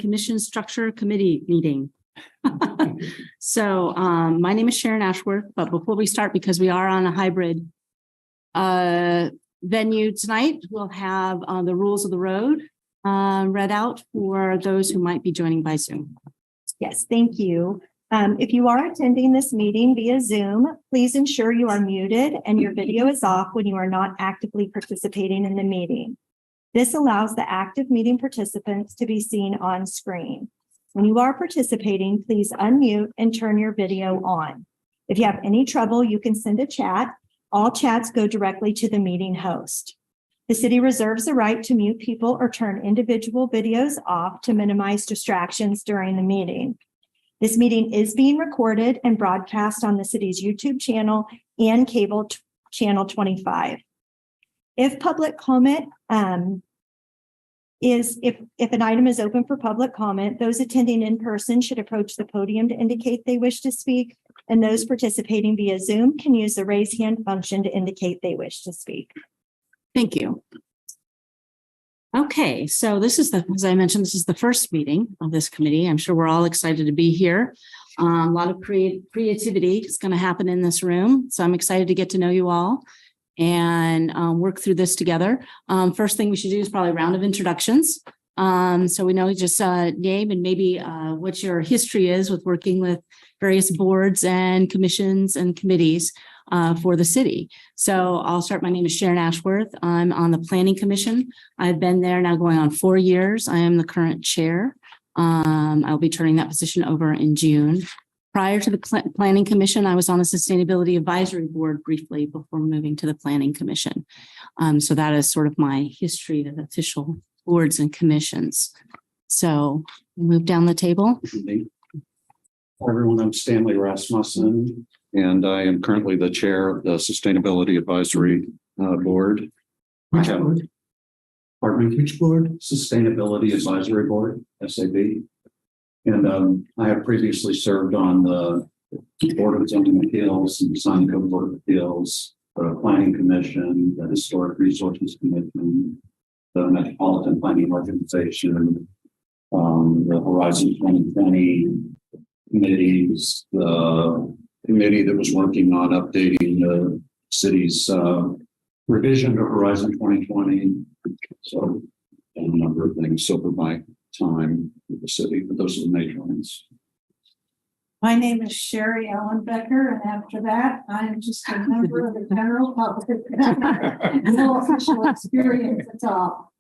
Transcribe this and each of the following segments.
Commission Structure Committee meeting. So my name is Sharon Ashworth, but before we start, because we are on a hybrid venue tonight, we'll have the rules of the road read out for those who might be joining by Zoom. Yes, thank you. If you are attending this meeting via Zoom, please ensure you are muted and your video is off when you are not actively participating in the meeting. This allows the active meeting participants to be seen on screen. When you are participating, please unmute and turn your video on. If you have any trouble, you can send a chat. All chats go directly to the meeting host. The city reserves the right to mute people or turn individual videos off to minimize distractions during the meeting. This meeting is being recorded and broadcast on the city's YouTube channel and cable channel 25. If public comment if an item is open for public comment, those attending in person should approach the podium to indicate they wish to speak, and those participating via Zoom can use the raise hand function to indicate they wish to speak. Thank you. Okay, so this is as I mentioned, this is the first meeting of this committee. I'm sure we're all excited to be here. A lot of creativity is going to happen in this room. So I'm excited to get to know you all and work through this together. First thing we should do is probably a round of introductions. So we know just name and maybe what your history is with working with various boards and commissions and committees for the city. So I'll start. My name is Sharon Ashworth. I'm on the Planning Commission. I've been there now going on 4 years. I am the current chair. I'll be turning that position over in June. Prior to the Planning Commission, I was on the Sustainability Advisory Board briefly before moving to the Planning Commission. So that is sort of my history of official boards and commissions. So move down the table. Hi, everyone, I'm Stanley Rasmussen, and I am currently the chair of the Sustainability Advisory Board. Which board? Pardon me? Which board? Sustainability Advisory Board, SAB. And I have previously served on the Board of Zoning Appeals and Design Code Board of Appeals, the Planning Commission, the Historic Resources Commission, the Metropolitan Planning Organization, the Horizon 2020 committees, the committee that was working on updating the city's revision to Horizon 2020. So a number of things over my time with the city, but those are the major ones. My name is Sherry Ellen Becker, and after that, I am just a member of the general public. No official experience at all.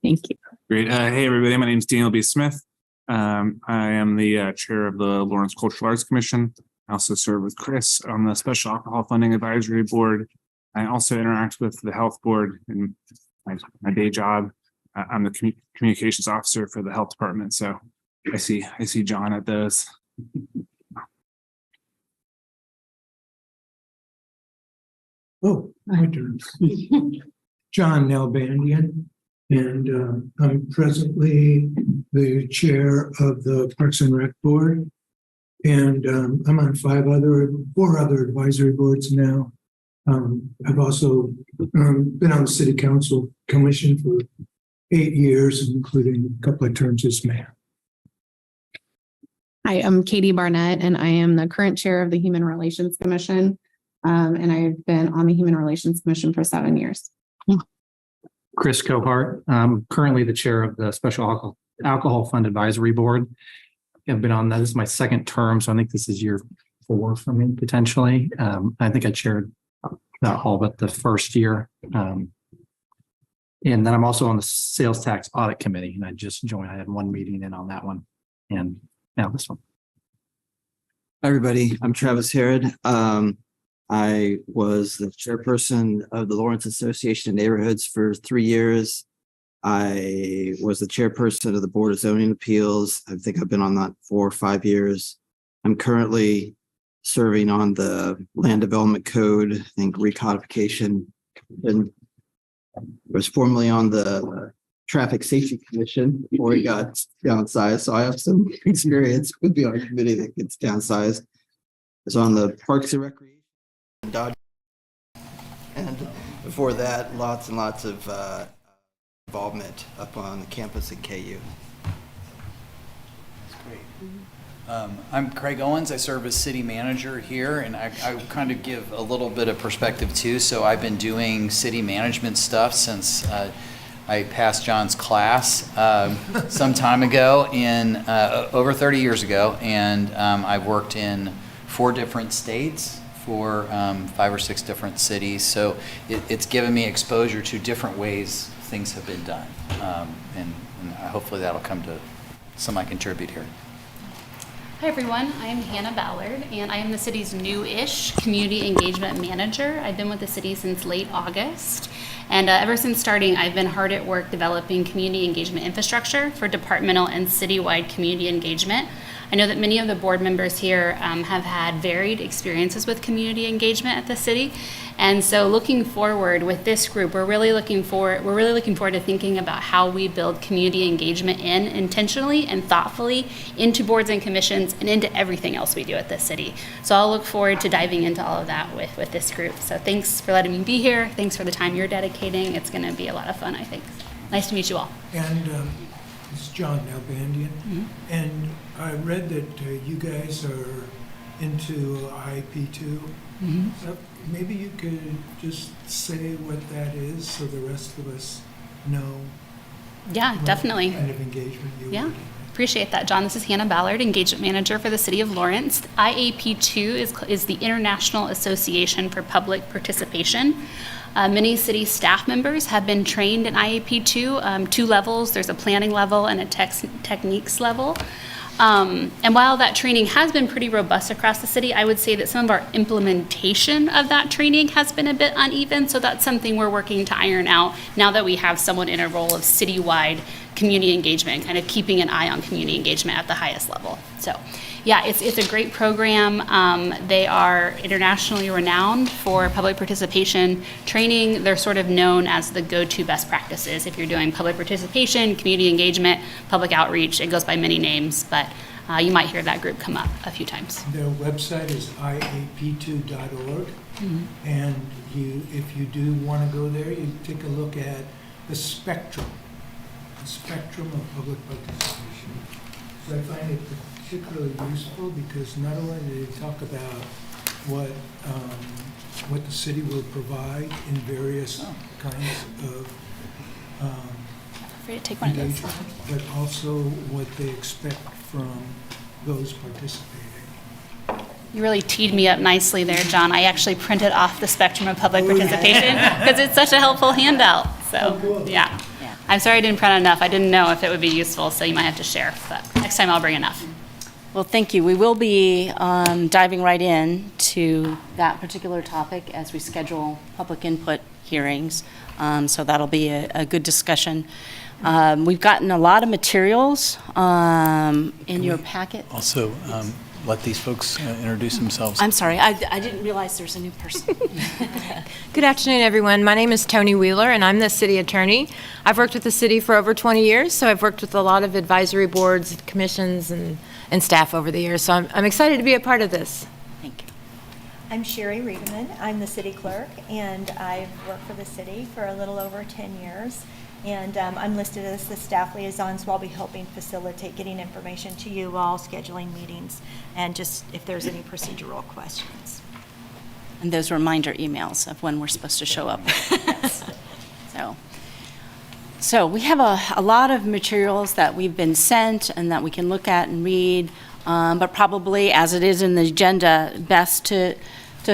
Thank you. Great. Hey, everybody. My name is Daniel B. Smith. I am the chair of the Lawrence Cultural Arts Commission. I also serve with Chris on the Special Alcohol Funding Advisory Board. I also interact with the Health Board in my day job. I'm the communications officer for the health department. So I see John at those. Oh, my turn. John Nalbandian, and I'm presently the chair of the Parks and Rec Board. And I'm on 4 other advisory boards now. I've also been on the City Council Commission for 8 years, including a couple of terms as mayor. Hi, I'm Katie Barnett, and I am the current chair of the Human Relations Commission. And I've been on the Human Relations Commission for 7 years. Chris Cohart. I'm currently the chair of the Special Alcohol Fund Advisory Board. I've been on that. This is my second term, so I think this is year 4 for me, potentially. I think I chaired not all but the first year. And then I'm also on the Sales Tax Audit Committee, and I just joined. I had 1 meeting in on that one, and now this one. Hi, everybody. I'm Travis Herod. I was the chairperson of the Lawrence Association of Neighborhoods for 3 years. I was the chairperson of the Board of Zoning Appeals. I think I've been on that 4 or 5 years. I'm currently serving on the Land Development Code, I think recodification, and was formerly on the Traffic Safety Commission before it got downsized. So I have some experience with being on a committee that gets downsized. I was on the Parks and Recreation, and before that, lots and lots of involvement up on the campus at KU. I'm Craig Owens. I serve as city manager here, and I kind of give a little bit of perspective too. So I've been doing city management stuff since I passed John's class some time ago, over 30 years ago, and I've worked in 4 different states for 5 or 6 different cities. So it's given me exposure to different ways things have been done, and hopefully that'll come to some I contribute here. Hi everyone, I am Hannah Ballard and I am the city's new-ish community engagement manager. I've been with the city since late August, and ever since starting I've been hard at work developing community engagement infrastructure for departmental and citywide community engagement. I know that many of the board members here have had varied experiences with community engagement at the city, and so looking forward with this group, we're really looking forward to thinking about how we build community engagement intentionally and thoughtfully into boards and commissions and into everything else we do at the city. So I'll look forward to diving into all of that with this group. So thanks for letting me be here. Thanks for the time you're dedicating. It's going to be a lot of fun, I think. Nice to meet you all. And it's John Nalbandian. And I read that you guys are into IP2. So maybe you could just say what that is so the rest of us know. Yeah, definitely. What kind of engagement you Yeah. would. Appreciate that, John. This is Hannah Ballard, Engagement Manager for the City of Lawrence. IAP2 is the International Association for Public Participation. Many city staff members have been trained in IAP2, 2 levels. There's a planning level and a techniques level. And while that training has been pretty robust across the city, I would say that some of our implementation of that training has been a bit uneven. So that's something we're working to iron out now that we have someone in a role of citywide community engagement, kind of keeping an eye on community engagement at the highest level. So yeah, it's a great program. They are internationally renowned for public participation training. They're sort of known as the go-to best practices. If you're doing public participation, community engagement, public outreach, it goes by many names, but you might hear that group come up a few times. Their website is iap2.org. And if you do want to go there, you take a look at the spectrum of public participation. So I find it particularly useful because not only do they talk about what the city will provide in various kinds of Free to take one of those. engagement, but also what they expect from those participating. You really teed me up nicely there, John. I actually printed off the spectrum of public participation because it's such a helpful handout. So, yeah. I'm sorry I didn't print enough. I didn't know if it would be useful, so you might have to share. But next time I'll bring enough. Well, thank you. We will be diving right in to that particular topic as we schedule public input hearings. So that'll be a good discussion. We've gotten a lot of materials in your packet. Also, let these folks introduce themselves. I'm sorry, I didn't realize there's a new person. Good afternoon, everyone. My name is Tony Wheeler, and I'm the city attorney. I've worked with the city for over 20 years, so I've worked with a lot of advisory boards, commissions, and staff over the years. So I'm excited to be a part of this. Thank you. I'm Sherry Riedemann. I'm the city clerk, and I've worked for the city for a little over 10 years. And I'm listed as the staff liaison, so I'll be helping facilitate getting information to you all, scheduling meetings, and just if there's any procedural questions. And those reminder emails of when we're supposed to show up. Yes. So we have a lot of materials that we've been sent and that we can look at and read, but probably as it is in the agenda, best to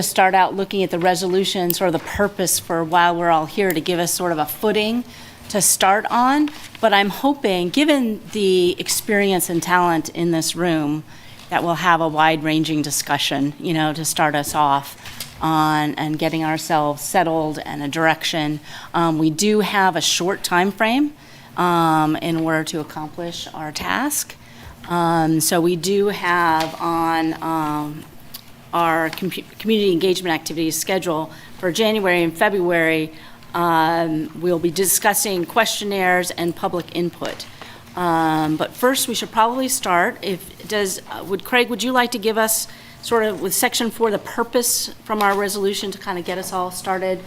start out looking at the resolution, sort of the purpose for why we're all here, to give us sort of a footing to start on. But I'm hoping, given the experience and talent in this room, that we'll have a wide-ranging discussion, to start us off on and getting ourselves settled and a direction. We do have a short time frame in order to accomplish our task. So we do have on our community engagement activities schedule for January and February. We'll be discussing questionnaires and public input. But first, we should probably start. Craig, would you like to give us sort of with section 4, the purpose from our resolution to kind of get us all started?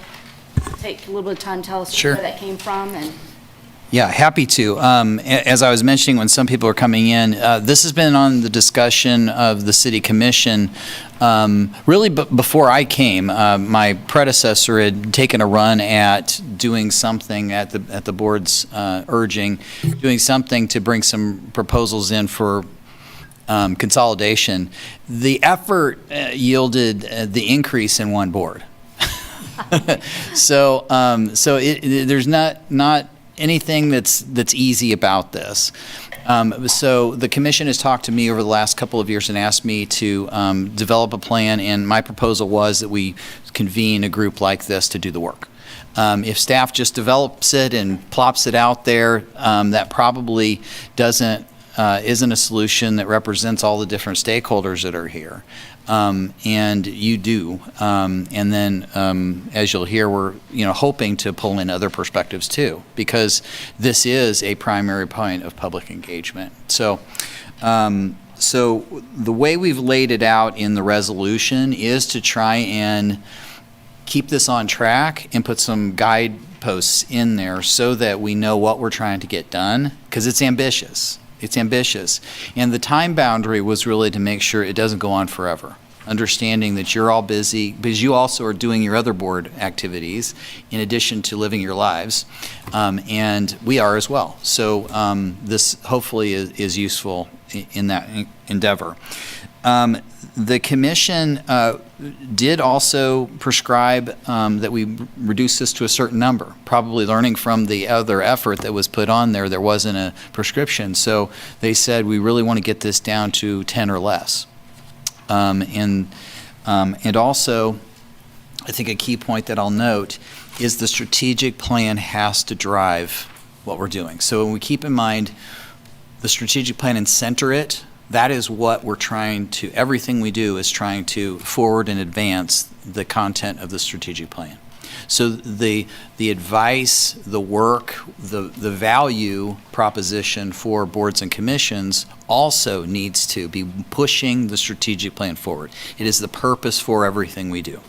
Take a little bit of time, tell us Sure. where that came from. And Yeah, happy to. As I was mentioning, when some people are coming in, this has been on the discussion of the city commission. Really, before I came, my predecessor had taken a run at doing something at the board's urging, doing something to bring some proposals in for consolidation. The effort yielded the increase in one board. So there's not anything that's easy about this. So the commission has talked to me over the last couple of years and asked me to develop a plan, and my proposal was that we convene a group like this to do the work. If staff just develops it and plops it out there, that probably isn't a solution that represents all the different stakeholders that are here. And you do. And then, as you'll hear, we're hoping to pull in other perspectives too, because this is a primary point of public engagement. So, so the way we've laid it out in the resolution is to try and keep this on track and put some guideposts in there so that we know what we're trying to get done, because it's ambitious. It's ambitious. And the time boundary was really to make sure it doesn't go on forever. Understanding that you're all busy, because you also are doing your other board activities in addition to living your lives. And we are as well. So this hopefully is useful in that endeavor. The commission did also prescribe that we reduce this to a certain number, probably learning from the other effort that was put on there. There wasn't a prescription. So they said, we really want to get this down to 10 or less. And also, I think a key point that I'll note is the strategic plan has to drive what we're doing. So when we keep in mind the strategic plan and center it, that is what we're trying to, everything we do is trying to forward and advance the content of the strategic plan. So the advice, the work, the value proposition for boards and commissions also needs to be pushing the strategic plan forward. It is the purpose for everything we do.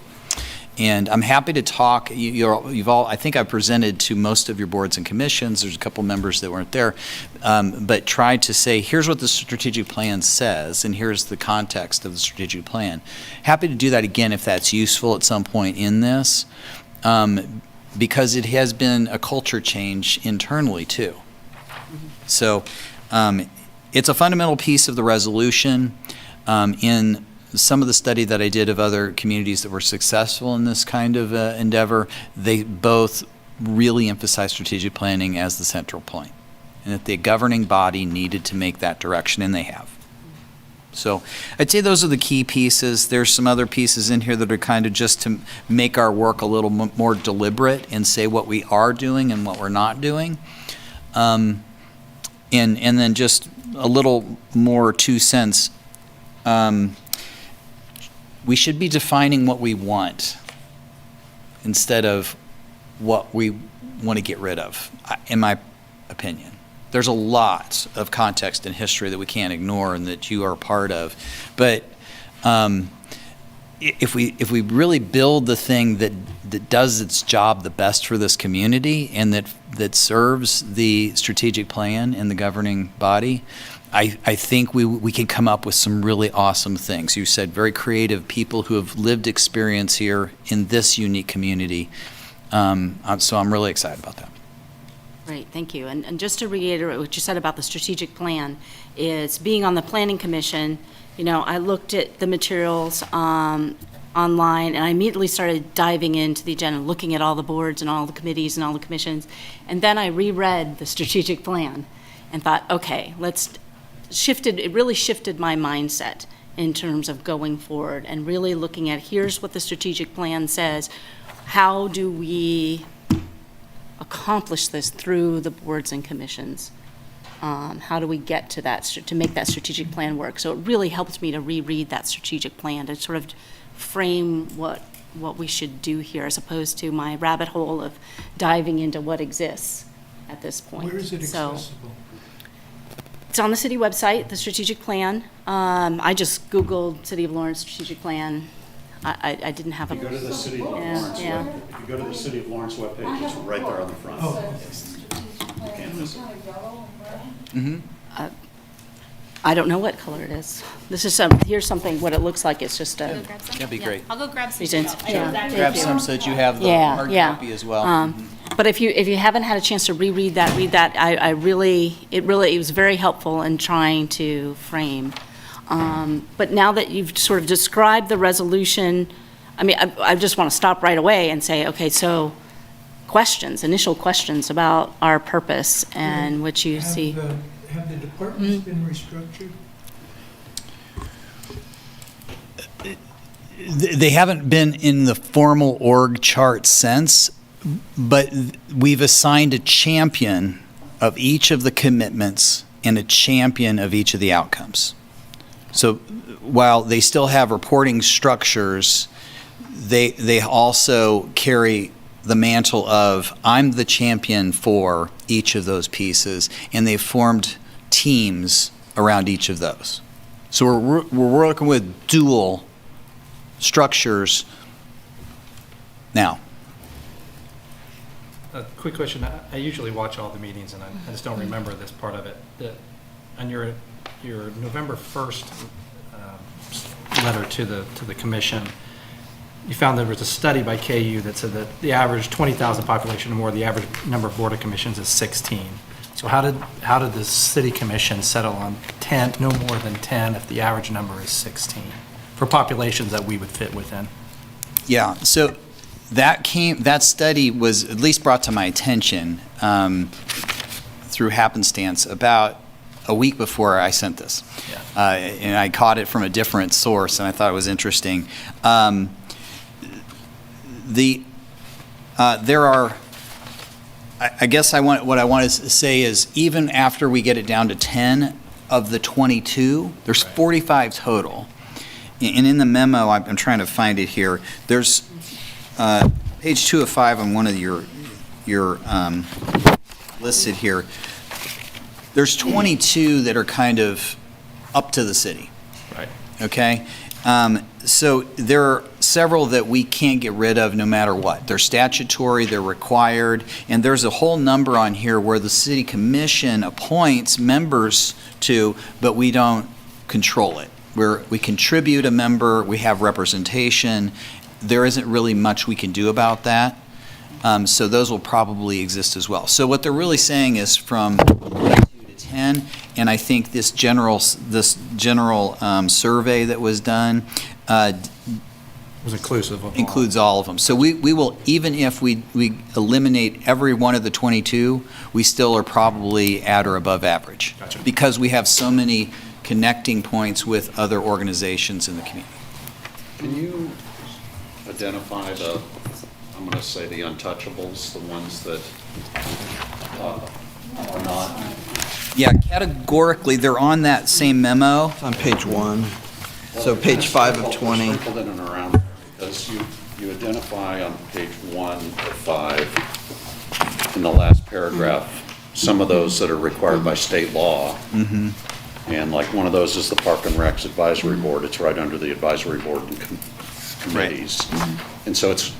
And I'm happy to talk. You've all, I think I presented to most of your boards and commissions. There's a couple members that weren't there, but tried to say, here's what the strategic plan says, and here's the context of the strategic plan. Happy to do that again if that's useful at some point in this, because it has been a culture change internally too. So it's a fundamental piece of the resolution. In some of the study that I did of other communities that were successful in this kind of endeavor, they both really emphasize strategic planning as the central point, and that the governing body needed to make that direction, and they have. So I'd say those are the key pieces. There's some other pieces in here that are kind of just to make our work a little more deliberate and say what we are doing and what we're not doing. And then just a little more 2 cents. We should be defining what we want instead of what we want to get rid of, in my opinion. There's a lot of context and history that we can't ignore and that you are a part of. But if we really build the thing that does its job the best for this community and that serves the strategic plan and the governing body, I think we can come up with some really awesome things. You said very creative people who have lived experience here in this unique community. So I'm really excited about that. Great, thank you. And just to reiterate what you said about the strategic plan, is being on the planning commission, I looked at the materials online, and I immediately started diving into the agenda, looking at all the boards and all the committees and all the commissions. And then I reread the strategic plan and thought, okay, it really shifted my mindset in terms of going forward and really looking at, here's what the strategic plan says. How do we accomplish this through the boards and commissions? How do we get to that, to make that strategic plan work? So it really helped me to reread that strategic plan to sort of frame what we should do here, as opposed to my rabbit hole of diving into what exists at this point. Where is it accessible? It's on the city website, the strategic plan. I just Googled City of Lawrence strategic plan. I didn't have a. If you go to the City of Lawrence, if you go to the City of Lawrence webpage, it's right there on the front. I don't know what color it is. This is here's something, what it looks like. It's just a. That'd be great. I'll go grab some. Yeah. Grab some so that you have the Yeah, hard yeah. copy as well. But if you haven't had a chance to read that. It was very helpful in trying to frame. But now that you've sort of described the resolution, I mean, I just want to stop right away and say, okay, so initial questions about our purpose and what you see. Have the departments been restructured? They haven't been in the formal org chart sense, but we've assigned a champion of each of the commitments and a champion of each of the outcomes. So while they still have reporting structures, they also carry the mantle of, I'm the champion for each of those pieces, and they've formed teams around each of those. So we're working with dual structures now. A quick question. I usually watch all the meetings, and I just don't remember this part of it. On your November 1st letter to the commission, you found there was a study by KU that said that the average 20,000 population or more, the average number of board of commissions is 16. So how did the city commission settle on 10, no more than 10, if the average number is 16 for populations that we would fit within? Yeah, so that study was at least brought to my attention through happenstance about a week before I sent this. Yeah. And I caught it from a different source, and I thought it was interesting. There are, I guess what I want to say is, even after we get it down to 10 of the 22, there's 45 total. And in the memo, I'm trying to find it here, there's page 2 of 5 on one of your listed here. There's 22 that are kind of up to the city. Right. Okay? So there are several that we can't get rid of no matter what. They're statutory, they're required, and there's a whole number on here where the city commission appoints members to, but we don't control it. We contribute a member, we have representation. There isn't really much we can do about that. So those will probably exist as well. So what they're really saying is from 22 to 10, and I think this general survey that was done Was inclusive of includes all of them. So we will, even if we eliminate every one of the 22, we still are probably at or above average. Gotcha. Because we have so many connecting points with other organizations in the community. Can you identify I'm going to say the untouchables, the ones that are not? Yeah, categorically, they're on that same memo. It's on page 1. So page 5 of 20. Sprinkled in and around, because you identify on page 1 of 5, in the last paragraph, some of those that are required by state law. Mm-hmm. And like one of those is the Park and Recs Advisory Board. It's right under the advisory board and committees. And so it's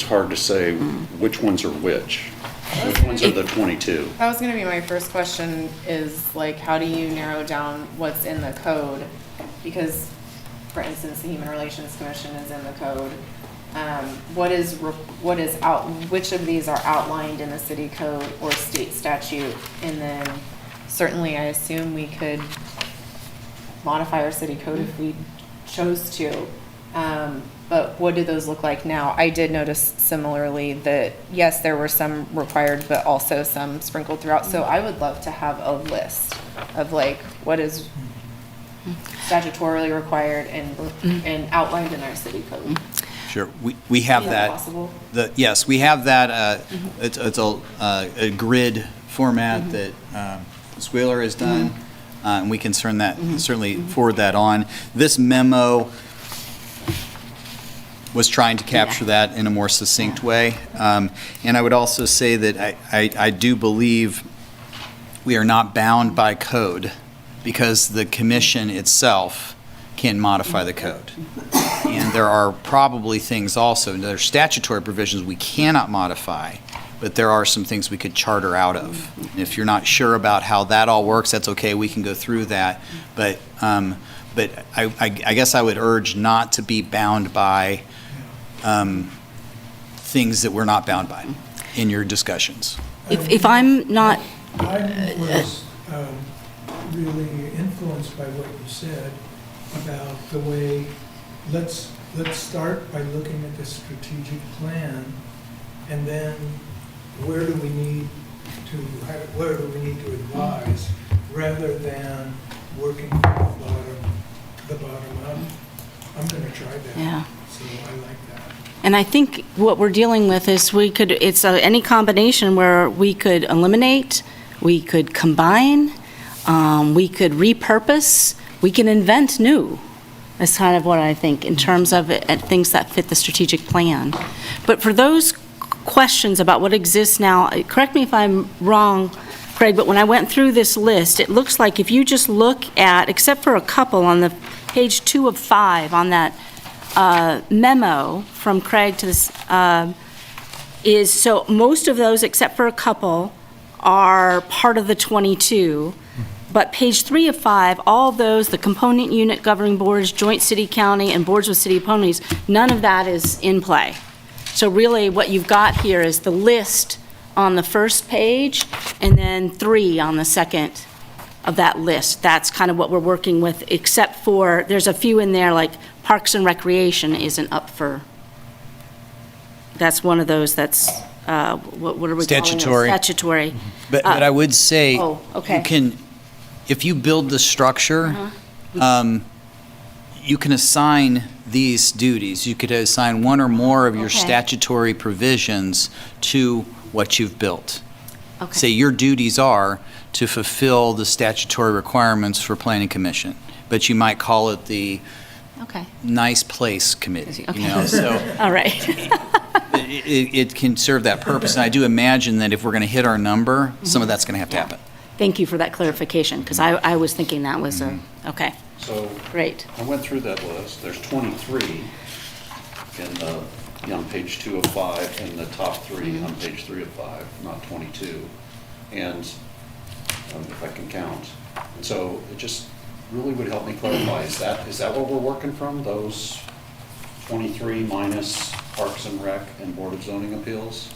hard to say which ones are which. Which ones are the 22? That was gonna be my first question, is like, how do you narrow down what's in the code? Because, for instance, the Human Relations Commission is in the code. Which of these are outlined in the city code or state statute? And then certainly I assume we could modify our city code if we chose to. But what do those look like now? I did notice similarly that, yes, there were some required, but also some sprinkled throughout. So I would love to have a list of like, what is statutorily required and outlined in our city code. Sure, we have Is that. possible? Yes, we have that. It's a grid format that Squealer has done, and we can certainly forward that on. This memo was trying to capture that in a more succinct way. And I would also say that I do believe we are not bound by code, because the commission itself can modify the code. And there are probably things also, there are statutory provisions we cannot modify, but there are some things we could charter out of. And if you're not sure about how that all works, that's okay, we can go through that. But I guess I would urge not to be bound by things that we're not bound by in your discussions. If I'm not, I was really influenced by what you said about the way, let's start by looking at the strategic plan, and then where do we need to advise, rather than working from the bottom up. I'm going to try that. Yeah. So I like that. and I think what we're dealing with is it's any combination where we could eliminate, we could combine, we could repurpose, we can invent new. That's kind of what I think in terms of things that fit the strategic plan. But for those questions about what exists now, correct me if I'm wrong, Craig, but when I went through this list, it looks like if you just look at, except for a couple on the page 2 of 5 on that memo from Craig to this, so most of those, except for a couple, are part of the 22. But page 3 of 5, all those, the component unit governing boards, joint city, county, and boards with city opponents, none of that is in play. So really what you've got here is the list on the first page, and then 3 on the second of that list. That's kind of what we're working with, except for, there's a few in there, like Parks and Recreation isn't up for, that's one of those that's, what are we calling it? Statutory. Statutory. But I would say, okay. you can, if you build the structure, you can assign these duties. You could assign one or more of your statutory provisions to what you've built. Okay. Say your duties are to fulfill the statutory requirements for Planning Commission, but you might call it the Nice Place Committee, you know, so. All right. It can serve that purpose, and I do imagine that if we're going to hit our number, some of that's going to have to happen. Thank you for that clarification, because I was thinking that was okay. So Great. I went through that list. There's 23 on page 2 of 5, and the top 3 on page 3 of 5, not 22. And if I can count. And so it just really would help me clarify, is that what we're working from, those 23 minus Parks and Rec and Board of Zoning Appeals?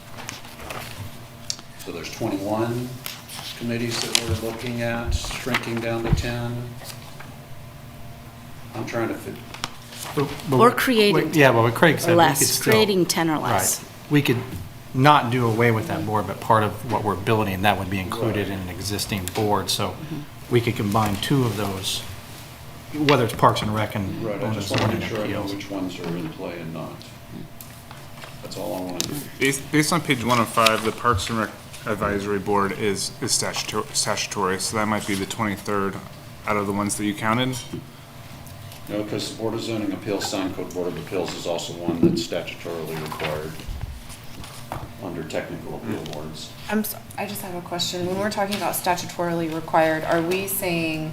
So there's 21 committees that we're looking at, shrinking down to 10. I'm trying to fit. Or creating. Yeah, well, what Craig said. Or we could less, still- creating 10 or less. Right. We could not do away with that board, but part of what we're building, that would be included in an existing board. So we could combine 2 of those, whether it's Parks and Rec and Right, I Board of just want to Zoning make sure I know Appeals. which ones are in play and not. That's all I want to do. Based on page 1 of 5, the Parks and Rec Advisory Board is statutory, so that might be the 23rd out of the ones that you counted. No, because the Board of Zoning Appeals, Sign Code Board of Appeals is also one that's statutorily required under technical appeal boards. I just have a question. When we're talking about statutorily required, are we saying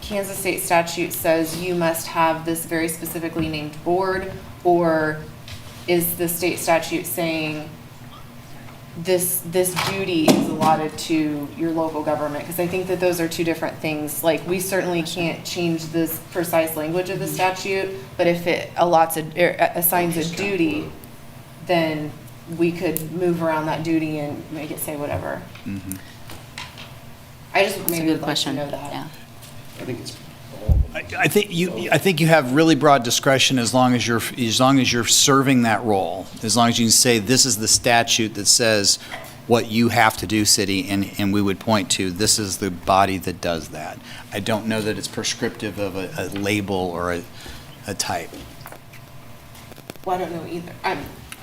Kansas state statute says you must have this very specifically named board, or is the state statute saying this duty is allotted to your local government? Because I think that those are 2 different things. Like, we certainly can't change this precise language of the statute, but if it assigns a duty, then we could move around that duty and make it say whatever. I just That's a maybe good would like question. to know that. Yeah. I think it's all of them. I think you have really broad discretion as long as you're serving that role. As long as you can say, this is the statute that says what you have to do, city, and we would point to, this is the body that does that. I don't know that it's prescriptive of a label or a type. Well, I don't know either.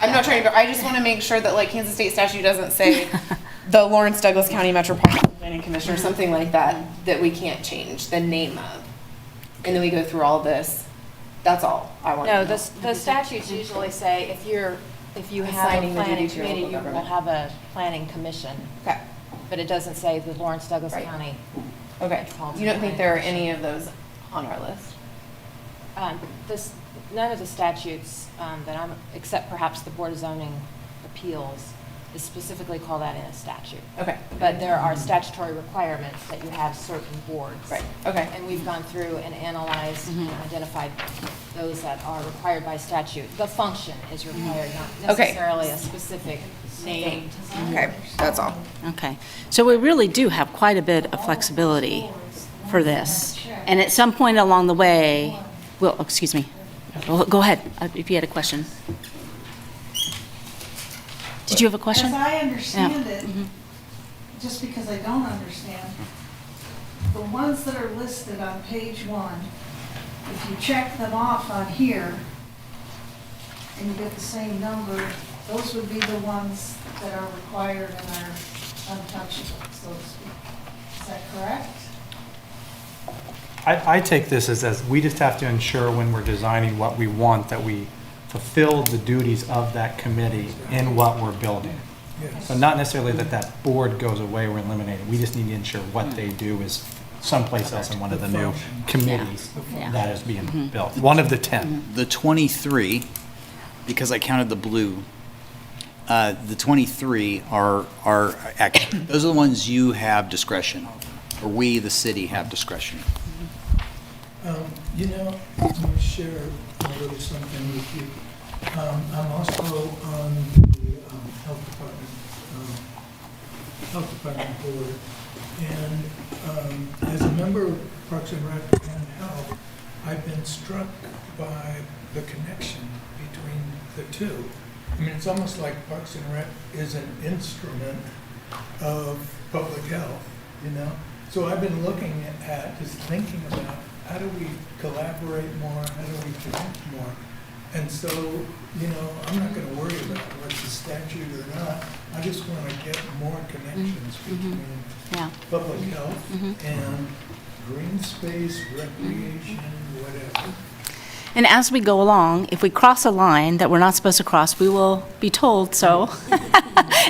I'm not trying to, I just want to make sure that, like, Kansas state statute doesn't say the Lawrence Douglas County Metropolitan Planning Commission or something like that, that we can't change the name of. And then we go through all this. That's all I want to know. No, the statutes usually say if you have Assigning a the duty planning to your committee, local you will government. have a planning commission. Okay, But it doesn't say the Lawrence Douglas Right. County. okay. You don't think there are any of those on our list? None of the statutes that except perhaps the Board of Zoning Appeals is specifically call that in a statute. Okay. But there are statutory requirements that you have certain boards. Right. Okay. And we've gone through and analyzed and identified those that are required by statute. The function is required, not Okay. necessarily a specific named. Okay, that's all. Okay, so we really do have quite a bit of flexibility for this. And at some point along the way, well, excuse me, go ahead if you had a question. Did you have a question? As I understand Yeah. it, just because I don't understand, the ones that are listed on page 1, if you check them off on here and you get the same number, those would be the ones that are required and are untouchable, so to speak. Is that correct? I take this as we just have to ensure when we're designing what we want, that we fulfill the duties of that committee in what we're building. So not necessarily that that board goes away or eliminated. We just need to ensure what they do is someplace else in one of the new committees Yeah. that is being built. One of the 10. The 23, because I counted the blue, the 23 are those are the ones you have discretion over, or we, the city, have discretion. You know, let me share a little something with you. I'm also on the health department board. And as a member of Parks and Rec and Health, I've been struck by the connection between the two. I mean, it's almost like Parks and Rec is an instrument of public health, you know? So I've been looking at, just thinking about, how do we collaborate more? How do we connect more? And so, you know, I'm not gonna worry about what's the statute or not. I just wanna get more connections between Yeah. public health and green space, recreation, whatever. And as we go along, if we cross a line that we're not supposed to cross, we will be told so.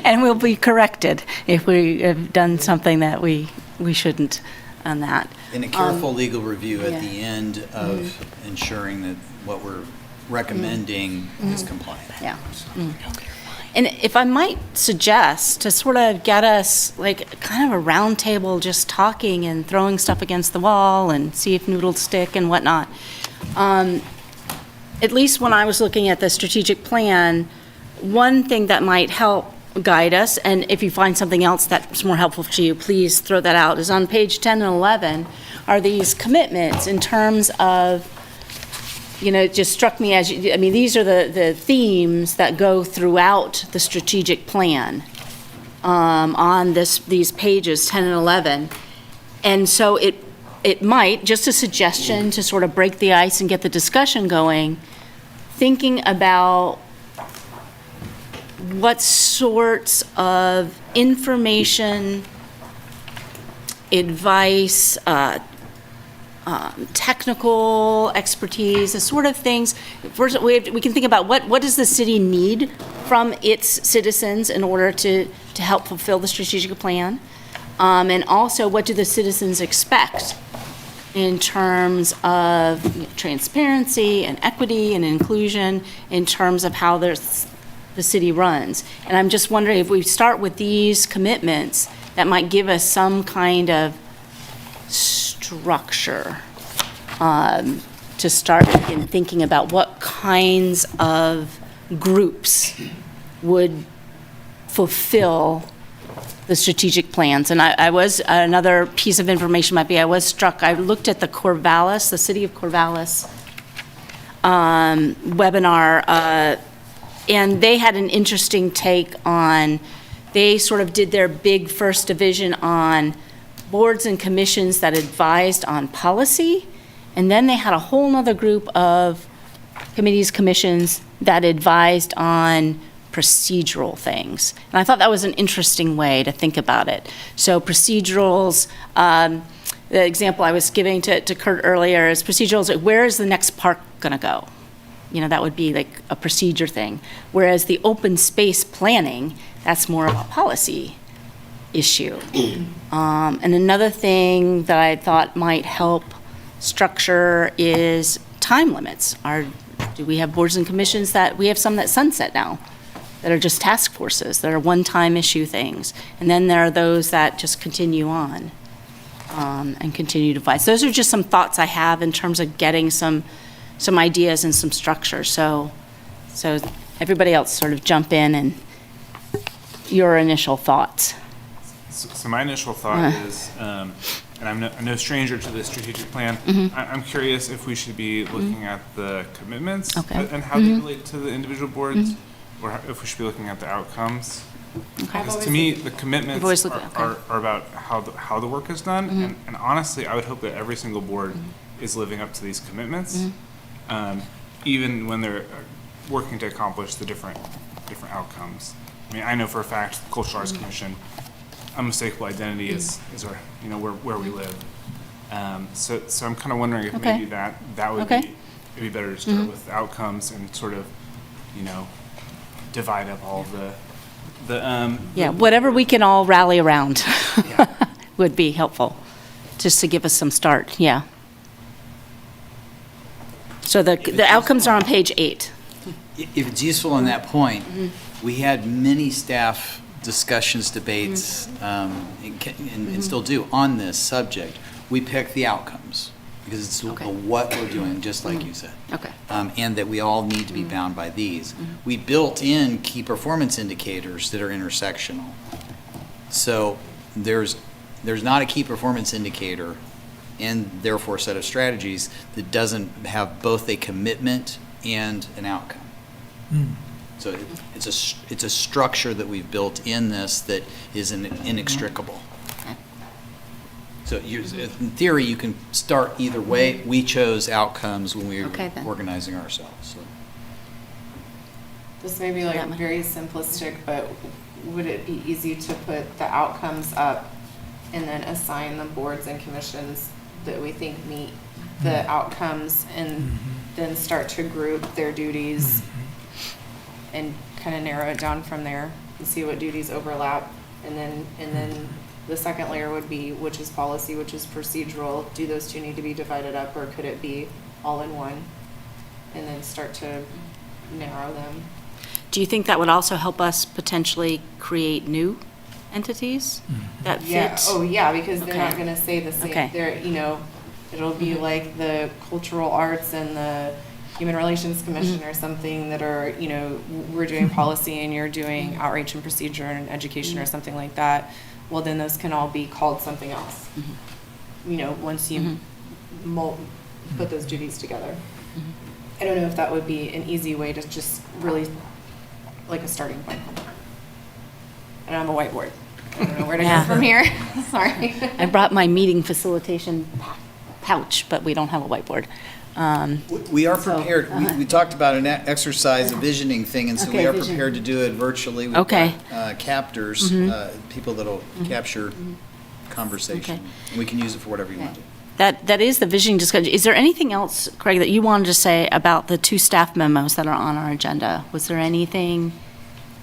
And we'll be corrected if we have done something that we shouldn't on that. In a careful legal review yeah. at the end of ensuring that what we're recommending is compliant. Yeah. And if I might suggest, to sort of get us like kind of a round table, just talking and throwing stuff against the wall and see if noodles stick and whatnot. At least when I was looking at the strategic plan, one thing that might help guide us, and if you find something else that's more helpful to you, please throw that out, is on page 10 and 11 are these commitments in terms of, you know, it just struck me as, I mean, these are the themes that go throughout the strategic plan on these pages 10 and 11. And so it might, just a suggestion to sort of break the ice and get the discussion going, thinking about what sorts of information, advice, technical expertise, the sort of things. First, we can think about what does the city need from its citizens in order to help fulfill the strategic plan, and also what do the citizens expect in terms of transparency and equity and inclusion in terms of how the city runs. And I'm just wondering if we start with these commitments, that might give us some kind of structure to start in thinking about what kinds of groups would fulfill the strategic plans. And I was, another piece of information might be, I was struck, I looked at the Corvallis, the City of Corvallis webinar, and they had an interesting take on, they sort of did their big first division on boards and commissions that advised on policy, and then they had a whole nother group of committees, commissions that advised on procedural things. And I thought that was an interesting way to think about it. So procedurals, the example I was giving to Kurt earlier is procedurals, where is the next park gonna go? You know, that would be like a procedure thing. Whereas the open space planning, that's more of a policy issue. And another thing that I thought might help structure is time limits. Do we have boards and commissions that, we have some that sunset now? that are just task forces, that are one-time issue things. And then there are those that just continue on and continue to advise. Those are just some thoughts I have in terms of getting some ideas and some structure. So everybody else sort of jump in and your initial thoughts. So my initial thought is, and I'm no stranger to the strategic plan. I'm curious if we should be looking at the commitments and how they relate to the individual boards, or if we should be looking at the outcomes. Because to me, the commitments are about how the work is done, and honestly, I would hope that every single board is living up to these commitments, even when they're working to accomplish the different outcomes. I mean, I know for a fact, the Cultural Arts Commission, unmistakable identity is our, where we live. So I'm kind of wondering if maybe that would be, it'd be better to start with outcomes and sort of, divide up all whatever we can all rally around would be helpful, just to give us some start. Yeah. So the outcomes are on page 8. If it's useful on that point, we had many staff discussions, debates, and still do on this subject. We pick the outcomes because it's what we're doing, just like you said. Okay. And that we all need to be bound by these. We built in key performance indicators that are intersectional. So there's not a key performance indicator and therefore a set of strategies that doesn't have both a commitment and an outcome. So it's a structure that we've built in this that is inextricable. So in theory, you can start either way. We chose outcomes when we were organizing ourselves. So. This may be very simplistic, but would it be easy to put the outcomes up and then assign the boards and commissions that we think meet the outcomes, and then start to group their duties and kind of narrow it down from there and see what duties overlap, and then the second layer would be which is policy, which is procedural. Do those two need to be divided up, or could it be all in one? And then start to narrow them. Do you think that would also help us potentially create new entities that fit? Yeah. Oh, yeah, because they're not going to say the same. Okay. They're, it'll be like the cultural arts and the Human Relations Commission or something that are, we're doing policy and you're doing outreach and procedure and education or something like that. Well, then those can all be called something else. Once you put those duties together. I don't know if that would be an easy way to just really, like a starting point. I don't have a whiteboard. I don't know where to go from here. Sorry. I brought my meeting facilitation pouch, but we don't have a whiteboard. We are prepared. We talked about an exercise, a visioning thing, and so we are prepared to do it virtually. We've got captors, people that'll capture conversation. And we can use it for whatever you want to. That is the visioning discussion. Is there anything else, Craig, that you wanted to say about the 2 staff memos that are on our agenda? Was there anything,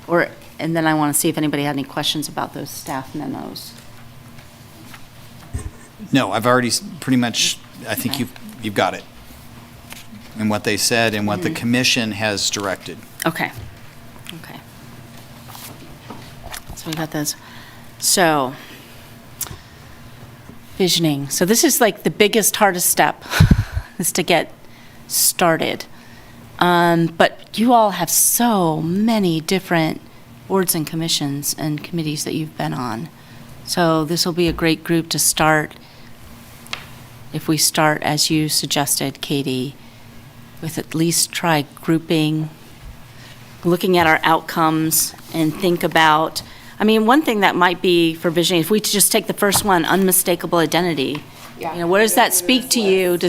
and then I want to see if anybody had any questions about those staff memos. No, I've already pretty much, I think you've got it. And what they said and what the commission has directed. Okay. So we got those. So, visioning. So this is like the biggest, hardest step is to get started. But you all have so many different boards and commissions and committees that you've been on. So this will be a great group to start. If we start, as you suggested, Katie, with at least try grouping, looking at our outcomes, and think about, one thing that might be for visioning, if we just take the first one, unmistakable identity, what does that speak to you?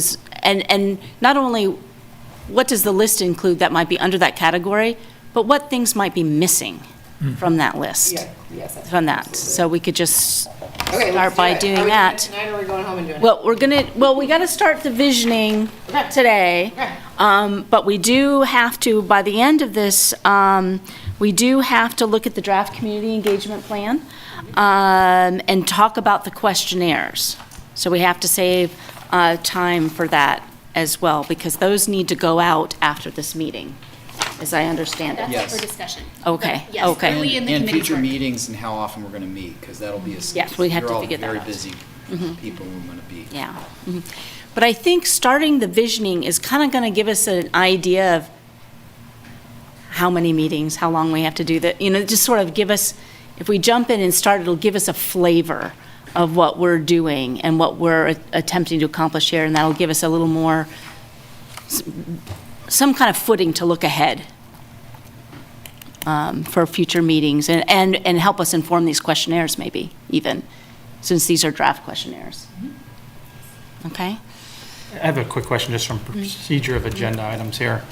And not only what does the list include that might be under that category, but what things might be missing from that list? From that. So we could just start by doing that. Tonight, or are we going home and doing it? Well, we got to start the visioning today. But we do have to, by the end of this, we do have to look at the draft community engagement plan and talk about the questionnaires. So we have to save time for that as well, because those need to go out after this meeting. as I understand it. That's Yes. up for discussion. Okay, But yes, okay. early in the And committee's future work. meetings and how often we're going to meet, because that'll be a. Yes, we have to you're all figure that very out. busy people we want to be. Yeah. Mhm. But I think starting the visioning is kind of going to give us an idea of how many meetings, how long we have to do that, just sort of give us, if we jump in and start, it'll give us a flavor of what we're doing and what we're attempting to accomplish here, and that'll give us a little more, some kind of footing to look ahead for future meetings and help us inform these questionnaires maybe even, since these are draft questionnaires. Okay? I have a quick question just from procedure of agenda items here.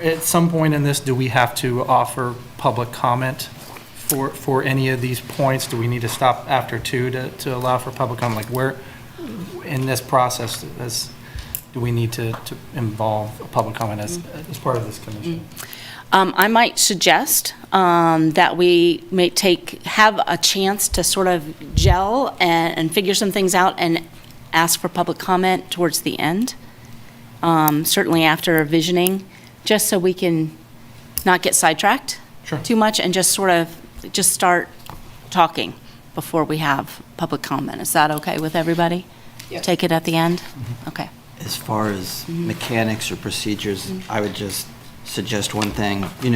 At some point in this, do we have to offer public comment for any of these points? Do we need to stop after 2 to allow for public comment? Like where, in this process, do we need to involve a public comment as part of this commission? I might suggest that we may have a chance to sort of gel and figure some things out and ask for public comment towards the end, certainly after visioning, just so we can not get sidetracked too much and just sort of start talking before we have public comment. Is that okay with everybody? Yes. Take it at the end? Okay. As far as mechanics or procedures, I would just suggest one thing. In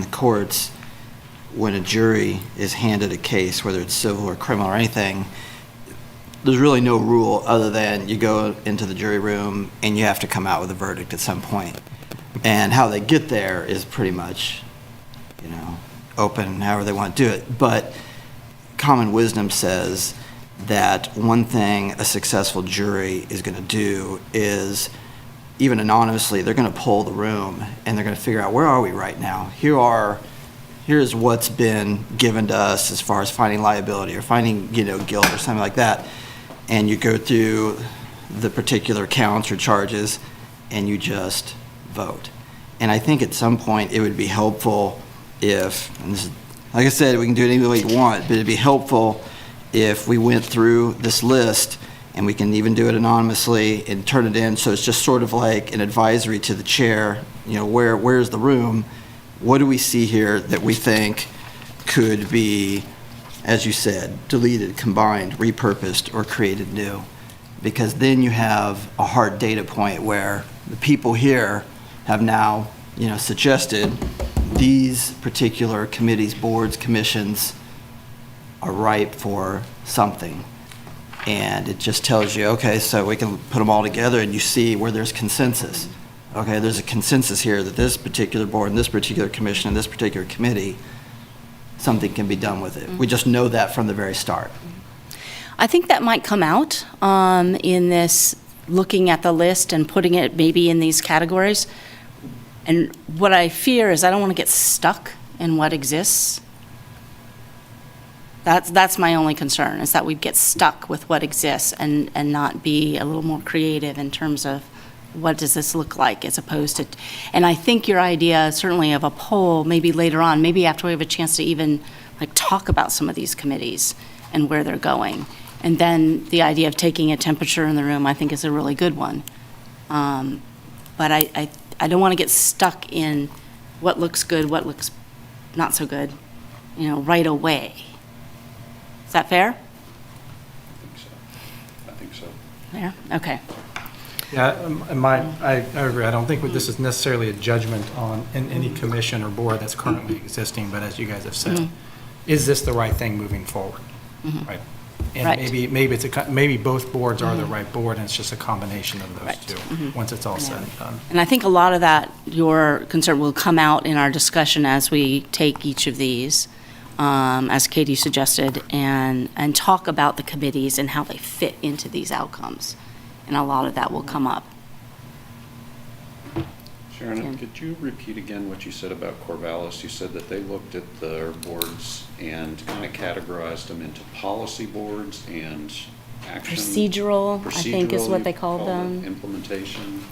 the courts, when a jury is handed a case, whether it's civil or criminal or anything, there's really no rule other than you go into the jury room and you have to come out with a verdict at some point. And how they get there is pretty much, open however they want to do it. But common wisdom says that one thing a successful jury is going to do is, even anonymously, they're going to poll the room and they're going to figure out, where are we right now? Here's what's been given to us as far as finding liability or finding, guilt or something like that. And you go through the particular counts or charges and you just vote. And I think at some point it would be helpful if, and this is, like I said, we can do it any way you want, but it'd be helpful if we went through this list, and we can even do it anonymously and turn it in, so it's just sort of like an advisory to the chair, where's the room? What do we see here that we think could be, as you said, deleted, combined, repurposed, or created new? Because then you have a hard data point where the people here have now, suggested these particular committees, boards, commissions are ripe for something. And it just tells you, okay, so we can put them all together and you see where there's consensus. Okay, there's a consensus here that this particular board and this particular commission and this particular committee, something can be done with it. We just know that from the very start. I think that might come out in this, looking at the list and putting it maybe in these categories. And what I fear is I don't want to get stuck in what exists. That's my only concern, is that we'd get stuck with what exists and not be a little more creative in terms of what does this look like, as opposed to, and I think your idea certainly of a poll, maybe later on, maybe after we have a chance to even talk about some of these committees and where they're going. And then the idea of taking a temperature in the room, I think, is a really good one. But I don't want to get stuck in what looks good, what looks not so good, right away. Is that fair? I think so. Fair? Okay. Yeah, I agree. I don't think this is necessarily a judgment on any commission or board that's currently existing, but as you guys have said, is this the right thing moving forward? Right. And Right. maybe both boards are the right board, and it's just a combination of those two, once it's all said and done. And I think a lot of that, your concern, will come out in our discussion as we take each of these, as Katie suggested, and talk about the committees and how they fit into these outcomes. And a lot of that will come up. Sharon, could you repeat again what you said about Corvallis? You said that they looked at their boards and kind of categorized them into policy boards and action. Procedural, I think is what they called them. Implementation.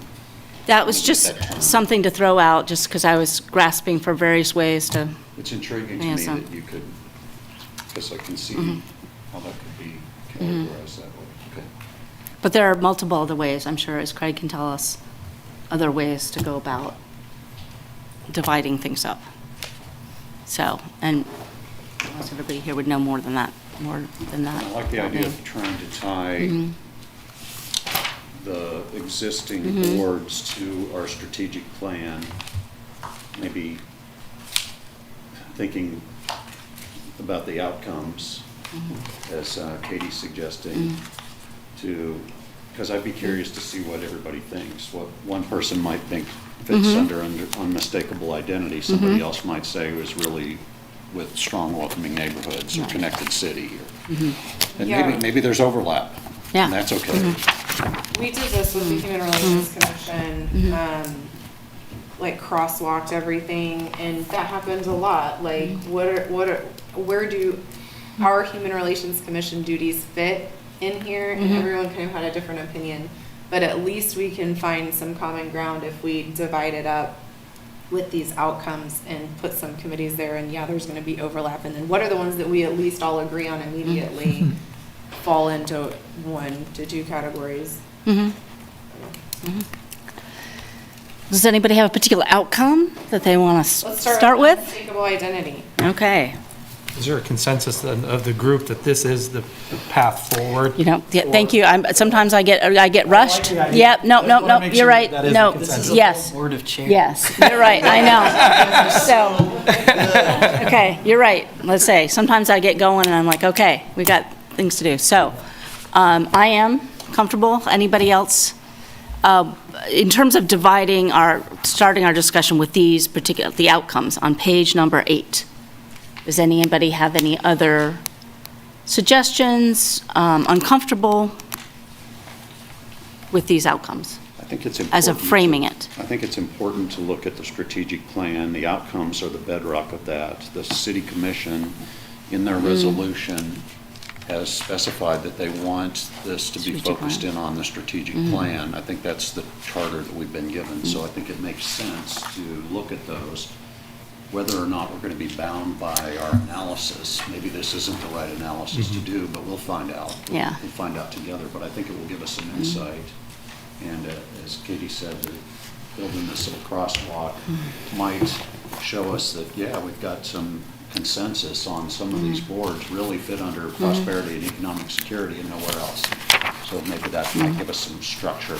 That was just something to throw out, just because I was grasping for various ways to. It's intriguing to me that you could, because I can see how that could be categorized that way. Okay. But there are multiple other ways, I'm sure, as Craig can tell us, other ways to go about dividing things up. So, and most everybody here would know more than that. I like the idea of trying to tie the existing boards to our strategic plan, maybe thinking about the outcomes, as Katie's suggesting, because I'd be curious to see what everybody thinks. What one person might think fits under unmistakable identity, somebody else might say was really with strong welcoming neighborhoods or connected city. And maybe there's overlap. Yeah. And that's okay. We did this with the Human Relations Commission, like crosswalked everything, and that happens a lot. Like, where do our Human Relations Commission duties fit in here? And everyone kind of had a different opinion, but at least we can find some common ground if we divide it up with these outcomes and put some committees there. And yeah, there's going to be overlap. And then what are the ones that we at least all agree on immediately fall into 1 to 2 categories? Does anybody have a particular outcome that they want to Let's start with? Unmistakable identity. Okay. Is there a consensus of the group that this is the path forward? You know, thank you. Sometimes I get rushed. Yep, no, you're right. No, yes. Board of Chairs. Yes, you're right, I know. So, okay, you're right. Let's say, sometimes I get going and I'm like, okay, we got things to do. So, I am comfortable. Anybody else? In terms of starting our discussion with these the outcomes on page number 8. Does anybody have any other suggestions, uncomfortable with these outcomes? I think it's important. As of framing it. I think it's important to look at the strategic plan. The outcomes are the bedrock of that. The city commission, in their resolution, has specified that they want this to be focused in on the strategic plan. I think that's the charter that we've been given. So I think it makes sense to look at those. Whether or not we're going to be bound by our analysis, maybe this isn't the right analysis to do, but we'll find out. Yeah. We'll find out together, but I think it will give us some insight. And as Katie said, building this little crosswalk might show us that, yeah, we've got some consensus on some of these boards really fit under prosperity and economic security and nowhere else. So maybe that might give us some structure.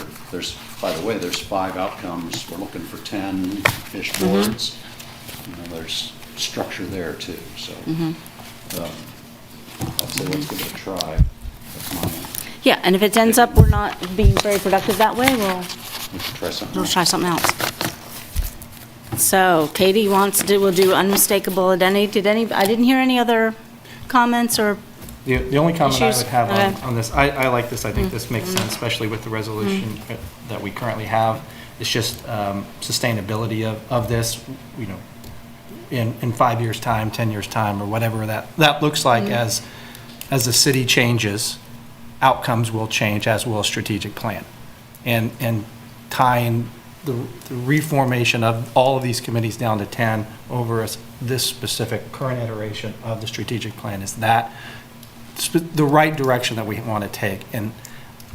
By the way, there's 5 outcomes. We're looking for 10-ish boards. There's structure there too, so I'd say let's give it a try. That's mine. Yeah, and if it ends up we're not being very productive that way, we'll Try something we'll else. try something else. So Katie we'll do unmistakable identity. I didn't hear any other comments or The only comment I issues? would have Okay. on this, I like this, I think this makes sense, especially with the resolution that we currently have. It's just sustainability of this, in 5 years' time, 10 years' time, or whatever that looks like as the city changes, outcomes will change, as will a strategic plan. And tying the reformation of all of these committees down to 10 over this specific current iteration of the strategic plan, is that the right direction that we want to take? And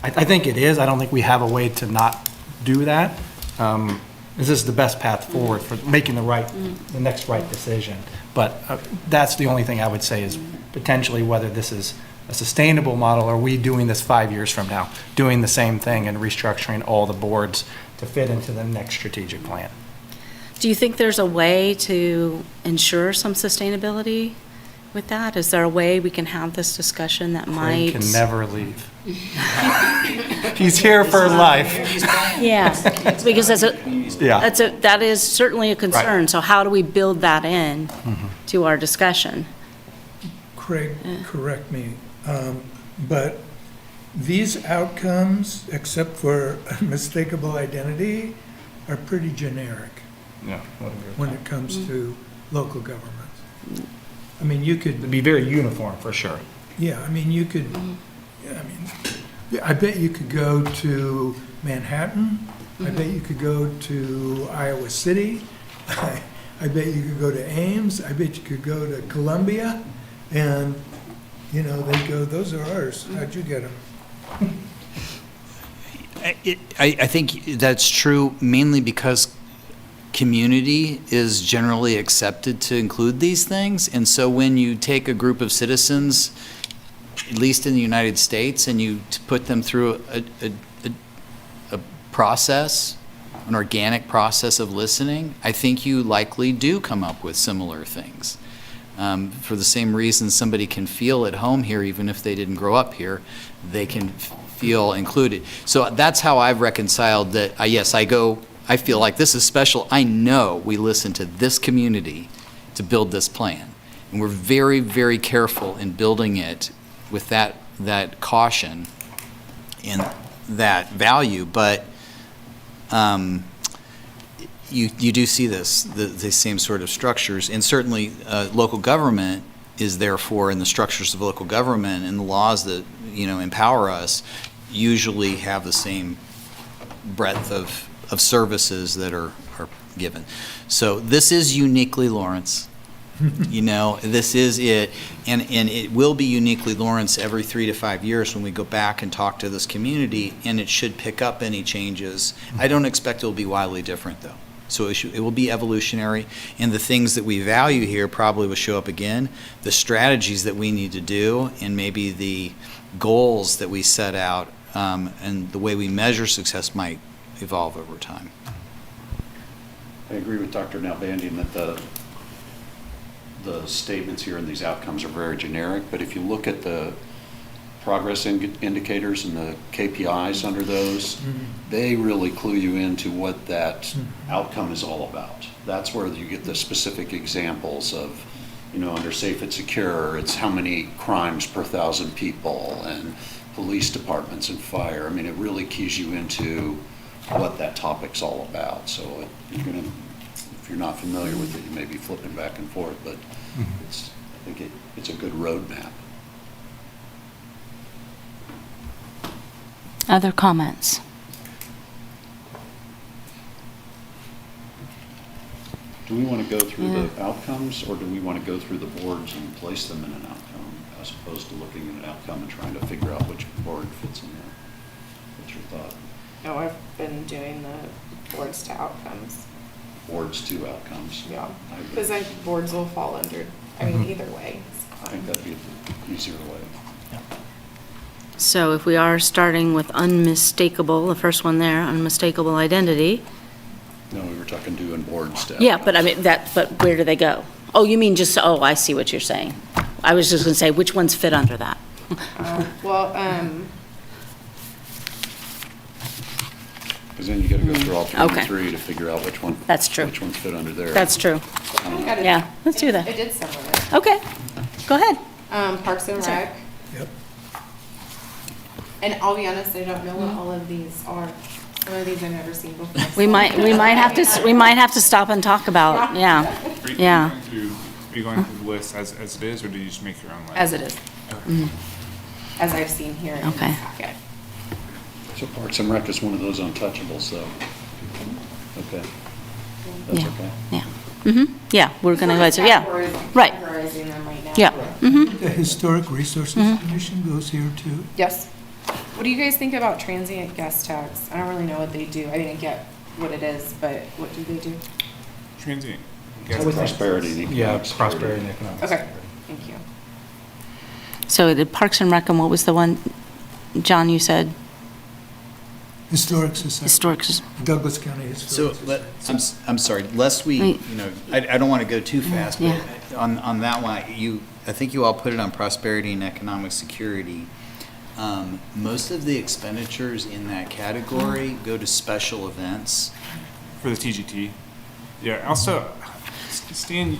I think it is. I don't think we have a way to not do that. This is the best path forward for making the next right decision. But that's the only thing I would say is potentially whether this is a sustainable model, or are we doing this 5 years from now, doing the same thing and restructuring all the boards to fit into the next strategic plan. Do you think there's a way to ensure some sustainability with that? Is there a way we can have this discussion that might? Craig can never leave. He's here for life. Yeah, because that is certainly a concern. Right. So how do we build that in to our discussion? Craig, correct me, but these outcomes, except for unmistakable identity, are pretty generic Yeah, when it comes to local governments. I mean, you could, it'd be very uniform for sure. yeah, I mean, you could, I bet you could go to Manhattan. I bet you could go to Iowa City. I bet you could go to Ames. I bet you could go to Columbia. And, they'd go, those are ours. How'd you get them? I think that's true mainly because community is generally accepted to include these things. And so when you take a group of citizens, at least in the United States, and you put them through a process, an organic process of listening, I think you likely do come up with similar things. For the same reason somebody can feel at home here, even if they didn't grow up here, they can feel included. So that's how I've reconciled that. Yes, I feel like this is special. I know we listen to this community to build this plan. And we're very, very careful in building it with that caution and that value. But you do see the same sort of structures. And certainly local government is therefore in the structures of local government, and the laws that, empower us usually have the same breadth of services that are given. So this is uniquely Lawrence. This is it. And it will be uniquely Lawrence every 3 to 5 years when we go back and talk to this community, and it should pick up any changes. I don't expect it will be wildly different, though. So it will be evolutionary, and the things that we value here probably will show up again. The strategies that we need to do, and maybe the goals that we set out, and the way we measure success might evolve over time. I agree with Dr. Nalbandian that the statements here and these outcomes are very generic, but if you look at the progress indicators and the KPIs under those, they really clue you into what that outcome is all about. That's where you get the specific examples of, under safe and secure, it's how many crimes per 1,000 people, and police departments and fire. I mean, it really keys you into what that topic's all about. So if you're not familiar with it, you may be flipping back and forth, but I think it's a good roadmap. Other comments? Do we want to go through the outcomes, or do we want to go through the boards and place them in an outcome, as opposed to looking at an outcome and trying to figure out which board fits in there? What's your thought? No, I've been doing the boards to outcomes. Boards to outcomes. Yeah, because boards will fall under, either way. I think that'd be an easier way. So if we are starting with unmistakable, the first one there, unmistakable identity. No, we were talking doing boards to Yeah, outcomes. but where do they go? Oh, you mean I see what you're saying. I was just going to say, which ones fit under that? Because then you got to go through all 23 to figure out which one. That's true. Which ones fit under there. That's true. Yeah, let's do that. I did some of it. Okay, go ahead. Parks and Rec. Yep. And I'll be honest, I don't know what all of these are. Some of these I've never seen before. We might have to stop and talk about, yeah. Yeah. Are you going through the list as it is, or do you just make your own list? As it is. Okay. As I've seen here in the Okay. packet. So Parks and Rec is one of those untouchables, though. Okay. That's Yeah. okay. Yeah. Yeah, we're going to go, yeah, right. Categorizing them right now. Yeah. The Historic Resources Commission goes here too. Yes. What do you guys think about transient guest tax? I don't really know what they do. I didn't get what it is, but what do they do? Transient. Prosperity. and Yeah, economic prosperity and security. economic. Okay, thank you. So the Parks and Rec, and what was the one, John, you said? Historic Society, Historic. Douglas County Historic So, Society. I'm sorry, lest we, I don't want to go too fast, but Yeah. on that one, I think you all put it on prosperity and economic security. Most of the expenditures in that category go to special events. For the TGT. Yeah, also, Stan,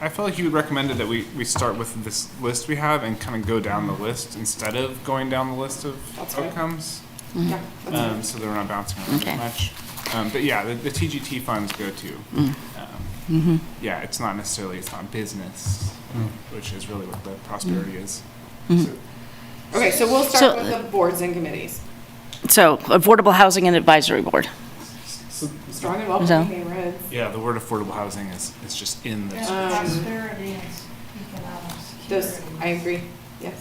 I feel like you recommended that we start with this list we have and kind of go down the list instead of going down the list of That's fine. outcomes. Yeah, that's fine. So that we're not bouncing around Okay. as much. But yeah, the TGT funds go to. Yeah, it's not business, which is really what the prosperity is. So, Okay, so we'll So- start with the boards and committees. So Affordable Housing and Advisory Board. Strong and So- welcoming neighborhoods. yeah, the word affordable housing is just in this. And prosperity and economic Those, security. I agree, yes.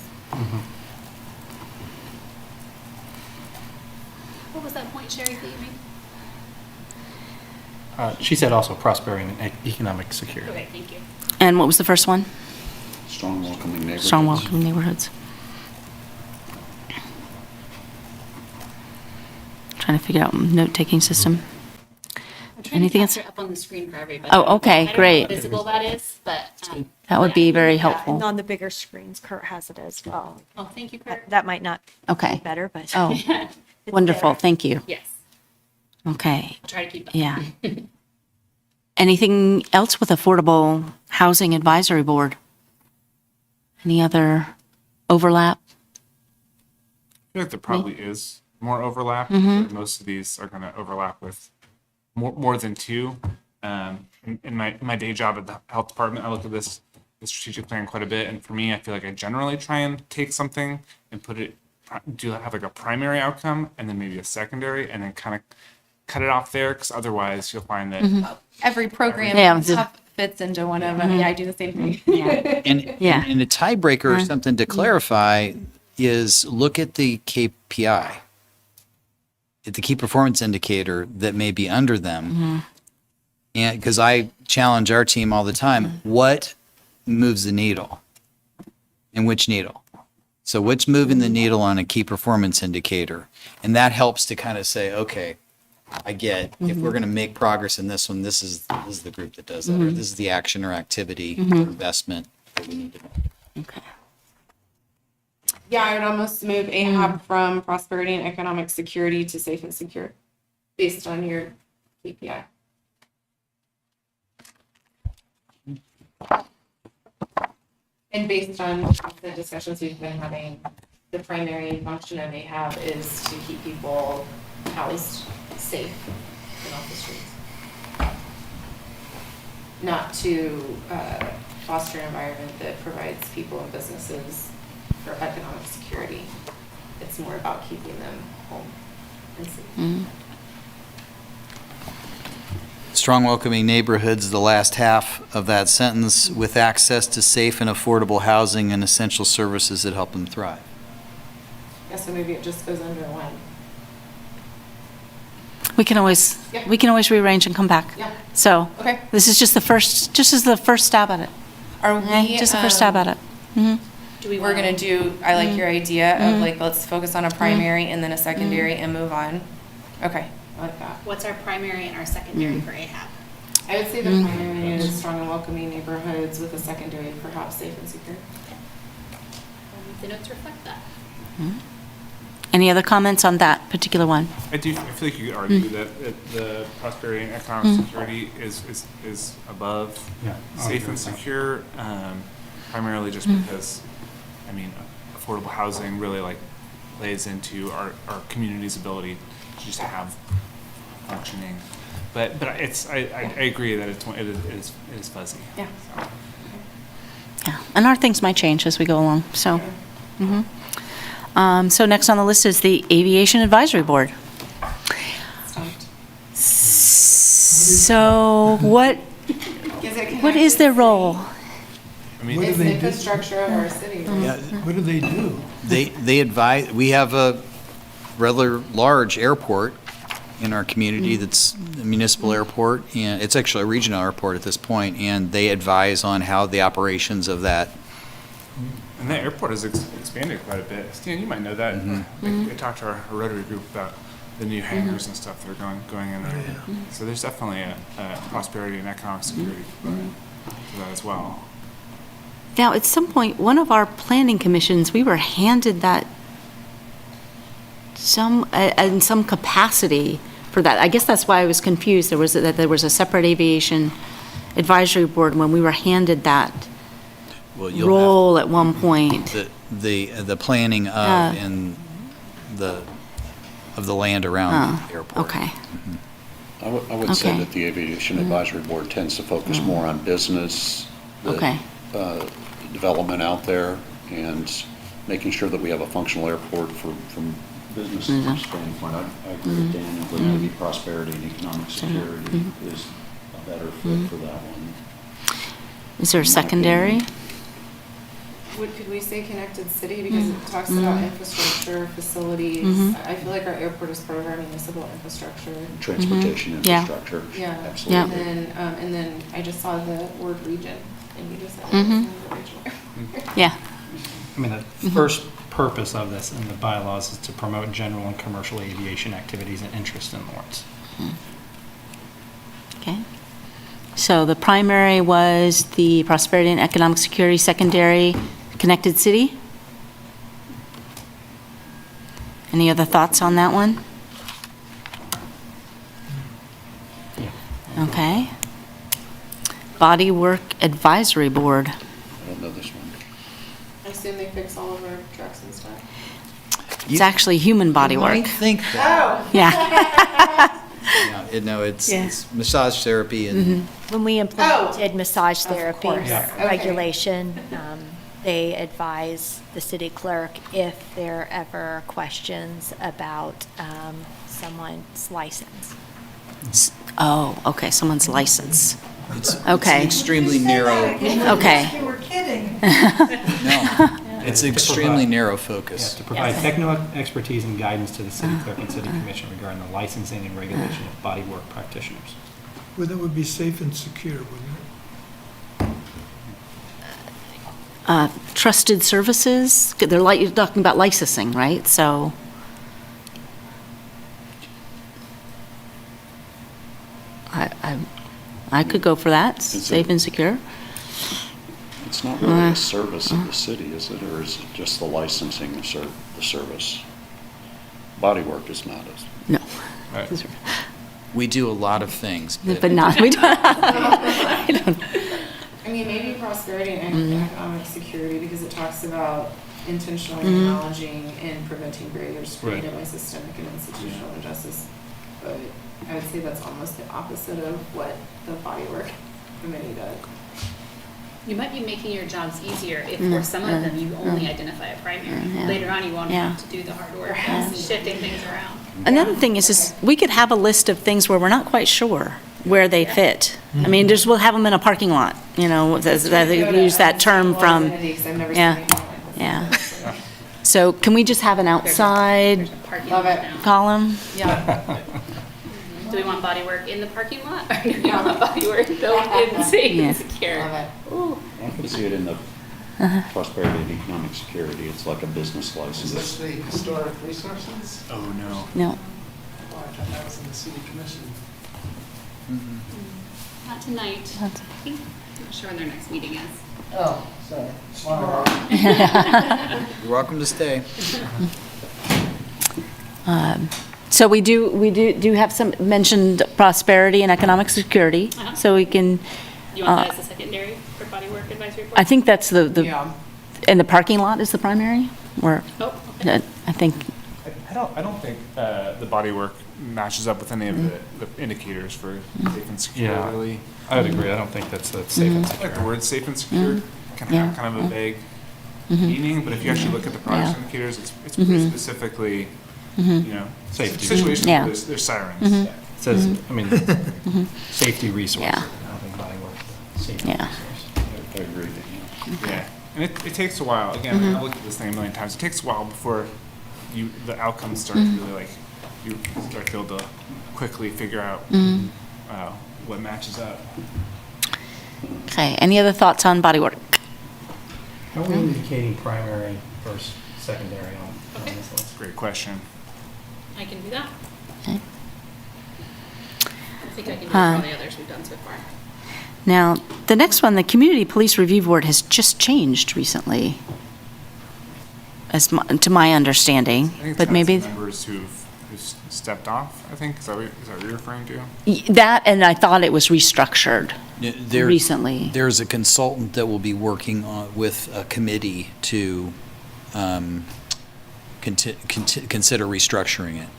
What was that point, Sherry, that you made? She said also prosperity and economic security. Okay, thank you. And what was the first one? Strong welcoming neighborhoods. Strong welcoming neighborhoods. Trying to figure out note-taking system. I'm trying Anything to else? capture it up on the screen for everybody. Oh, okay, I don't know great. how visible that is, but. That would be very And helpful. on the bigger screens, Kurt has it as well. Oh, thank you, Kurt. That might not be Okay. better, but. Oh, wonderful. Thank you. Yes, Okay, I'll try to keep up. yeah. Anything else with Affordable Housing Advisory Board? Any other overlap? I feel like there probably is more overlap. Mm-hmm. But most of these are going to overlap with more than two. In my day job at the health department, I look at the strategic plan quite a bit, and for me, I feel like I generally try and take something and have like a primary outcome, and then maybe a secondary, and then kind of cut it off there, because otherwise you'll find that Every program Yeah. fits into one of them. Yeah, I do the same thing. And, Yeah. and a tiebreaker or something to clarify is look at the KPI, at the key performance indicator that may be under them. And because I challenge our team all the time, what moves the needle and which needle? So what's moving the needle on a key performance indicator? And that helps to kind of say, okay, I get if we're going to make progress in this one, this is the group that does that, or this is the action or activity or investment that we need to make. Okay. Yeah, I would almost move AHAB from prosperity and economic security to safe and secure based on your KPI. And based on the discussions we've been having, the primary function of AHAB is to keep people housed safe and off the streets. Not to foster an environment that provides people and businesses for economic security. It's more about keeping them home and safe. Strong welcoming neighborhoods, the last half of that sentence, with access to safe and affordable housing and essential services that help them thrive. Yeah, so maybe it just goes under one. We can always rearrange and come back. Yeah. So Okay. this is just the first stab at it. Are Okay? we, Just the first stab at it. we're gonna do, I like your idea of like, let's focus on a primary and then a secondary and move on. Okay, I like that. What's our primary and our secondary for AHAB? I would say the primary is strong and welcoming neighborhoods with a secondary perhaps safe and secure. The notes reflect that. Any other comments on that particular one? I feel like you could argue that the prosperity and economic security is above safe and secure, primarily just because, I mean, affordable housing really like lays into our community's ability to just have functioning. But I agree that it is fuzzy. Yeah. Yeah, and our things might change as we go along, so. So next on the list is the Aviation Advisory Board. So what is their role? I mean, What do It's they the do? infrastructure of our city. Yeah, What do they do? they advise, we have a rather large airport in our community that's a municipal airport, and it's actually a regional airport at this point, and they advise on how the operations of that. and the airport has expanded quite a bit. Stan, you might know that. I talked to our Rotary group about the new hangars and stuff that are going in there. So there's definitely a prosperity and economic security for that as well. Now, at some point, one of our planning commissions, we were handed that in some capacity for that. I guess that's why I was confused. There was a separate aviation advisory board when we were handed that Well, you'll role at one point. have the planning of and of the land around the airport. Okay. I would say Okay. that the Aviation Advisory Board tends to focus more on business, Okay. development out there, and making sure that we have a functional airport from business standpoint. I agree with Dan, if we're going to be prosperity and economic security is a better fit for that one. Is there a secondary? Could we say connected city, because it talks about infrastructure, facilities. I feel like our airport is part of our municipal infrastructure. Transportation Yeah. infrastructure. Yeah. Absolutely. And then I just saw the word region, and you just said it was in the regional. Yeah. I mean, the first purpose of this in the bylaws is to promote general and commercial aviation activities and interest in Lawrence. Okay. So the primary was the prosperity and economic security, secondary, connected city. Any other thoughts on that one? Okay. Body Work Advisory Board. I don't know this one. I assume they fix all of our trucks and stuff. It's actually human body You work. might think that. Yeah. It's massage therapy and When we implemented massage Of therapy course. Yeah. Okay. regulation, they advise the city clerk if there are ever questions about someone's license. Oh, okay, someone's license. it's Okay. an extremely narrow, Okay. You were kidding. no, it's extremely narrow Yeah, focus. to provide technical expertise and guidance to the city clerk and city commission regarding the licensing and regulation of body work practitioners. Well, that would be safe and secure, wouldn't it? Trusted services, they're like, you're talking about licensing, right? So, I could go for that, safe and secure. It's not really a service of the city, is it? Or is it just the licensing of the service? Bodywork is not a. No. We do a lot of things, But not, we don't. I don't. I mean, maybe prosperity and economic security, because it talks about intentionally acknowledging and preventing barriers created by systemic and institutional injustice. But I would say that's almost the opposite of what the bodywork committee does. You might be making your jobs easier if for some of them you only identify a primary. Yeah. Later on, you won't Yeah. have to do the hard work of shifting things around. Another thing is we could have a list of things where we're not quite sure where they fit. I mean, just, we'll have them in a parking lot, you know, they use that term from, yeah, yeah. So can we just have an outside There's a parking Love lot it. now. column? Yeah. Do we want body work in the parking lot, or do we want body work built in safe Yeah. and secure? Love it. Ooh. I can see it in the prosperity and economic security. It's like a business license. the historic resources? Oh, no. No. Oh, I thought that was in the city commission. Not tonight. I'm not sure when their next meeting is. Oh, sorry. You're welcome to stay. So we do have some mentioned prosperity and economic security, so we can, You want that as a secondary for body work advisory board? I think that's the, Yeah. and the parking lot is the primary, or, Oh, okay. I think, I don't think the body work matches up with any of the indicators for safe and secure, Yeah. really. I would agree. I don't think that's safe and I like the secure. word safe and secure, can Yeah. have kind of a vague meaning, but if you actually look at the progress Yeah. indicators, it's pretty specifically, you know, Safety. situations Yeah. where there's sirens. It says, I mean, safety resource. Yeah. I don't think body work is a safety Yeah. resource. I agree with you. Yeah, and it takes a while, again, I've looked at this thing a million times, it takes a while before the outcomes start to really like, you start to be able to quickly figure out what matches up. okay, any other thoughts on body work? How are we indicating primary versus secondary on Okay. this list? Great question. I can do that. Okay. I think I can do all the others we've done so far. Now, the next one, the Community Police Review Board has just changed recently, to my understanding, I think it's but had maybe, some members who've stepped off, I think, is that what you're referring to? that, and I thought it was restructured There- recently. There's a consultant that will be working with a committee to consider restructuring it.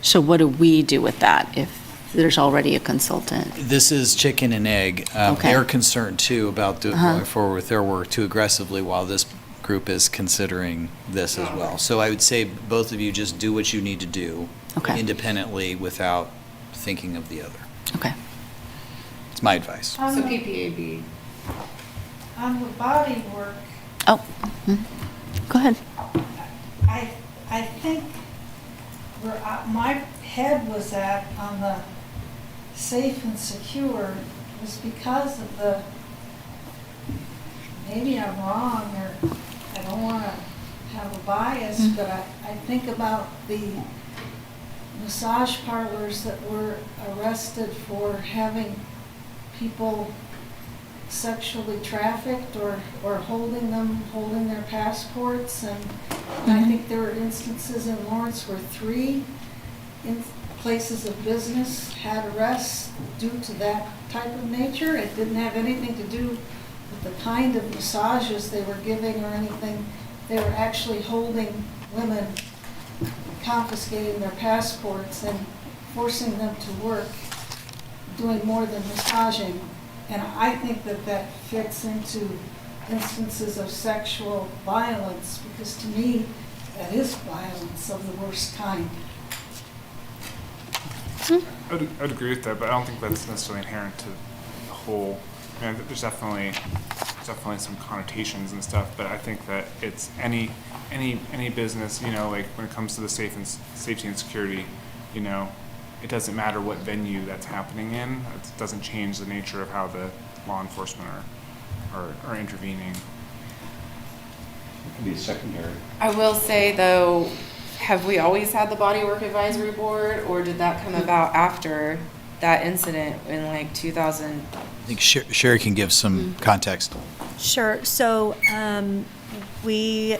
So what do we do with that if there's already a consultant? This is chicken and egg. Okay. They're concerned too about going forward with their work too aggressively while this group is considering this as well. So I would say both of you just do what you need to do Okay. independently without thinking of the other. Okay. It's my advice. So PPAB. On the body work, Go ahead. I think where my head was at on the safe and secure was because of the, maybe I'm wrong, or I don't want to have a bias, but I think about the massage parlors that were arrested for having people sexually trafficked or holding their passports. And I think there were instances in Lawrence where 3 places of business had arrests due to that type of nature. It didn't have anything to do with the kind of massages they were giving or anything. They were actually holding women, confiscating their passports and forcing them to work, doing more than massaging. And I think that fits into instances of sexual violence, because to me, that is violence of the worst kind. I would agree with that, but I don't think that's necessarily inherent to the whole. I mean, there's definitely some connotations and stuff, but I think that it's any business, you know, like when it comes to the safety and security, you know, it doesn't matter what venue that's happening in. It doesn't change the nature of how the law enforcement are intervening. It could be secondary. I will say though, have we always had the Bodywork Advisory Board, or did that come about after that incident in like 2000? I think Sherry can give some context. Sure. So we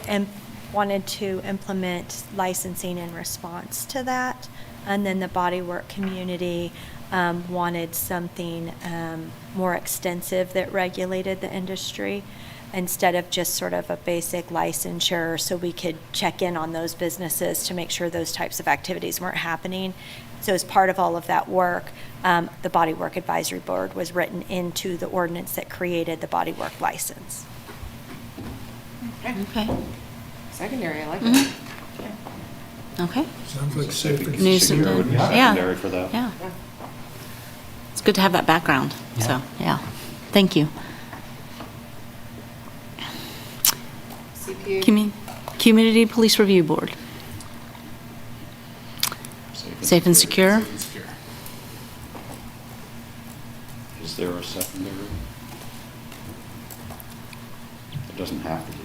wanted to implement licensing in response to that. And then the bodywork community wanted something more extensive that regulated the industry instead of just sort of a basic licensure, so we could check in on those businesses to make sure those types of activities weren't happening. So as part of all of that work, the Bodywork Advisory Board was written into the ordinance that created the bodywork license. Okay. Secondary, I like that. Okay. Sounds like safe and News secure. and- Would be Yeah. secondary for that. Yeah. It's good to have that background. So, yeah. Thank you. CPA. Community Police Review Board. Safe and secure. Safe and secure. Is there a secondary? It doesn't have to be.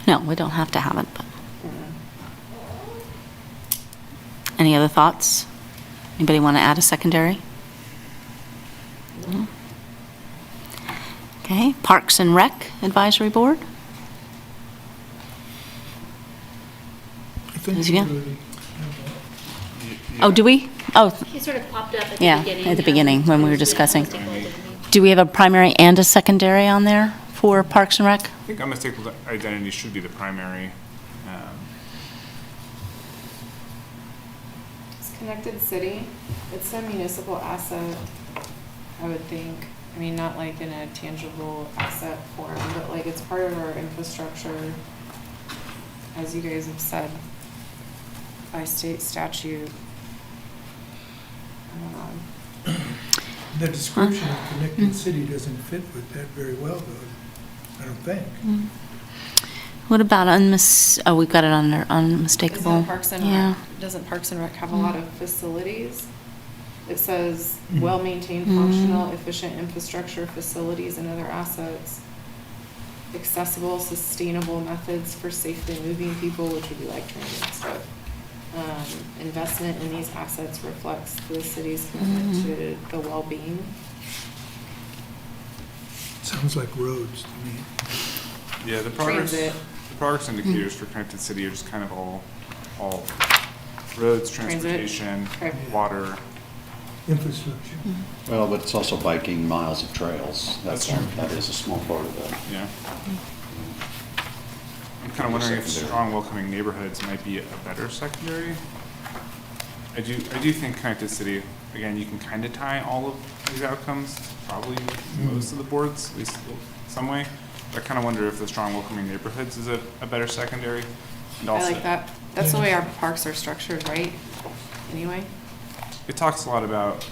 No, we don't have to have it, but. Any other thoughts? Anybody want to add a secondary? No? Okay, Parks and Rec Advisory Board. I think Yes, we again? already Oh, do we? Oh, He sort of popped up at the yeah, beginning. at the beginning when we were discussing. Stakeholder. Do we have a primary and a secondary on there for Parks and Rec? I think unmistakable identity should be the primary. It's Connected City. It's a municipal asset, I would think. I mean, not like in a tangible asset form, but like it's part of our infrastructure, as you guys have said, by state statute. I don't know. The description of connected city doesn't fit with that very well, though, I don't think. What about we've got it under unmistakable. Isn't Parks and Yeah. Rec, doesn't Parks and Rec have a lot of facilities? It says well-maintained, functional, efficient infrastructure, facilities, and other assets. Accessible, sustainable methods for safely moving people, which would be like transit stuff. Investment in these assets reflects the city's commitment to the well-being. Sounds like roads to me. Yeah, the progress Transit. indicators for Connected City are just kind of all roads, Transit. transportation, Okay. water. Infrastructure. Well, but it's also biking miles of trails. That's true. That is a small part of that. Yeah. I'm kind of wondering if strong welcoming neighborhoods might be a better secondary. I do think Connected City, again, you can kind of tie all of these outcomes, probably most of the boards, at least some way. But I kind of wonder if the strong welcoming neighborhoods is a better secondary. And I also, like that. That's the way our parks are structured, right? Anyway. it talks a lot about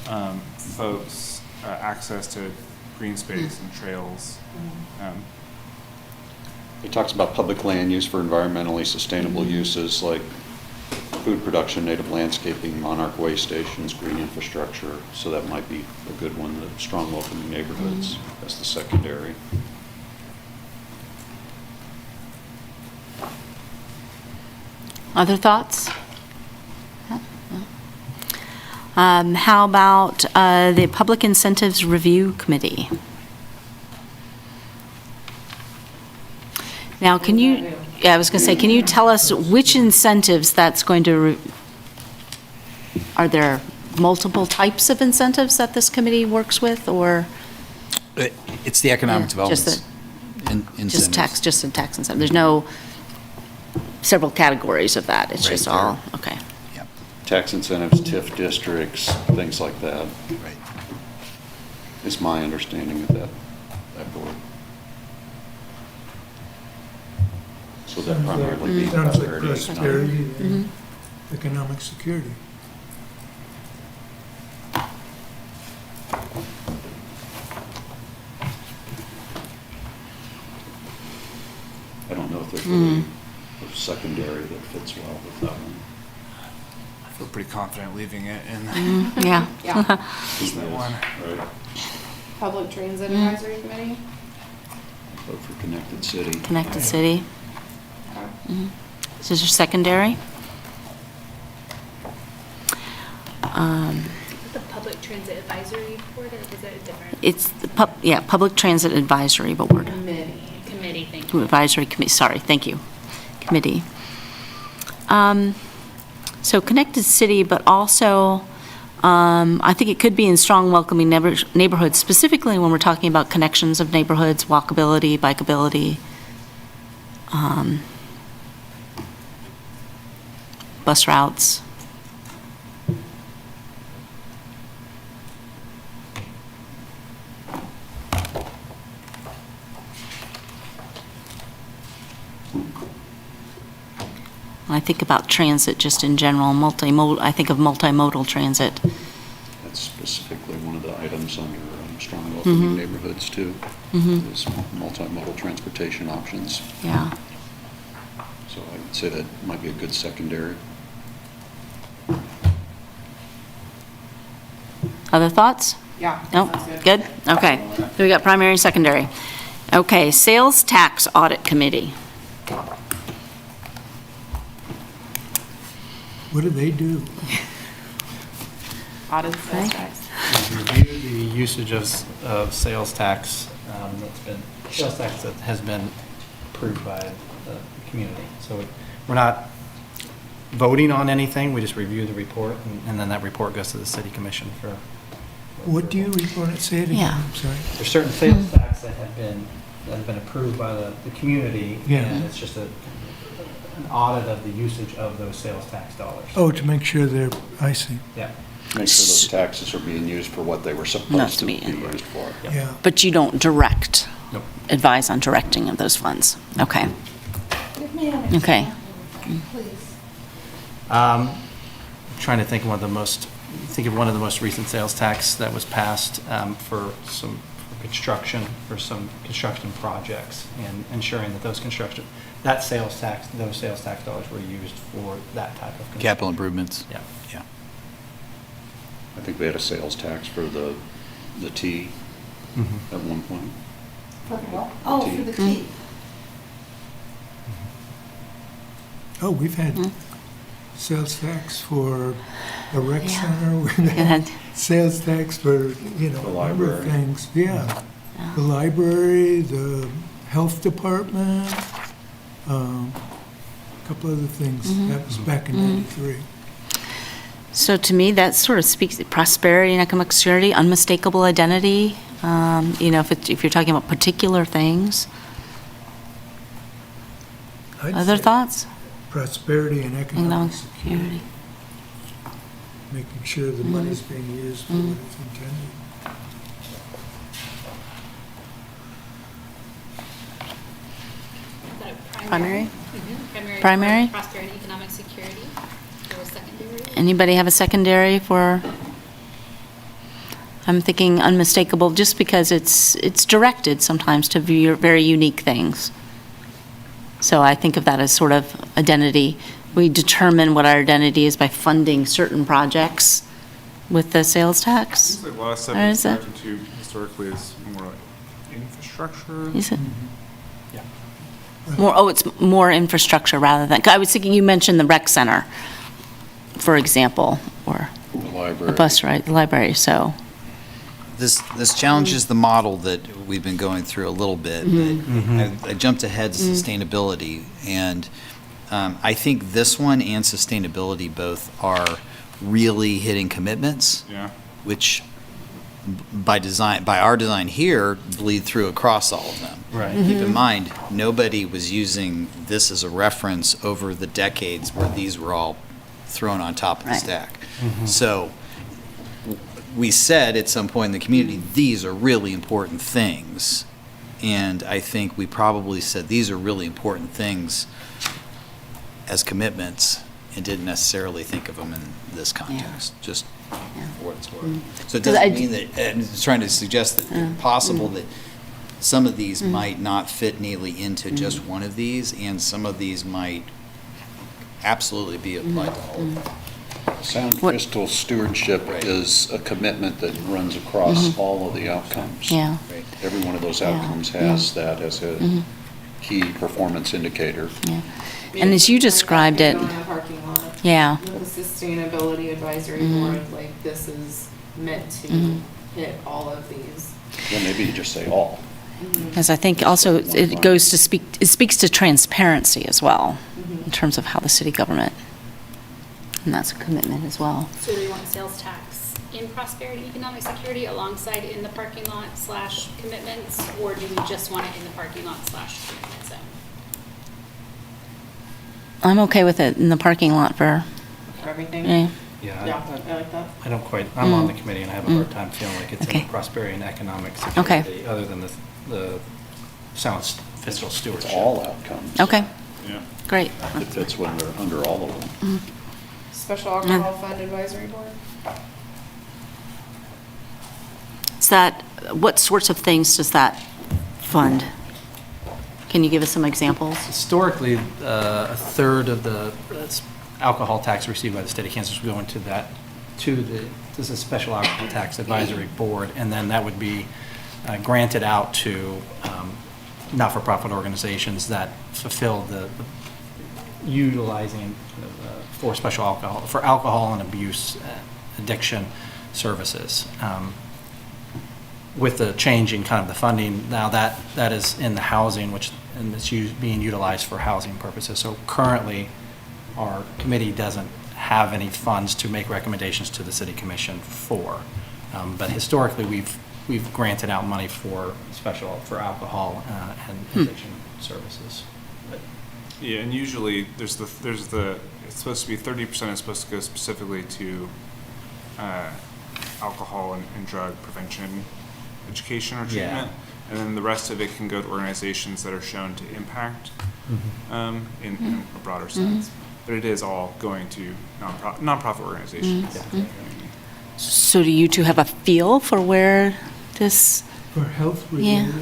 folks' access to green space and trails. It talks about public land use for environmentally sustainable uses like food production, native landscaping, monarch way stations, green infrastructure. So that might be a good one, the strong welcoming neighborhoods. That's the secondary. Other thoughts? How about the Public Incentives Review Committee? Now, can you, I was going to say, can you tell us which incentives that's going to, are there multiple types of incentives that this committee works with, or? It's the economic development. Just a tax incentive. There's no several categories of that. It's Right just there. all, okay. Tax incentives, TIF districts, things like that. Right. Is my understanding of that board. So that primarily be Sounds like prosperity. prosperity and Mm-hmm. economic security. I don't know if there's really a secondary that fits well with that one. I feel pretty confident leaving it in. Yeah. Just that one. Right. Public Transit Advisory Committee? Vote for Connected City. Connected City. Is this your secondary? The Public Transit Advisory Board, or was it different? It's, Public Transit Advisory Board. Committee, thank you. Advisory Committee, sorry, thank you. Committee. So Connected City, but also, I think it could be in strong welcoming neighborhoods, specifically when we're talking about connections of neighborhoods, walkability, bikeability, bus routes. I think about transit just in general, I think of multimodal transit. That's specifically one of the items under strong welcoming neighborhoods too. Is multimodal transportation options. Yeah. So I would say that might be a good secondary. Other thoughts? Yeah. No? sounds Good? Okay. So we got primary and secondary. Okay, Sales Tax Audit Committee. What do they do? Audit sales tax. Review the usage of sales tax sales tax that has been approved by the community. So we're not voting on anything, we just review the report, and then that report goes to the city commission for. What do you report it? Say it again, Yeah. I'm sorry. There's certain sales tax that have been approved by the community, Yeah. and it's just an audit of the usage of those sales tax dollars. Oh, to make sure they're, I see, Yeah. Make sure those taxes are being used for what they were Not supposed to to be be in. used for. yeah. But you don't direct, Nope. advise on directing of those funds. Okay. Give me an Okay. example, please. Trying to think of one of the most recent sales tax that was passed for some construction, for some construction projects, and ensuring that those sales tax dollars were used for that type of construction. Capital improvements. Yeah. Yeah. I think they had a sales tax for the T at one point. For the what? Oh, for the key. Oh, we've had sales tax for a rec Yeah. center, we've Go had ahead. sales tax for, The a number of library. things, yeah. Yeah. The library, the health department, a couple other things. That was back in '93. So to me, that sort of speaks to prosperity and economic security, unmistakable identity. If you're talking about particular things. I'd Other say thoughts? Prosperity and economic Economic security, security. making sure the money's being used for what it's intended. Primary? Primary. Primary? for Prosperity, economic security, or secondary. Anybody have a secondary for? I'm thinking unmistakable, just because it's directed sometimes to very unique things. So I think of that as sort of identity. We determine what our identity is by funding certain projects with the sales tax. Seems like a lot of stuff Or is is it? referred to historically is more like infrastructure. Is it? Yeah. More, oh, it's more infrastructure rather than, I was thinking you mentioned the rec center, for example, or The the library. bus ride, the library, so. This challenges the model that we've been going through a little bit. But I jumped ahead to sustainability, and I think this one and sustainability both are really hitting commitments, Yeah. which by our design here, bleed through across all of them. Right. Keep in mind, nobody was using this as a reference over the decades where these were all thrown on top of the Right. stack. So we said at some point in the community, these are really important things. And I think we probably said these are really important things as commitments and didn't necessarily think of them in this context, just for what it's worth. So it 'Cause I doesn't mean that, and it's trying to suggest that it's possible that some of these might not fit neatly into just one of these, and some of these might absolutely be applied to all of them. Sound What- fiscal stewardship Right. is a commitment that runs across all of the outcomes. Yeah. Right. Every one of those Yeah. outcomes has that as a key performance indicator. And as you described it, In the parking lot. yeah, With the sustainability advisory board, like this is meant to hit all of these. Then maybe you just say all. because I think also it goes to it speaks to transparency as well, in terms of how the city government, and that's a commitment as well. So do we want sales tax in prosperity, economic security alongside in the parking lot / commitments? Or do we just want it in the parking lot / commitment zone? I'm okay with it in the parking lot for, For everything? yeah. Yeah, I like that. I don't quite, I'm on the committee and I have a hard time feeling like it's in Okay. the prosperity and economic Okay. security, other than the sound fiscal It's stewardship. all outcomes. Okay, Yeah. great. It fits under all of them. Special alcohol fund advisory board? Is that, what sorts of things does that fund? Can you give us some examples? Historically, a third of the alcohol tax received by the state of Kansas would go into that, this is Special Alcohol Tax Advisory Board, and then that would be granted out to not-for-profit organizations that fulfill the utilizing for special alcohol, for alcohol and abuse addiction services. With the change in kind of the funding, now that is in the housing, and it's being utilized for housing purposes. So currently, our committee doesn't have any funds to make recommendations to the city commission for. But historically, we've granted out money for alcohol and addiction services. But Yeah, and usually there's the it's supposed to be 30% is supposed to go specifically to alcohol and drug prevention, education or Yeah. treatment, and then the rest of it can go to organizations that are shown to impact in a broader sense. But it is all going to nonprofit organizations. So do you two have a feel for where this, For health-related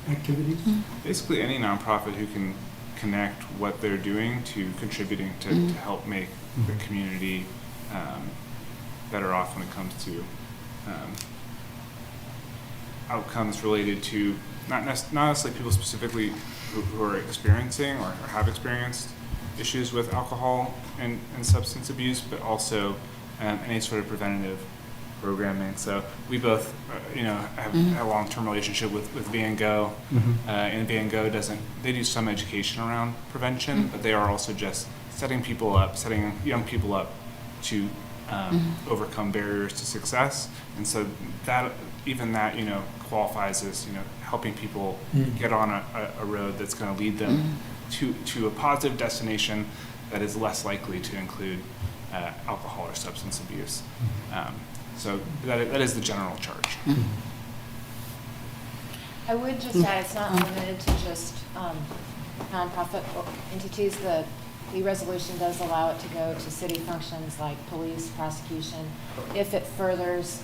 activities? Basically, any nonprofit who can connect what they're doing to contributing to help make the community better off when it comes to outcomes related to not necessarily people specifically who are experiencing or have experienced issues with alcohol and substance abuse, but also any sort of preventative programming. So we both, have a long-term relationship with V&Go, and V&Go they do some education around prevention, but they are also just setting young people up to overcome barriers to success. And so that qualifies as, helping people get on a road that's going to lead them to a positive destination that is less likely to include alcohol or substance abuse. So that is the general charge. I would just add, it's not limited to just nonprofit entities. The resolution does allow it to go to city functions like police, prosecution, if it furthers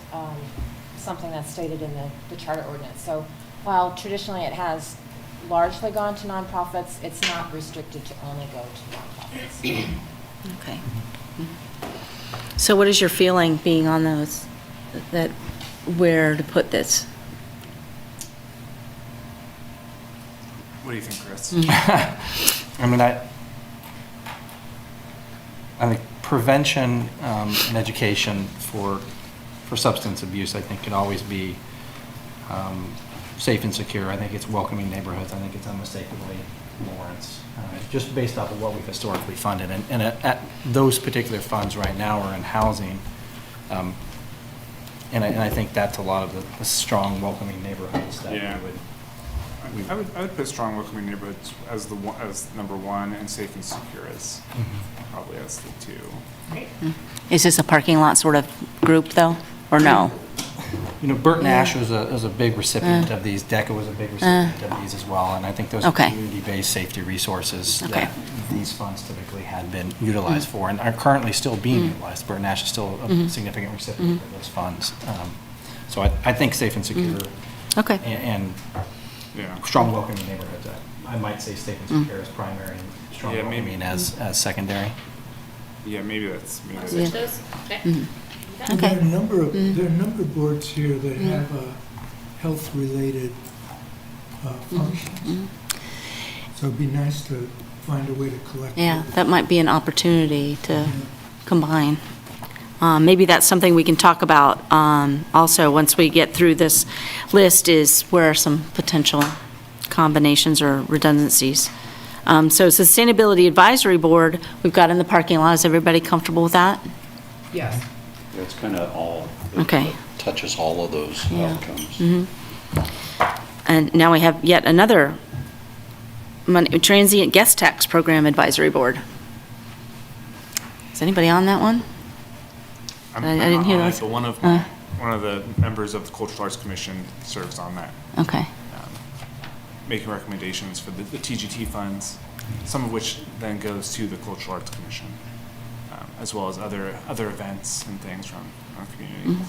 something that's stated in the charter ordinance. So while traditionally it has largely gone to nonprofits. It's not restricted to only go to nonprofits. Okay. So what is your feeling being on those, that where to put this? What do you think, Chris? I mean, I think prevention and education for substance abuse, I think, can always be safe and secure. I think it's welcoming neighborhoods. I think it's unmistakably Lawrence, just based off of what we've historically funded. And at those particular funds right now are in housing. And I think that's a lot of the strong welcoming neighborhoods that Yeah. we would. I would put strong welcoming neighborhoods as number one, and safe and secure as probably as the two. Is this a parking lot sort of group though, or no? You know, Burton Ash was a big recipient of these. DECA was a big recipient of these as well. And I think those are Okay. community-based safety resources Okay. that these funds typically had been utilized for and are currently still being utilized. Burton Ash is still a significant recipient of those funds. So I think safe and secure Okay. and Yeah. strong welcoming neighborhoods. I might say safe and secure as primary and strong Yeah, maybe. welcoming as secondary. Yeah, maybe that's Switch those? Okay. And there are a number of, there are a number of boards here that have health-related functions. So it'd be nice to find a way to collect. Yeah, that might be an opportunity to combine. Maybe that's something we can talk about also once we get through this list, is where are some potential combinations or redundancies. So Sustainability Advisory Board, we've got in the parking lot. Is everybody comfortable with that? Yes. It's kind of all, Okay. touches all of those Yeah. outcomes. And now we have yet another Transient Guest Tax Program Advisory Board. Is anybody on that one? I'm I didn't not hear on it, those. but one of the members of the Cultural Arts Commission serves on that, Okay. making recommendations for the TGT funds, some of which then goes to the Cultural Arts Commission, as well as other events and things from our community.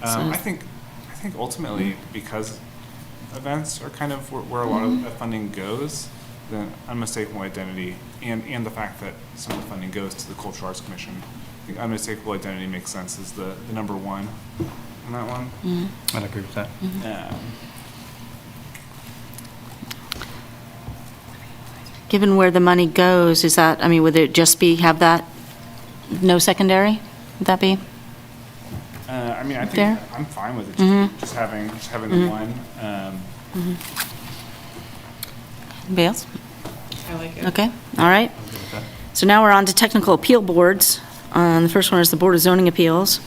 So, I think ultimately, because events are kind of where a lot of the funding goes, the unmistakable identity and the fact that some of the funding goes to the Cultural Arts Commission, I think unmistakable identity makes sense as the number one on that one. I'd agree with that. Given where the money goes, is that, I mean, would it just be, have that, no secondary? Would that be? I mean, I think There? I'm fine with it, just having the one. Anybody else? I like it. Okay, all right. So now we're on to technical appeal boards. The first one is the Board of Zoning Appeals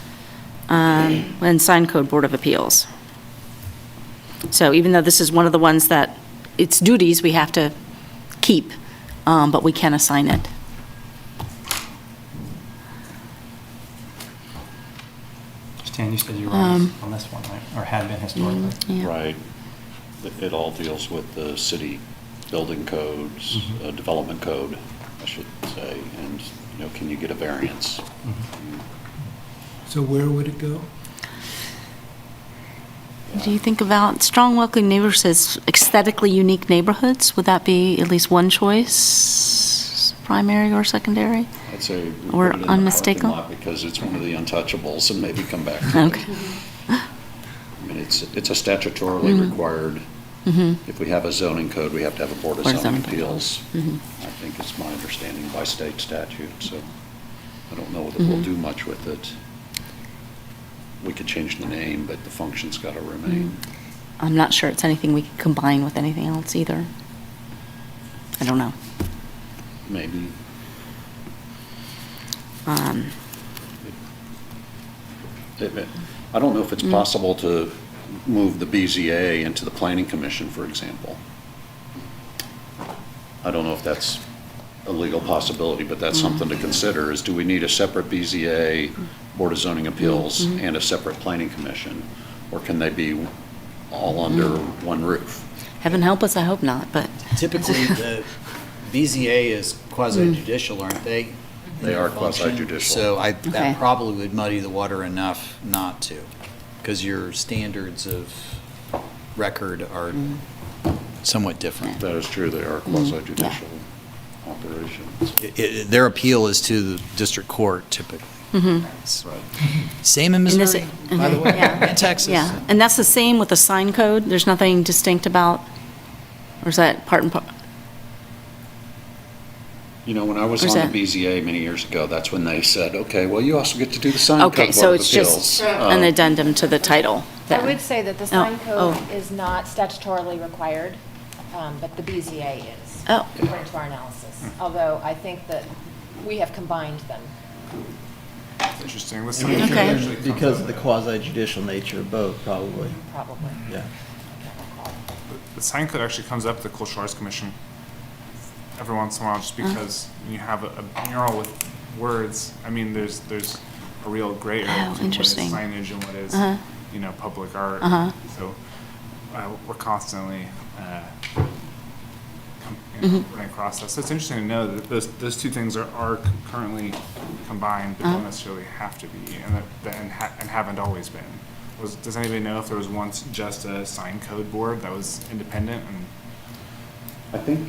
and Sign Code Board of Appeals. So even though this is one of the ones that its duties we have to keep, but we can assign it. Stan, you said you were on this one, right? Or had been historically? Yeah. Right. It all deals with the city building codes, development code, I should say, and, you know, can you get a variance? So where would it go? Do you think about strong welcoming neighbors as aesthetically unique neighborhoods? Would that be at least one choice, primary or secondary? I'd say we Or put it in the unmistakable? parking lot because it's one of the untouchables, and maybe come back to it. Okay. I mean, it's a statutorily required, if we have a zoning code, we have to have a Board of Board of Zoning Zoning Appeals. I think it's my understanding by state statute, so I don't know whether we'll do much with it. We could change the name, but the function's got to remain. I'm not sure it's anything we can combine with anything else either. I don't know. Maybe. I don't know if it's possible to move the BZA into the Planning Commission, for example. I don't know if that's a legal possibility, but that's something to consider, is do we need a separate BZA, Board of Zoning Appeals, and a separate Planning Commission? Or can they be all under one roof? Heaven help us, I hope not, but. Typically, the BZA is quasi-judicial, aren't they? They are Function. quasi-judicial. So Okay. that probably would muddy the water enough not to, because your standards of record are somewhat different. That is true, they are quasi judicial operations. Their appeal is to the district court typically. Right. Same in And this- Missouri, by the way, yeah. and Texas. Yeah, and that's the same with the sign code? There's nothing distinct about, or is that part and part? You know, when I was Or is on that- the BZA many years ago, that's when they said, okay, well, you also get to do the sign code Okay, board so of it's appeals. just an addendum to the title I then? would say that the Oh, sign code oh. is not statutorily required, but the BZA is, Oh. according to our analysis. Although I think that we have combined them. Interesting. This And sign code Okay. actually comes Because up- of the quasi judicial nature of both, probably. Probably. Yeah. The sign code actually comes up at the Cultural Arts Commission every once in a while, just because when you have a mural with words, I mean, there's a real gray area Oh, between what is interesting. signage and what is, Uh-huh. public art. Uh-huh. So we're constantly running across that. So it's interesting to know that those two things are currently combined, but don't necessarily have to be, and haven't always been. Does anybody know if there was once just a sign code board that was independent and? I think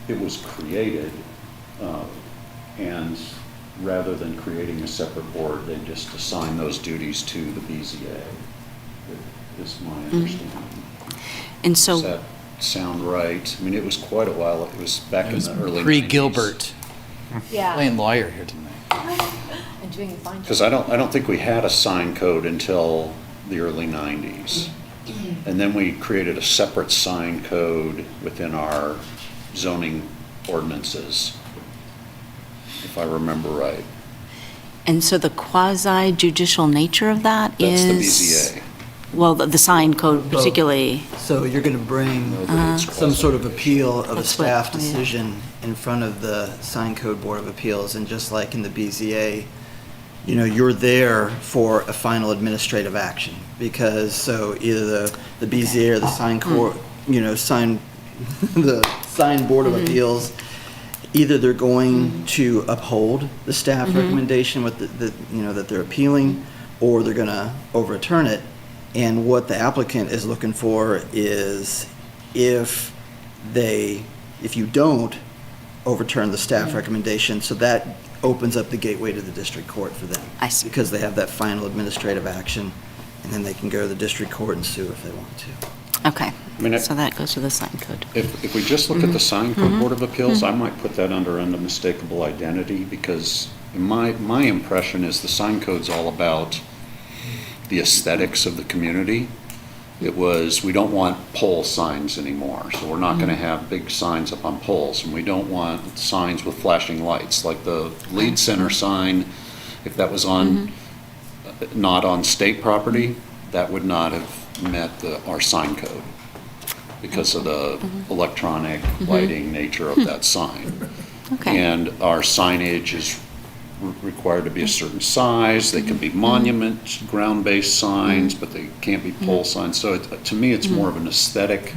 it was created, and rather than creating a separate board, they just assigned those duties to the BZA, is my understanding. And Does so, that sound right? I mean, it was quite a while, it was back in the early 90s. Pre-Gilbert, Yeah. playing lawyer here tonight. And doing the fine. Because I don't think we had a sign code until the early 90s. And then we created a separate sign code within our zoning ordinances, if I remember right. and so the quasi judicial nature of that That's the is? BZA. Well, the sign code particularly, So you're going to bring It's some sort of appeal of a That's what- staff oh, yeah. decision in front of the Sign Code Board of Appeals, and just like in the BZA, you're there for a final administrative action, because so either the BZA or the sign court, the sign Board of Appeals, either they're going to uphold the staff recommendation with that they're appealing, or they're going to overturn it. And what the applicant is looking for is if you don't overturn the staff recommendation, so that opens up the gateway to the district court for them. I see. Because they have that final administrative action, and then they can go to the district court and sue if they want to. okay, I mean, so that goes to the sign code. If we just look at the sign code Board of Appeals, I might put that under unmistakable identity, because my impression is the sign code's all about the aesthetics of the community. It was, we don't want pole signs anymore, so we're not gonna have big signs up on poles, and we don't want signs with flashing lights, like the Lead Center sign, if that was on, not on state property, that would not have met our sign code because of the electronic lighting nature of that sign. Okay, And our signage is required to be a certain size. They can be monument, ground-based signs, but they can't be pole signs. So to me, it's more of an aesthetic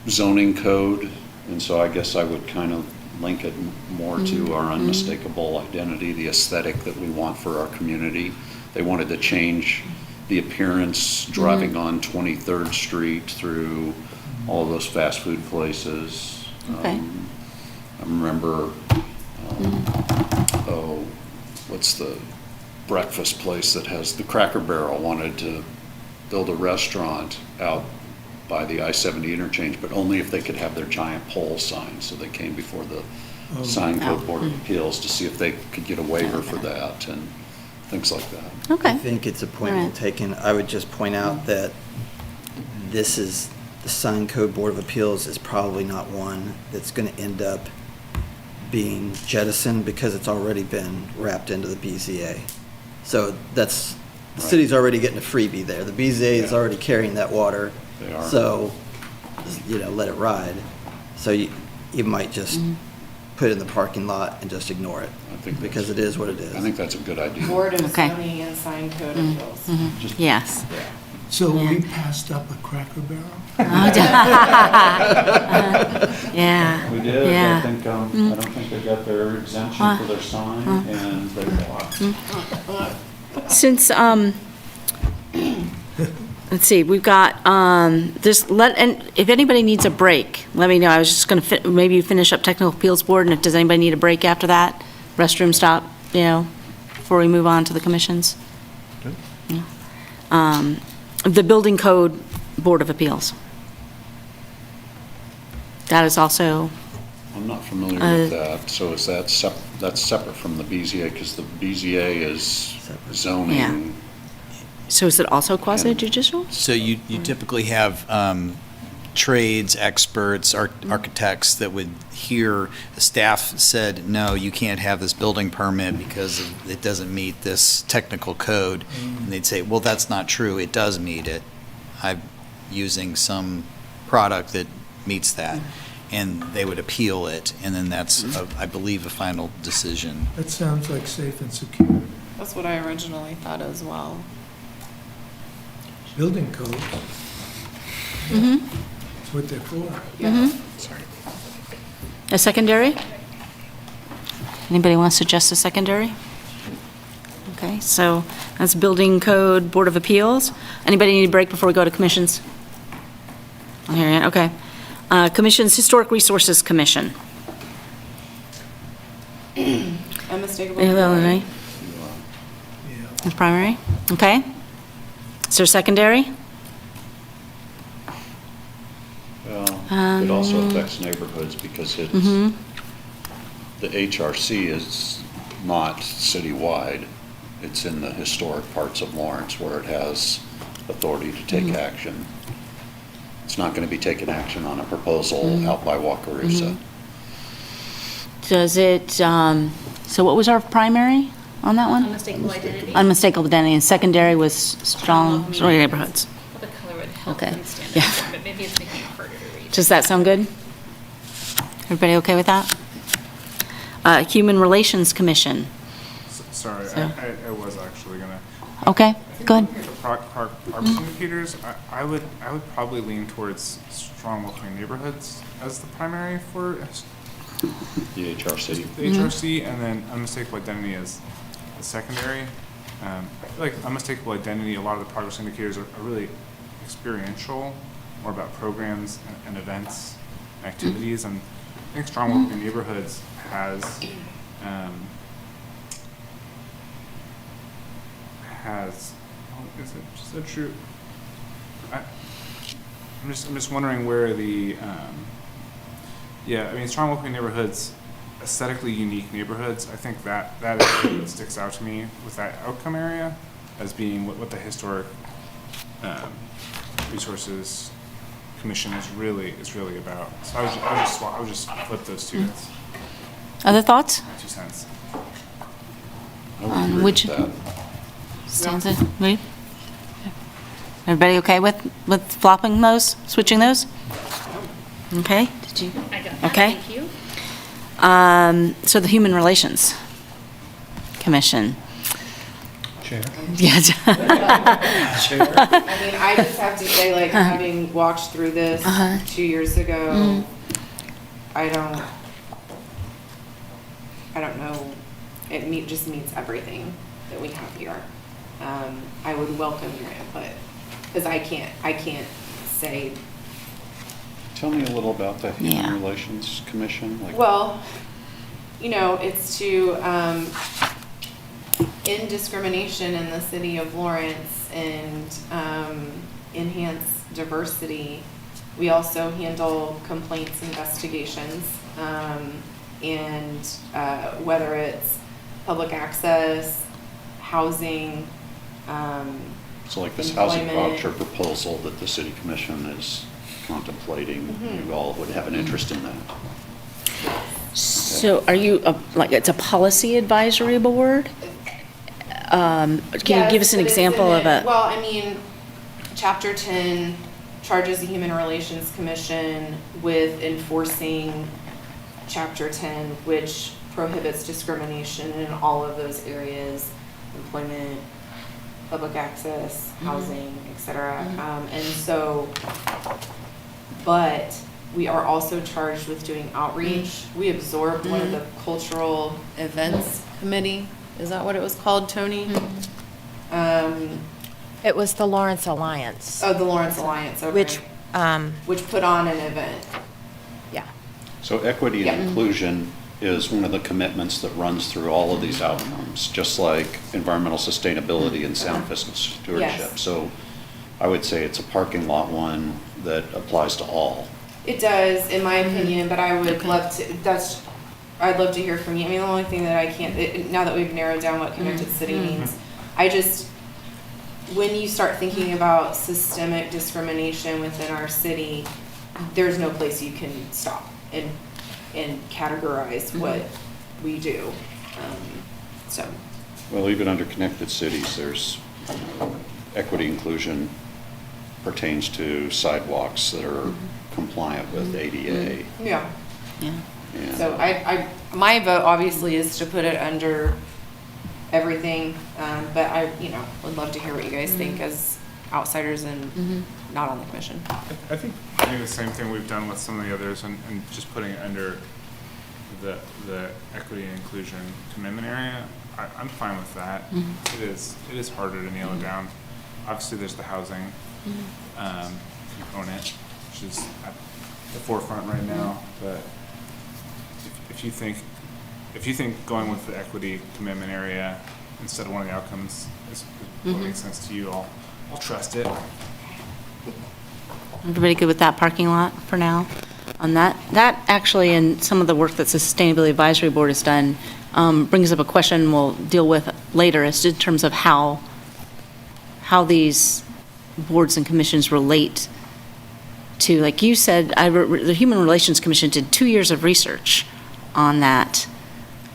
zoning code. And so I guess I would kind of link it more to our unmistakable identity, the aesthetic that we want for our community. They wanted to change the appearance driving on 23rd Street through all those fast food places. Okay. I remember, what's the breakfast place that has the Cracker Barrel wanted to build a restaurant out by the I-70 interchange, but only if they could have their giant pole sign. So they came before the Sign Code Board of Appeals to see if they could get a waiver for that and things like that. I okay, think it's a point well taken. I would just point out that the Sign Code Board of Appeals is probably not one that's going to end up being jettisoned, because it's already been wrapped into the BZA. So the city's already getting a freebie there. The BZA is already carrying that water. They are. So, let it ride. So you might just put it in the parking lot and just ignore it, I think because it is what it is. I think that's a good idea. Board of Okay. Zoning and Sign Code Appeals. yes. So we Yeah. passed up a Cracker Barrel? Yeah. We did, I Yeah. think, I don't think they got their exemption for their sign, and they blocked. Since, let's see, we've got, and if anybody needs a break, let me know. I was just going to, maybe finish up Technical Appeals Board, and if, does anybody need a break after that? Restroom stop, before we move on to the commissions? Yeah. The Building Code Board of Appeals. That is also, I'm not familiar with that. So is that that's separate from the BZA, because the BZA is zoning. Yeah. So is it also quasi judicial? So you typically have trades experts, architects that would hear the staff said, no, you can't have this building permit because it doesn't meet this technical code. And they'd say, well, that's not true. It does meet it. I'm using some product that meets that. And they would appeal it. And then that's, I believe, a final decision. That sounds like safe and secure. That's what I originally thought as well. Building codes. Mm-hmm. That's what they're for. Yeah. Sorry. A secondary? Anybody want to suggest a secondary? Okay, so that's Building Code Board of Appeals. Anybody need a break before we go to commissions? I hear you, okay. Commissions, Historic Resources Commission. Unmistakable. Illinois. Yeah. That's primary, okay. Is there secondary? Well, it also affects neighborhoods because it's, the HRC is not citywide. It's in the historic parts of Lawrence where it has authority to take action. It's not going to be taking action on a proposal out by Wakarusa. Does it, so what was our primary on that one? Unmistakable identity. Unmistakable identity, and secondary was strong neighborhoods. Well, the color would help Okay. them stand Yeah. out, but maybe it's making it harder to read. Does that sound good? Everybody okay with that? Human Relations Commission. Sorry, So- I was actually gonna. Okay, go ahead. The progress indicators, I would probably lean towards strong welcoming neighborhoods as the primary for The HRC. the HRC, and then unmistakable identity as the secondary. I feel like unmistakable identity, a lot of the progress indicators are really experiential, more about programs and events, and activities, and I think strong welcoming neighborhoods has is that true? I'm just wondering where the strong welcoming neighborhoods, aesthetically unique neighborhoods, I think that is what sticks out to me with that outcome area as being what the historic resources commission is really about. So I would just flip those two. That's Other thoughts? my 2 cents. I would On agree which- with that. Stanza, ready? Everybody okay with flopping those, switching those? Okay, did you? I got that, Okay. thank you. So the Human Relations Commission. Chair. Yes. I mean, I just have to say, like, having watched through this 2 years ago, I don't know, it just meets everything that we have here. I would welcome your input, because I can't say, Tell me a little about the Yeah. Human Relations Commission. Like, well, it's to end discrimination in the city of Lawrence and enhance diversity. We also handle complaints investigations, and whether it's public access, housing, so like this housing employment. voucher proposal that the city commission is contemplating, you all would have an interest in that. So are you, like, it's a policy advisory board? Can you give us an example of a? Well, I mean, Chapter 10 charges the Human Relations Commission with enforcing Chapter 10, which prohibits discrimination in all of those areas, employment, public access, housing, et cetera. And so, but we are also charged with doing outreach. We absorbed one of the cultural events committee. Is that what it was called, Tony? And It was the Lawrence Alliance, Oh, the Lawrence Alliance, okay. which Put on an event. So equity and Yeah. inclusion is one of the commitments that runs through all of these outcomes, just like environmental sustainability and sound fiscal stewardship. Yes. So I would say it's a parking lot one that applies to all. It does, in my opinion, but I would love to, I'd love to hear from you. I mean, the only thing that I can't, now that we've narrowed down what connected city means, when you start thinking about systemic discrimination within our city, there's no place you can stop and categorize what we do. So. Well, even under connected cities, there's equity inclusion pertains to sidewalks that are compliant with ADA. Yeah. Yeah. And So my vote obviously is to put it under everything, but I, would love to hear what you guys think as outsiders and not on the commission. I think doing the same thing we've done with some of the others and just putting it under the equity and inclusion commitment area. I'm fine with that. It is harder to nail it down. Obviously, there's the housing component, which is at the forefront right now. But if you think going with the equity commitment area instead of one of the outcomes is what makes sense to you, I'll trust it. Everybody good with that parking lot for now? On that actually, in some of the work that the Sustainability Advisory Board has done, brings up a question we'll deal with later as in terms of how these boards and commissions relate to, like you said, the Human Relations Commission did 2 years of research on that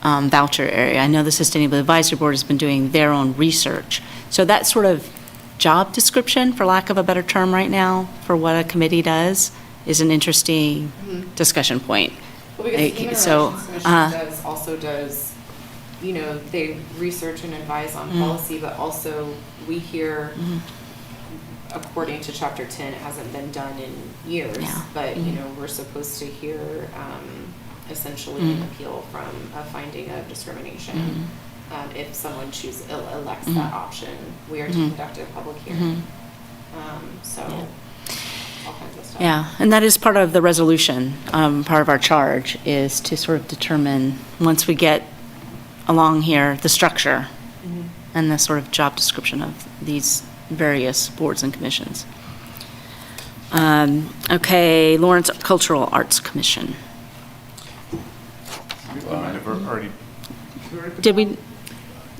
voucher area. I know the Sustainability Advisory Board has been doing their own research. So that sort of job description, for lack of a better term right now, for what a committee does is an interesting discussion point. Well, because the Human Relations Commission also does, they research and advise on policy, but also we hear, according to Chapter 10, it hasn't been done in years, but, we're supposed to hear essentially an appeal from a finding of discrimination. If someone elects that option, we are to conduct a public hearing. All kinds of stuff. Yeah, and that is part of the resolution. Part of our charge is to sort of determine, once we get along here, the structure and the sort of job description of these various boards and commissions. Okay, Lawrence Cultural Arts Commission. Did we?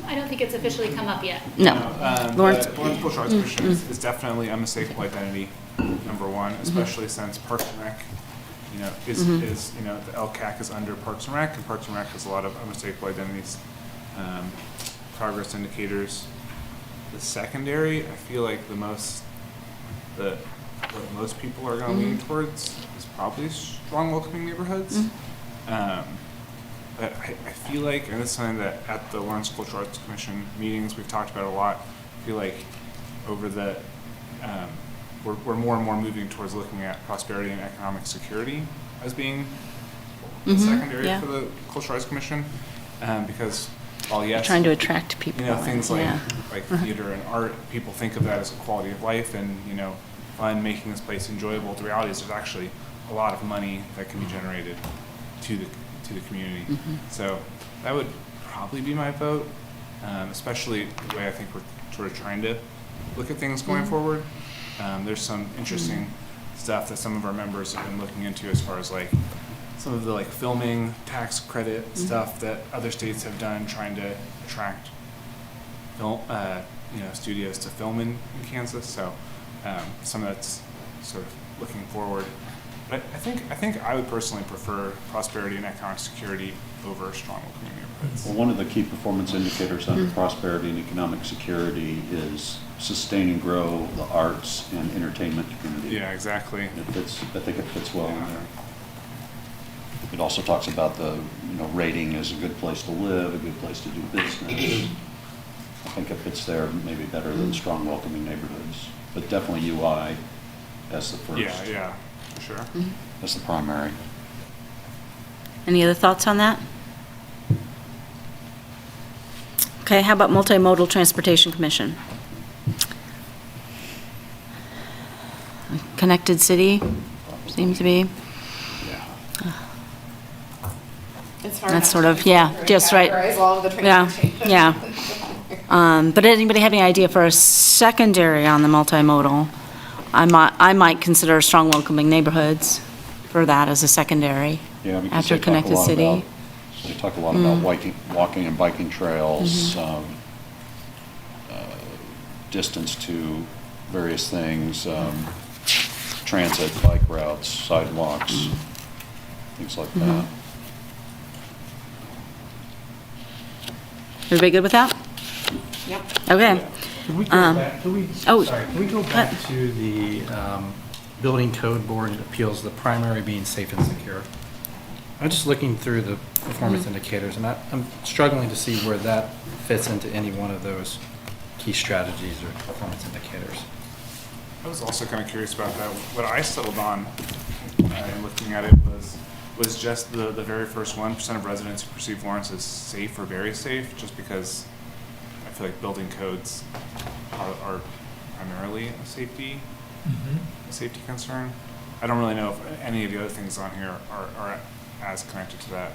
I don't think it's officially come up yet. No. Lawrence Cultural Arts Commission is definitely unmistakable identity, number one, especially since Parks and Rec, is the LCAC is under Parks and Rec has a lot of unmistakable identities. Progress indicators. The secondary, I feel like what most people are going to lean towards is probably strong, welcoming neighborhoods. But I feel like, and this is something that at the Lawrence Cultural Arts Commission meetings we've talked about a lot, I feel like over the, we're more and more moving towards looking at prosperity and economic security as being the secondary for the Cultural Arts Commission, because while yes, trying to attract people, things like theater and art, people think of that as a quality of life and fun, making this place enjoyable. The reality is there's actually a lot of money that can be generated to the community. So that would probably be my vote, especially the way I think we're sort of trying to look at things going forward. There's some interesting stuff that some of our members have been looking into as far as like some of the filming tax credit stuff that other states have done, trying to attract film, studios to film in Kansas. So some of that's sort of looking forward. But I think I would personally prefer prosperity and economic security over strong welcoming neighborhoods. Well, one of the key performance indicators under prosperity and economic security is sustain and grow the arts and entertainment community. Yeah, exactly. I think it fits well in there. It also talks about the rating as a good place to live, a good place to do business. I think it fits there maybe better than strong welcoming neighborhoods, but definitely UI as the first. Yeah, for sure. That's the primary. Any other thoughts on that? Okay, how about Multimodal Transportation Commission? connected city, seems to be. It's hard That's not sort to of, yeah, just right. categorize all of the Yeah, transportation. yeah. But anybody have any idea for a secondary on the multimodal? I might consider strong welcoming neighborhoods for that as a secondary. Yeah, because After they talk a connected lot city. about- They talk a lot about walking and biking trails, distance to various things, transit, bike routes, sidewalks, things like that. Everybody good with that? Yep. Okay. Can we go back, can we go back What? to the Building Code Board appeals, the primary being safe and secure? I'm just looking through the performance indicators, and I'm struggling to see where that fits into any one of those key strategies or performance indicators. I was also kind of curious about that. What I settled on, in looking at it, was just the very first 1% of residents who perceive Lawrence as safe or very safe, just because I feel like building codes are primarily a safety concern. I don't really know if any of the other things on here are as connected to that.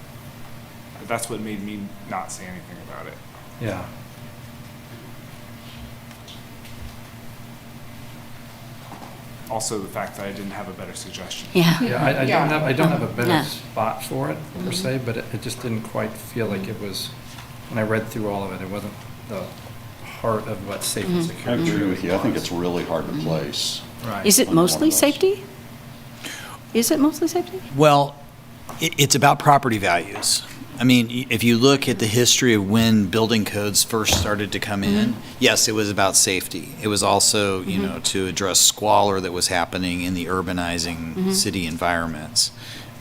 But that's what made me not say anything about it. Yeah. Also, the fact that I didn't have a better suggestion. Yeah. Yeah, I don't have a better Yeah. spot for it per se, but it just didn't quite feel like it was, when I read through all of it, it wasn't the heart of what safe and secure. I agree with you. I think it's really hard to place. Right. Is it Under one mostly of those. safety? Is it mostly safety? Well, it's about property values. I mean, if you look at the history of when building codes first started to come in, yes, it was about safety. It was also, you know, to address squalor that was happening in the urbanizing city environments.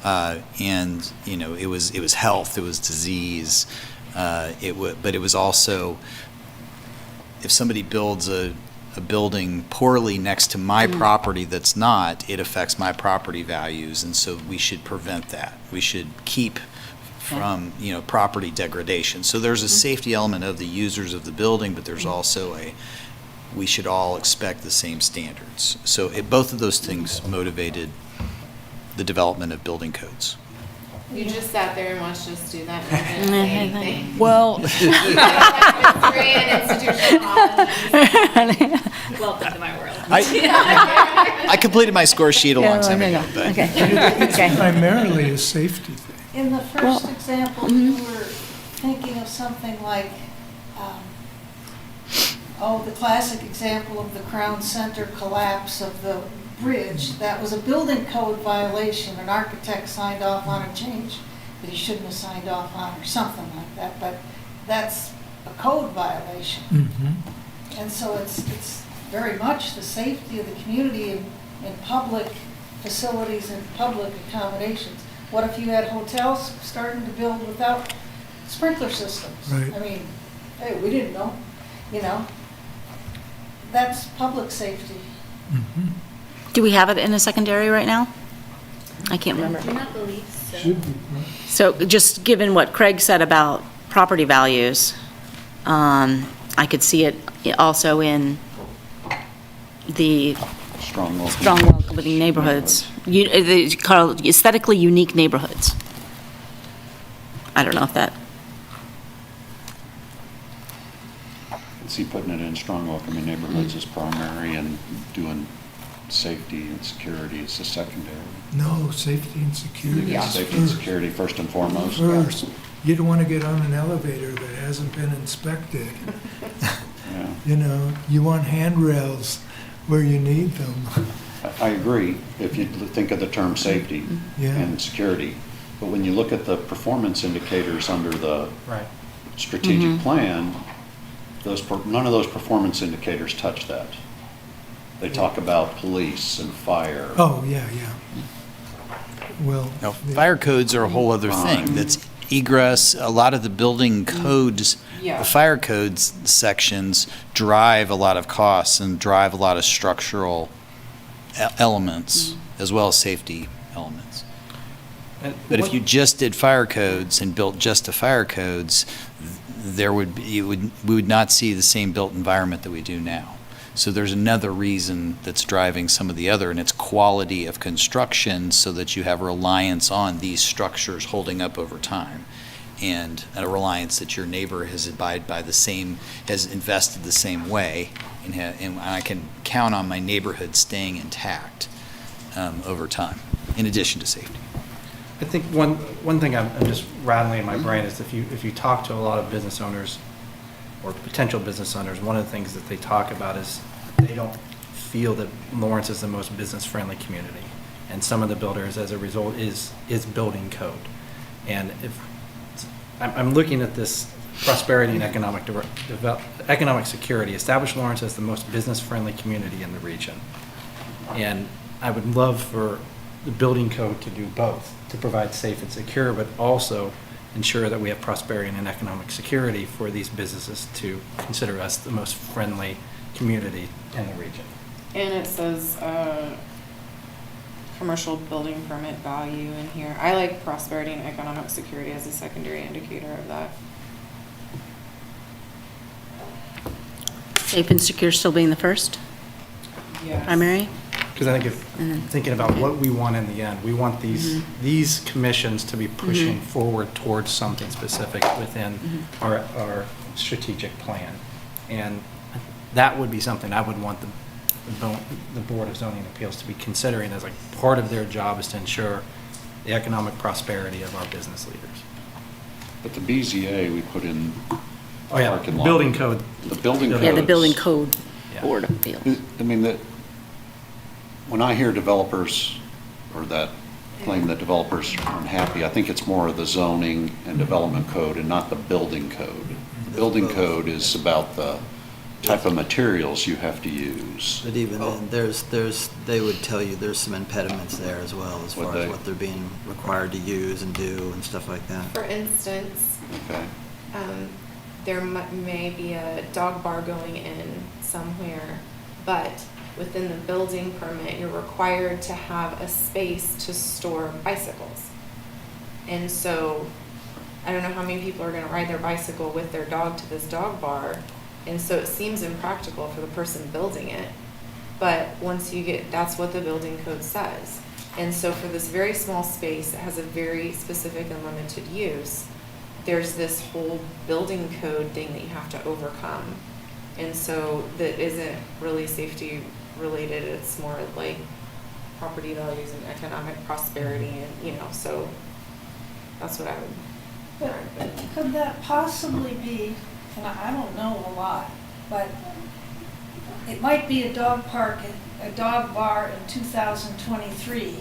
And, you know, it was health, it was disease. But it was also, if somebody builds a building poorly next to my property that's not, it affects my property values, and so we should prevent that. We should keep from, you know, property degradation. So there's a safety element of the users of the building, but there's also we should all expect the same standards. So both of those things motivated the development of building codes. You just sat there and watched us do that and didn't say anything. Well, History and institutional knowledge. Welcome to my world. I completed my score sheet a long time ago, but Okay. Primarily a safety thing. In the first example, you were thinking of something like, the classic example of the Crown Center collapse of the bridge. That was a building code violation. An architect signed off on a change that he shouldn't have signed off on, or something like that. But that's a code violation. And so it's very much the safety of the community in public facilities and public accommodations. What if you had hotels starting to build without sprinkler systems? Right. I mean, hey, we didn't know, you know? That's public safety. Do we have it in a secondary right now? I can't remember. Do not believe so. Should be. So just given what Craig said about property values, I could see it also in the Strong welcome. strong welcoming neighborhoods. They call it aesthetically unique neighborhoods. I don't know if that, I can see putting it in strong welcoming neighborhoods as primary and doing safety and security as the secondary. No, safety and security. is Safety and first. security first and foremost. First, you don't want to get on an elevator that hasn't been inspected. Yeah. You know, you want handrails where you need them. I agree, if you think of the term safety Yeah. and security. But when you look at the performance indicators under the Right. strategic plan, none of those performance indicators touch that. They talk about police and fire. Oh, yeah. Well. now, fire codes are a whole other thing. That's egress. A lot of the building codes, Yeah. the fire codes sections drive a lot of costs and drive a lot of structural elements as well as safety elements. But if you just did fire codes and built just the fire codes, we would not see the same built environment that we do now. So there's another reason that's driving some of the other, and it's quality of construction so that you have reliance on these structures holding up over time. And a reliance that your neighbor has abided by the same, has invested the same way, and I can count on my neighborhood staying intact over time, in addition to safety. I think one thing I'm just rattling in my brain is if you talk to a lot of business owners or potential business owners, one of the things that they talk about is they don't feel that Lawrence is the most business-friendly community. And some of the builders, as a result, is building code. And if I'm looking at this prosperity and economic security, establish Lawrence as the most business-friendly community in the region. And I would love for the building code to do both, to provide safe and secure, but also ensure that we have prosperity and economic security for these businesses to consider us the most friendly community in the region. And it says commercial building permit value in here. I like prosperity and economic security as a secondary indicator of that. Safe and secure still being the first Yes. primary? Because I think thinking about what we want in the end, we want these commissions to be pushing forward towards something specific within our strategic plan. And that would be something I would want the Board of Zoning Appeals to be considering as like part of their job, is to ensure the economic prosperity of our business leaders. But the BZA, we put in Oh yeah, parking lot. building code. The building code. Yeah, the building code Yeah. board of appeals. I mean, when I hear developers or that claim that developers aren't happy, I think it's more of the zoning and development code and not the building code. The building code is about the type of materials you have to use. But even then, they would tell you there's some impediments there as well, as far as what they're being required to use and do and stuff like that. For instance, Okay. there may be a dog bar going in somewhere, but within the building permit, you're required to have a space to store bicycles. And so, I don't know how many people are gonna ride their bicycle with their dog to this dog bar. And so it seems impractical for the person building it. But once you get, that's what the building code says. And so for this very small space, it has a very specific and limited use. There's this whole building code thing that you have to overcome. And so that isn't really safety related, it's more like property values and economic prosperity and, so that's what I would. But could that possibly be, and I don't know a lot, but it might be a dog bar in 2023.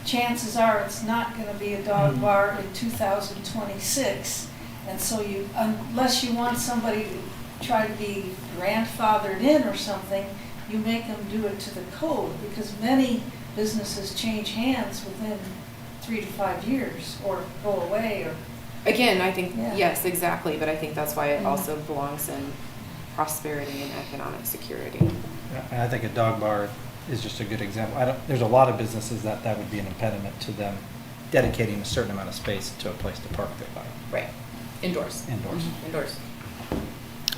Chances are it's not going to be a dog bar in 2026. And so unless you want somebody to try to be grandfathered in or something, you make them do it to the code, because many businesses change hands within 3 to 5 years or go away or. Again, I think, Yeah. yes, exactly, but I think that's why it also belongs in prosperity and economic security. I think a dog bar is just a good example. There's a lot of businesses that would be an impediment to them dedicating a certain amount of space to a place to park their bike. Right. Indoors. Indoors. Indoors.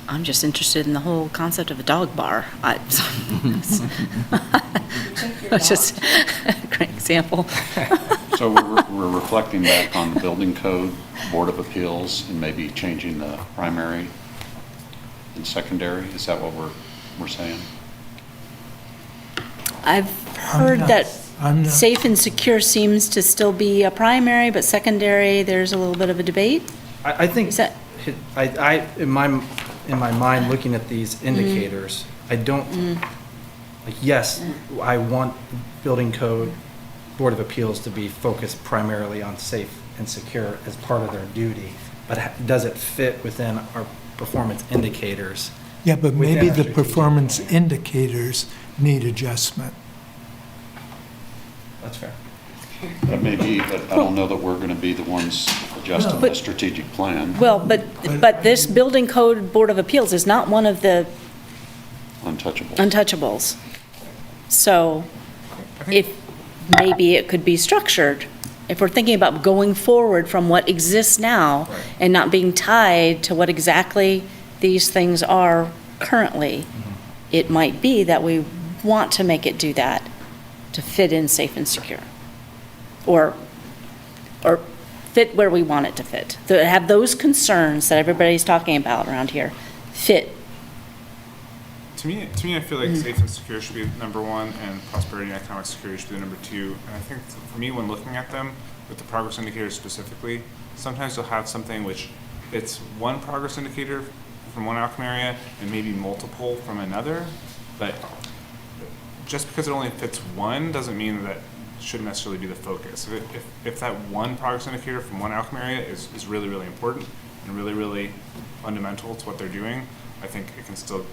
I'm just interested in the whole concept of a dog bar. It's just a great example. So we're reflecting back on the building code, Board of Appeals, and maybe changing the primary and secondary? Is that what we're saying? I've heard that safe and secure seems to still be a primary, but secondary, there's a little bit of a debate. I think, Is that- in my mind, looking at these indicators, I don't, like, yes, I want building code, Board of Appeals to be focused primarily on safe and secure as part of their duty, but does it fit within our performance indicators? Yeah, but within maybe our the strategic performance plan? indicators need adjustment. That's fair. That may be, but I don't know that we're going to be the ones adjusting the strategic plan. Well, but this building code Board of Appeals is not one of the Untouchable. untouchables. So if maybe it could be structured, if we're thinking about going forward from what exists now and not being tied to what exactly these things are currently, it might be that we want to make it do that to fit in safe and secure. Or fit where we want it to fit. To have those concerns that everybody's talking about around here fit. To me, I feel like safe and secure should be number one, and prosperity and economic security should be the number two. And I think for me, when looking at them, with the progress indicators specifically, sometimes you'll have something which it's one progress indicator from one outcome area and maybe multiple from another, but just because it only fits one doesn't mean that shouldn't necessarily be the focus. If that one progress indicator from one outcome area is really, really important and really, really fundamental to what they're doing, I think it can still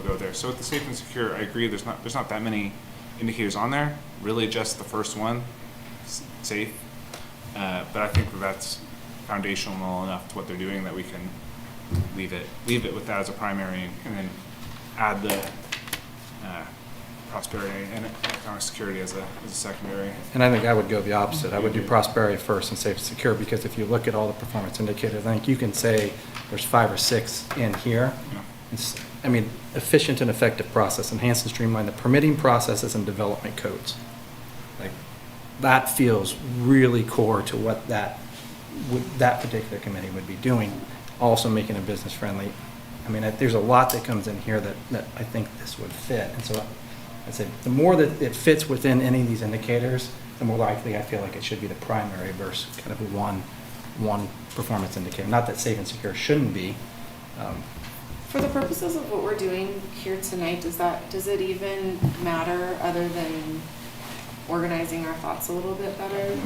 go there. So with the safe and secure, I agree. There's not that many indicators on there. Really, just the first one, safe. But I think that's foundational enough to what they're doing that we can leave it with that as a primary, and then add the prosperity and economic security as a secondary. And I think I would go the opposite. I would do prosperity first and safe and secure, because if you look at all the performance indicators, I think you can say there's 5 or 6 in here. Yeah. Efficient and effective process, enhance and streamline the permitting processes and development codes. Like, that feels really core to what that particular committee would be doing, also making it business friendly. There's a lot that comes in here that I think this would fit. And so I'd say the more that it fits within any of these indicators, the more likely I feel like it should be the primary versus kind of one performance indicator. Not that safe and secure shouldn't be. For the purposes of what we're doing here tonight, does it even matter other than organizing our thoughts a little bit better?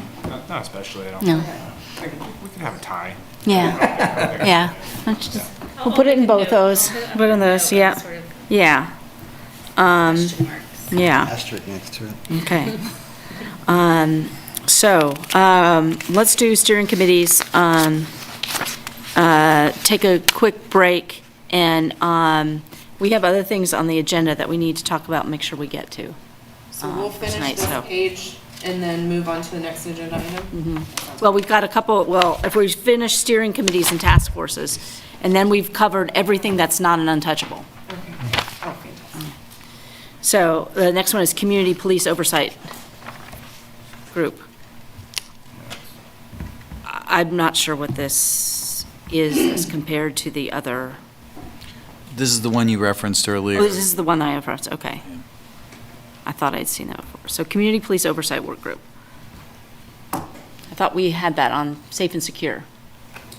Not especially, I don't No. think. We could have a tie. Yeah. Yeah. We'll put it in both those. Put it in those, yeah. Yeah. Yeah. Asterisk next to it. Okay. Let's do steering committees. Take a quick break, and we have other things on the agenda that we need to talk about and make sure we get to. So we'll finish tonight, this so. page and then move on to the next agenda item? Well, we've got a couple, if we finish steering committees and task forces, and then we've covered everything that's not an untouchable. Okay. Oh, fantastic. So the next one is Community Police Oversight Group. I'm not sure what this is as compared to the other. This is the one you referenced earlier. Oh, this is the one I have referenced, okay. I thought I'd seen that before. So Community Police Oversight Work Group. I thought we had that on Safe and Secure.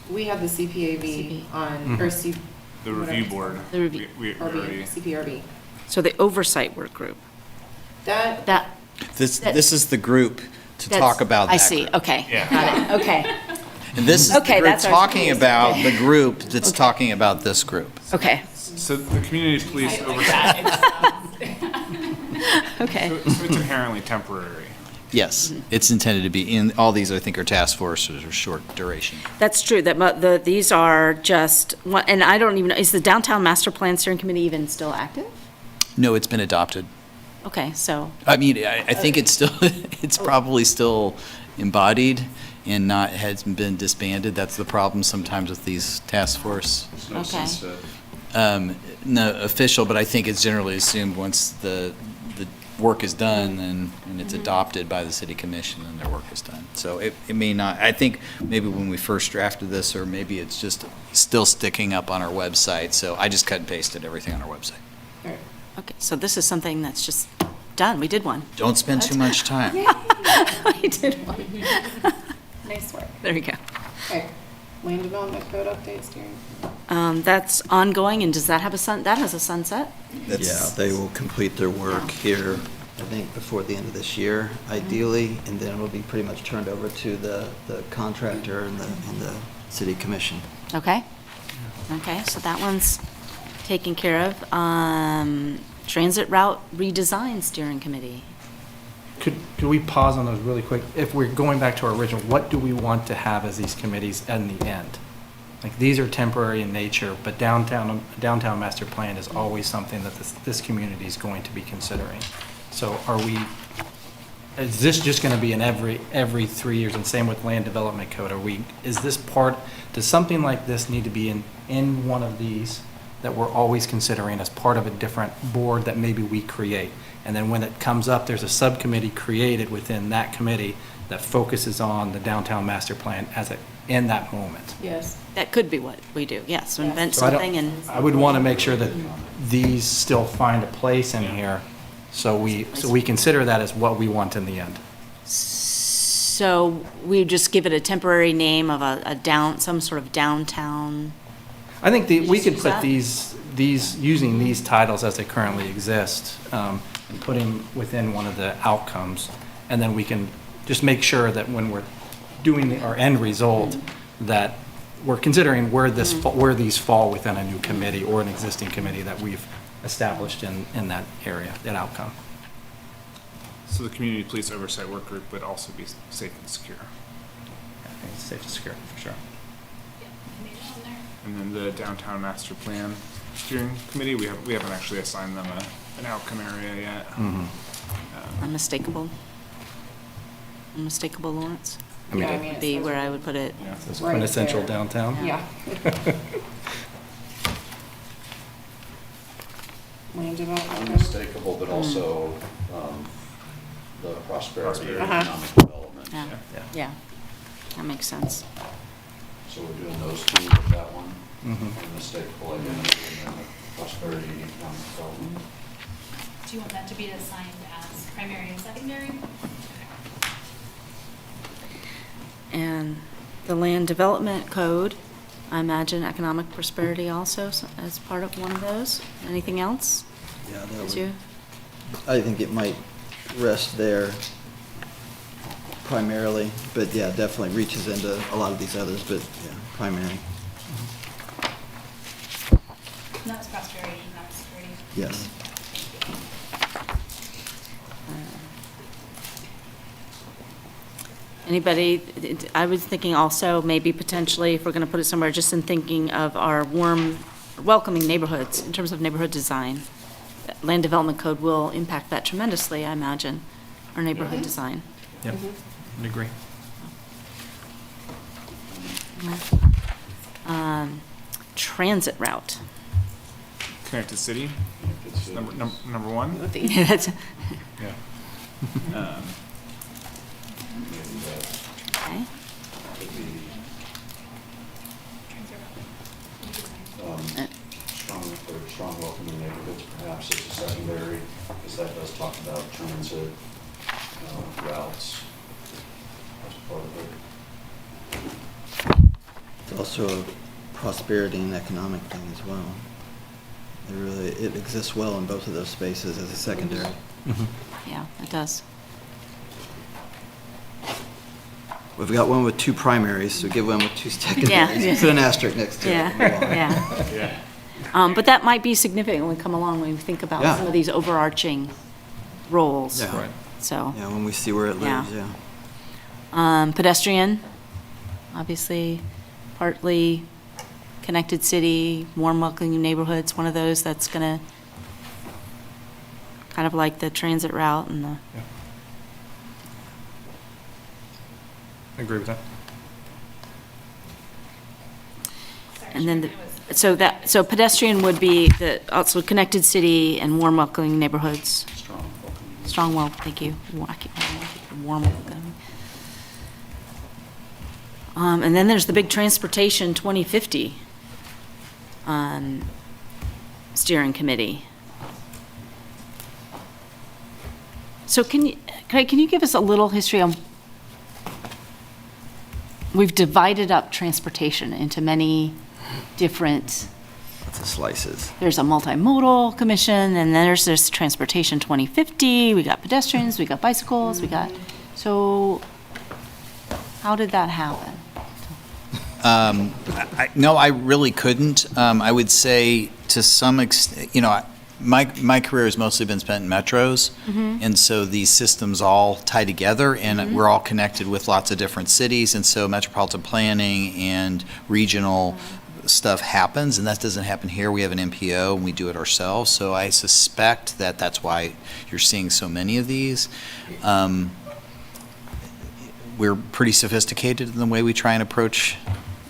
We have the CPAB on, or C. The review board. The review. We already. CPRB. So the Oversight Work Group. This is the group to talk about that. I see, group. okay. Yeah. Got it, okay, And this is Okay, the group that's our talking space. about Okay. the group that's talking about this group. okay, So the community police oversight. okay. So it's inherently temporary. Yes, it's intended to be in, all these I think are task forces or short duration. That's true, these are just, and I don't even know, is the Downtown Master Plan Steering Committee even still active? No, it's been adopted. Okay, so, I think it's still, it's probably still embodied and hasn't been disbanded. That's the problem sometimes with these task force. There's no Okay. sense of No official, but I think it's generally assumed once the work is done and it's adopted by the city commission, then their work is done. So it may not, I think maybe when we first drafted this, or maybe it's just still sticking up on our website. So I just cut and pasted everything on our website. okay, so this is something that's just done, we did one. Don't spend too much time. We did one. Nice work. There you go. Okay. Land development code updates, Steering. That's ongoing, and does that have that has a sunset? Yeah, they will complete their work here, I think, before the end of this year, ideally, and then it'll be pretty much turned over to the contractor and the city commission. Okay, okay, so that one's taken care of. Transit Route Redesign Steering Committee. Could we pause on those really quick? If we're going back to our original, what do we want to have as these committees in the end? Like, these are temporary in nature, but downtown master plan is always something that this community is going to be considering. So is this just going to be in every 3 years, and same with land development code? Does something like this need to be in one of these that we're always considering as part of a different board that maybe we create. And then when it comes up, there's a subcommittee created within that committee that focuses on the downtown master plan in that moment. Yes. That could be what we do. Yes, invent So I don't- something and. I would want to make sure that these still find a place in here, so we consider that as what we want in the end. So we just give it a temporary name of some sort of downtown. I think we could Use put that? using these titles as they currently exist, and put them within one of the outcomes, and then we can just make sure that when we're doing our end result, that we're considering where these fall within a new committee or an existing committee that we've established in that area, that outcome. So the community police oversight work group would also be safe and secure. I think it's safe to secure, for sure. And then the downtown master plan steering committee, we haven't actually assigned them an outcome area yet. Unmistakable Lawrence. I mean, Yeah, I it- mean, Would be where I would put it. It's Right quintessential there. downtown. Yeah. Land development. Unmistakable, but also the prosperity and Uh-huh. economic development. Yeah, Yeah. yeah, that makes sense. So we're doing those two with that one. Mhm. Unmistakable identity and then prosperity and economic development. Do you want that to be assigned as primary and secondary? And the land development code, I imagine economic prosperity also as part of one of those. Anything else? Yeah, that Did would, you? I think it might rest there primarily, but yeah, definitely reaches into a lot of these others, but yeah, primary, That's prosperity, not security. yes. Anybody, I was thinking also maybe potentially if we're going to put it somewhere, just in thinking of our welcoming neighborhoods in terms of neighborhood design. Land development code will impact that tremendously, I imagine, our neighborhood design. Yep, I agree. Transit route. Connected city, number one. That's- Yeah. Okay. Could be strong welcoming neighborhoods perhaps as a secondary, because that does talk about transit routes as part of it. It's also a prosperity and economic thing as well. It exists well in both of those spaces as a secondary. Yeah, it does. We've got one with two primaries, so give one with two secondaries. Yeah. Put an asterisk next to it. Yeah, and move on. yeah. But that might be significant when we come along, when we think about Yeah. some of these overarching roles. Yeah. Right. So, Yeah, when we see where it Yeah. lives, yeah. pedestrian, obviously, partly connected city, warm welcoming neighborhoods, one of those that's gonna, kind of like the transit route and the, I agree with that. and then, so pedestrian would be also connected city and warm welcoming neighborhoods. Strong welcoming. Thank you. Warm welcoming. And then there's the big transportation 2050 steering committee. So can you give us a little history on, we've divided up transportation into many different, Lots of slices. there's a multimodal commission, and then there's this transportation 2050, we got pedestrians, we got bicycles, so how did that happen? No, I really couldn't. I would say to some extent, my career has mostly been spent in metros, and so these systems all tie together, and we're all connected with lots of different cities, and so metropolitan planning and regional stuff happens, and that doesn't happen here. We have an MPO, and we do it ourselves, so I suspect that that's why you're seeing so many of these. We're pretty sophisticated in the way we try and approach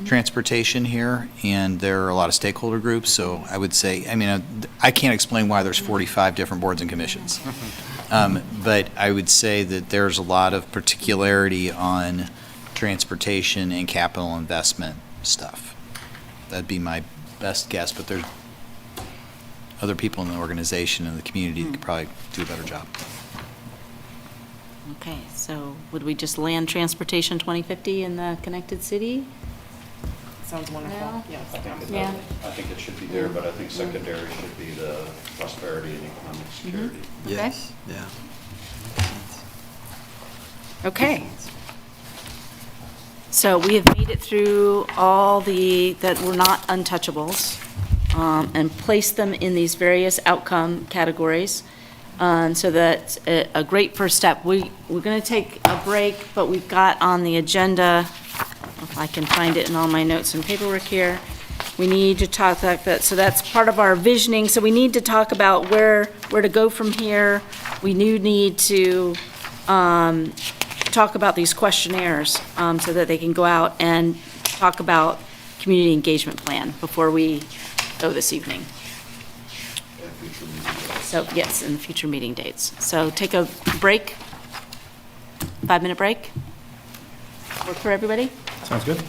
transportation here, and there are a lot of stakeholder groups, so I would say, I mean, I can't explain why there's 45 different boards and commissions. But I would say that there's a lot of particularity on transportation and capital investment stuff. That'd be my best guess, but there's other people in the organization and the community that could probably do a better job. Okay, so would we just land transportation 2050 in the connected city? Sounds wonderful. No? Yes. Yeah. I think it should be there, but I think secondary should be the prosperity and economic security. Okay. Yes, yeah. Okay. So we have made it through all that were not untouchables, and placed them in these various outcome categories. So that's a great first step. We're going to take a break, but we've got on the agenda, if I can find it in all my notes and paperwork here, we need to talk like that. So that's part of our visioning. So we need to talk about where to go from here. We need to talk about these questionnaires so that they can go out and talk about community engagement plan before we go this evening. So yes, in future meeting dates. So take a break, 5-minute break. Work for everybody? Sounds good.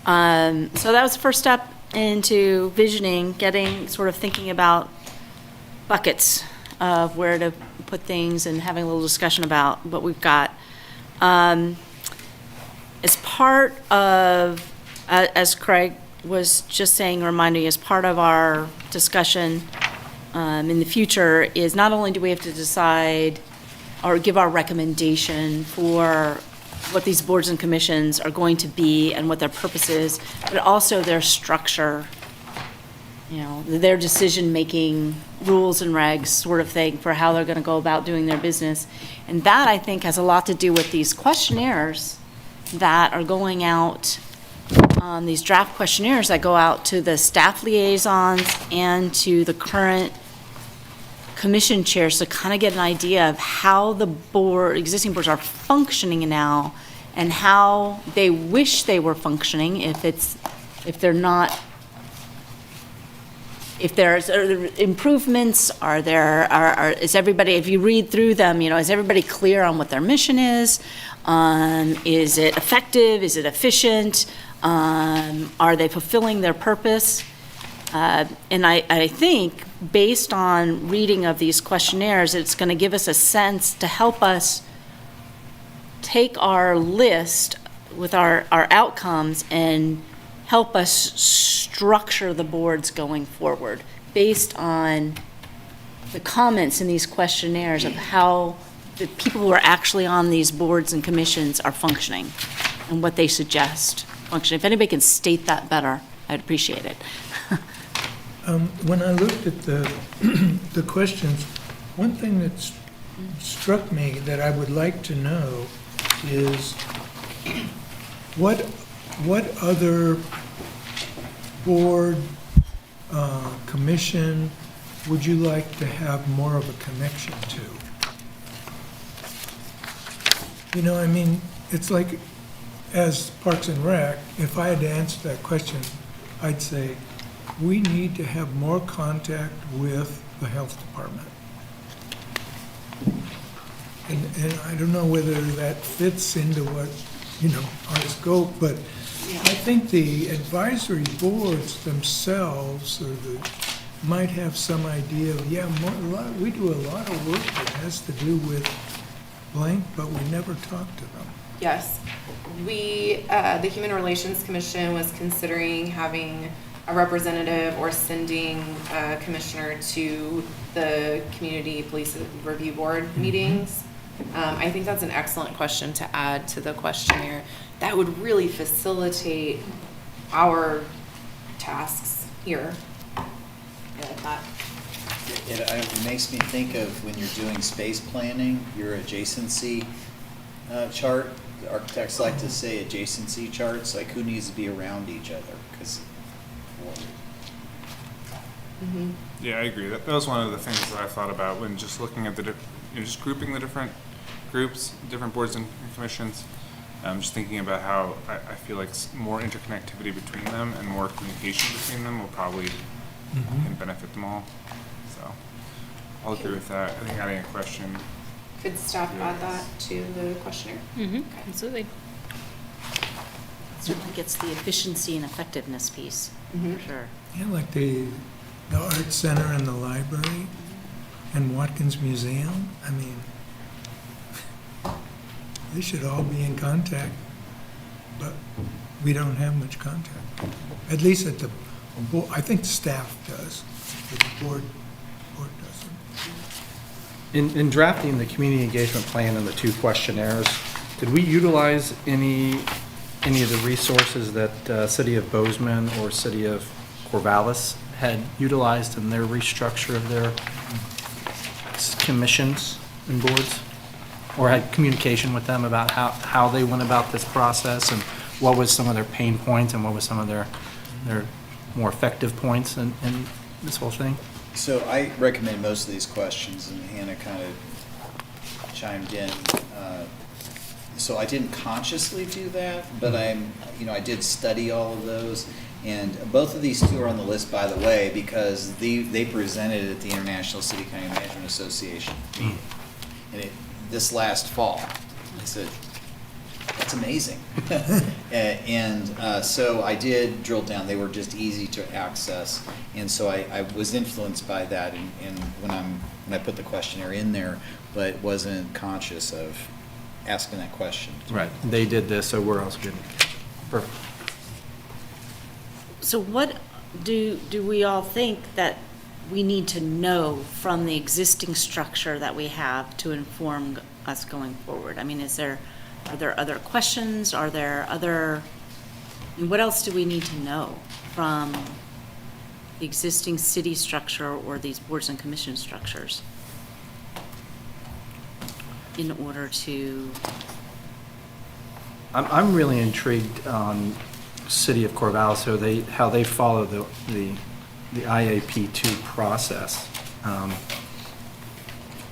So that was the first step into visioning, sort of thinking about buckets of where to put things and having a little discussion about what we've got. As part of, as Craig was just saying, reminding, as part of our discussion in the future is not only do we have to decide or give our recommendation for what these boards and commissions are going to be and what their purpose is, but also their structure, their decision-making rules and regs sort of thing for how they're going to go about doing their business. And that, I think, has a lot to do with these questionnaires that are going out, these draft questionnaires that go out to the staff liaisons and to the current commission chairs to kind of get an idea of how the existing boards are functioning now and how they wish they were functioning if there's improvements, is everybody, if you read through them, is everybody clear on what their mission is? Is it effective? Is it efficient? Are they fulfilling their purpose? And I think, based on reading of these questionnaires, it's going to give us a sense to help us take our list with our outcomes and help us structure the boards going forward based on the comments in these questionnaires of how the people who are actually on these boards and commissions are functioning and what they suggest function. If anybody can state that better, I'd appreciate it. When I looked at the questions, one thing that struck me that I would like to know is what other board, commission would you like to have more of a connection to? It's like, as Parks and Rec, if I had to answer that question, I'd say, we need to have more contact with the health department. And I don't know whether that fits into what, our scope, but I think the advisory boards themselves might have some idea of, we do a lot of work that has to do with blank, but we never talk to them. Yes. The Human Relations Commission was considering having a representative or sending a commissioner to the Community Police Review Board meetings. I think that's an excellent question to add to the questionnaire. That would really facilitate our tasks here. It makes me think of when you're doing space planning, your adjacency chart. The architects like to say adjacency charts, like who needs to be around each other, because. Yeah, I agree. That was one of the things that I thought about when just looking at just grouping the different groups, different boards and commissions. Just thinking about how I feel like more interconnectivity between them and more communication between them will probably can benefit them all. So I'll agree with that. I think adding a question. Could staff add that to the questionnaire? Okay. Absolutely. Certainly gets the efficiency and effectiveness piece, for sure. Yeah, like the Art Center and the library and Watkins Museum. They should all be in contact, but we don't have much contact. At least at the board, I think staff does, but the board doesn't. In drafting the community engagement plan and the two questionnaires, did we utilize any of the resources that City of Bozeman or City of Corvallis had utilized in their restructure of their commissions and boards? Or had communication with them about how they went about this process and what was some of their pain points and what was some of their more effective points in this whole thing? So I recommend most of these questions, and Hannah kind of chimed in. So I didn't consciously do that, but I did study all of those. And both of these two are on the list, by the way, because they presented at the International City County Management Association meeting. And this last fall. I said, that's amazing. So I did drill down. They were just easy to access. And so I was influenced by that and when I put the questionnaire in there, but wasn't conscious of asking that question. Right. They did this, so we're also good. Perfect. So what do we all think that we need to know from the existing structure that we have to inform us going forward? I mean, are there other questions? Are there other, what else do we need to know from the existing city structure or these boards and commission structures in order to? I'm really intrigued on City of Corvallis, so how they follow the IAP2 process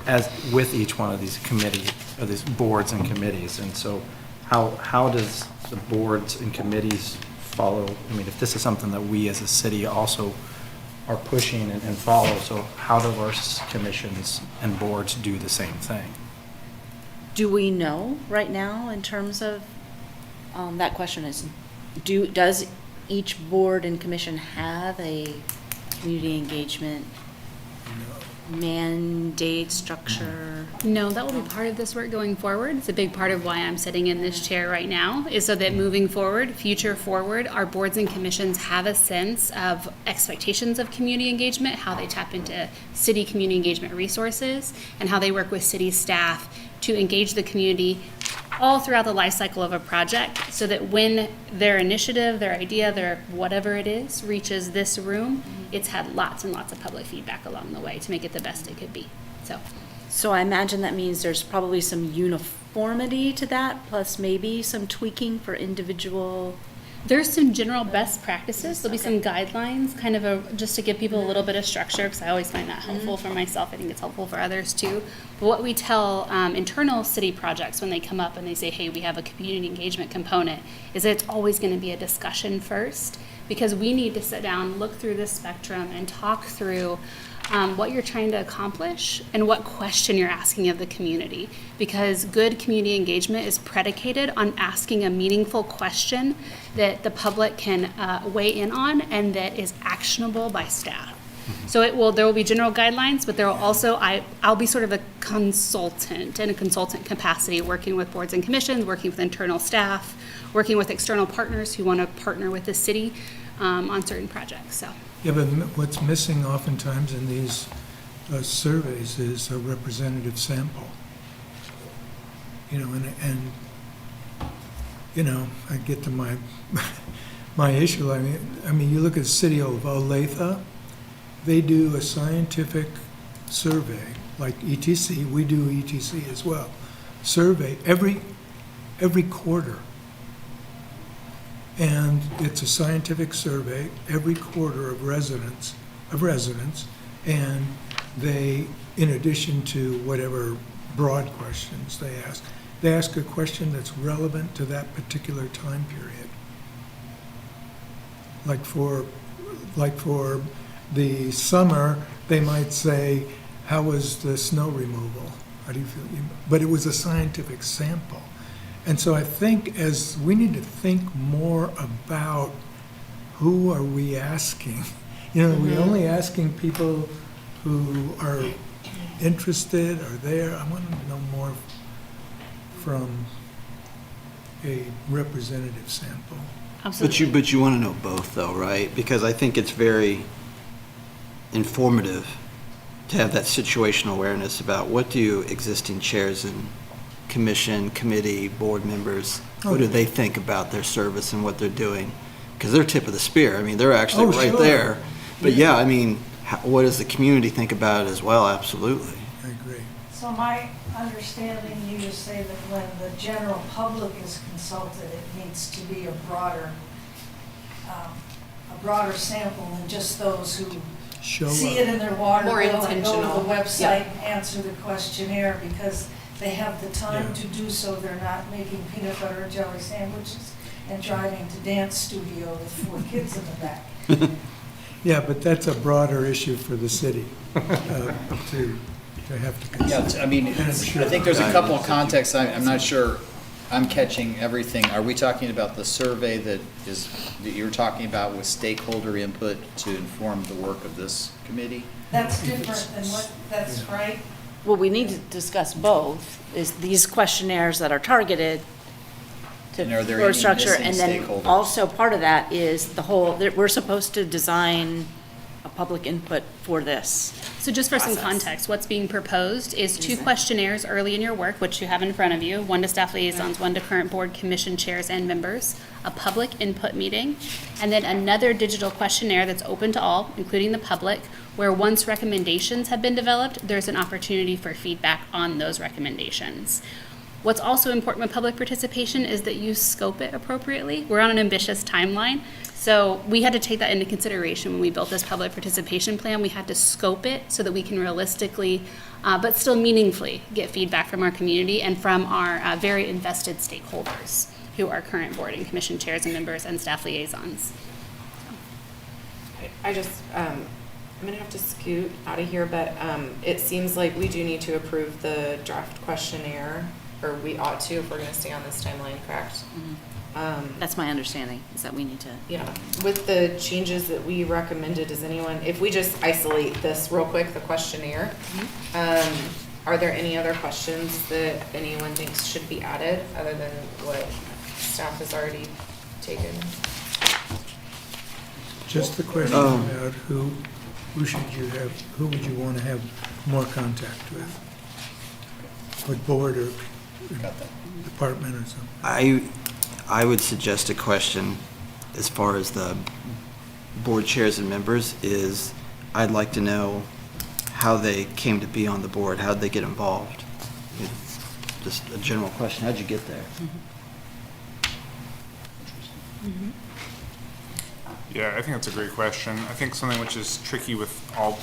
as with each one of these committees, or these boards and committees. And so how does the boards and committees follow? I mean, if this is something that we as a city also are pushing and follow, so how do our commissions and boards do the same thing? Do we know right now in terms of, that question is, does each board and commission have a community engagement mandate structure? No, that will be part of this work going forward. It's a big part of why I'm sitting in this chair right now, is so that moving forward, future forward, our boards and commissions have a sense of expectations of community engagement, how they tap into city community engagement resources, and how they work with city staff to engage the community all throughout the life cycle of a project, so that when their initiative, their idea, their whatever it is, reaches this room, it's had lots and lots of public feedback along the way to make it the best it could be. So I imagine that means there's probably some uniformity to that, plus maybe some tweaking for individual. There's some general best practices. There'll be some guidelines, kind of just to give people a little bit of structure, because I always find that helpful for myself. I think it's helpful for others too. But what we tell internal city projects when they come up and they say, hey, we have a community engagement component, is that it's always going to be a discussion first, because we need to sit down, look through this spectrum, and talk through what you're trying to accomplish and what question you're asking of the community. Because good community engagement is predicated on asking a meaningful question that the public can weigh in on and that is actionable by staff. So there will be general guidelines, but there will also, I'll be sort of a consultant in a consultant capacity, working with boards and commissions, working with internal staff, working with external partners who want to partner with the city on certain projects, so. Yeah, but what's missing oftentimes in these surveys is a representative sample. You know, and you know, I get to my my issue. I mean, you look at the city of Olathe, they do a scientific survey, like ETC, we do ETC as well, survey every quarter. And it's a scientific survey every quarter of residents, and they, in addition to whatever broad questions they ask a question that's relevant to that particular time period. Like for the summer, they might say, how was the snow removal? How do you feel? But it was a scientific sample. And so I think as we need to think more about who are we asking? You know, are we only asking people who are interested or there? I want to know more from a representative sample. Absolutely. But you want to know both though, right? Because I think it's very informative to have that situational awareness about what do existing chairs and commission, committee, board members, what do they think about their service and what they're doing? Because they're tip of the spear. I mean, they're actually right there. But yeah, I mean, what does the community think about it as well? Absolutely. I agree. So my understanding, you just say that when the general public is consulted, it needs to be a broader sample than just those who see it in their water More bill and go to intentional. the website and answer the questionnaire because they have the time Yeah. to do so. They're not making peanut butter and jelly sandwiches and driving to dance studio with 4 kids in the back. Yeah, but that's a broader issue for the city to have to consider. Yeah, I mean, I think there's a couple of contexts. I'm not sure I'm catching everything. Are we talking about the survey that you're talking about with stakeholder input to inform the work of this committee? That's different than that's right. Well, we need to discuss both, is these questionnaires that are targeted to And are there for any structure, missing and then stakeholders? also part of that is the whole, that we're supposed to design a public input for this. So just for some Process. context, what's being proposed is 2 questionnaires early in your work, which you have in front of you, 1 to staff liaisons, 1 to current board, commission chairs and members, a public input meeting, and then another digital questionnaire that's open to all, including the public, where once recommendations have been developed, there's an opportunity for feedback on those recommendations. What's also important with public participation is that you scope it appropriately. We're on an ambitious timeline, so we had to take that into consideration when we built this public participation plan. We had to scope it so that we can realistically, but still meaningfully, get feedback from our community and from our very invested stakeholders, who are current board and commission chairs and members and staff liaisons. I just, I'm gonna have to scoot out of here, but it seems like we do need to approve the draft questionnaire, or we ought to if we're gonna stay on this timeline, correct? That's my understanding, is that we need to. Yeah, with the changes that we recommended, does anyone, if we just isolate this real quick, the questionnaire, are there any other questions that anyone thinks should be added other than what staff has already taken? Just the question about who would you want to have more contact with? What board or department or something? I would suggest a question as far as the board chairs and members is, I'd like to know how they came to be on the board. How'd they get involved? Just a general question. How'd you get there? Yeah, I think that's a great question. I think something which is tricky with all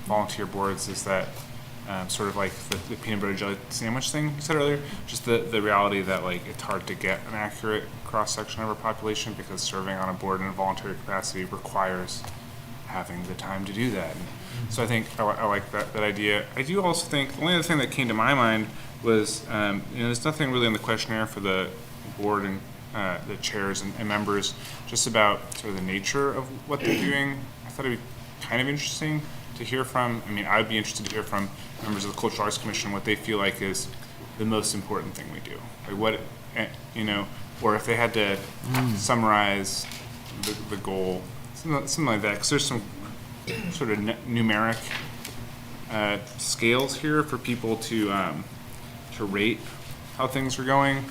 volunteer boards is that sort of like the peanut butter jelly sandwich thing you said earlier, just the reality that like it's hard to get an accurate cross-section of our population because serving on a board in a voluntary capacity requires having the time to do that. And so I think I like that idea. I do also think the only other thing that came to my mind was, there's nothing really in the questionnaire for the board and the chairs and members just about sort of the nature of what they're doing. I thought it'd be kind of interesting to hear from. I mean, I'd be interested to hear from members of the Cultural Arts Commission what they feel like is the most important thing we do. Like what, or if they had to summarize the goal, something like that. Because there's some sort of numeric scales here for people to rate how things are going.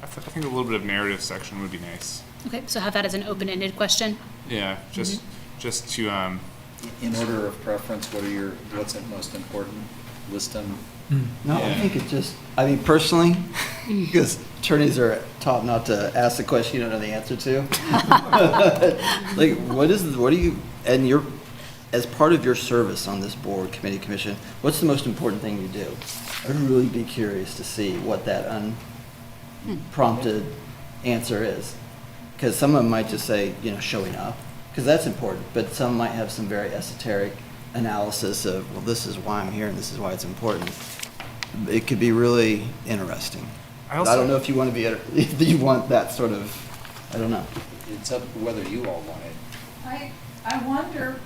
I think a little bit of narrative section would be nice. Okay, so have that as an open-ended question. Yeah, just to In order of preference, what's most important? List them. No, I think it just, personally, because attorneys are taught not to ask the question you don't know the answer to. Like, what do you, and you're, as part of your service on this board, committee, commission, what's the most important thing you do? I'd really be curious to see what that unprompted answer is. Because some of them might just say, showing up, because that's important, but some might have some very esoteric analysis of, well, this is why I'm here and this is why it's important. It could be really interesting. I don't know if you want to be, if you want that sort of, I don't know. It's up to whether you all want it. I wonder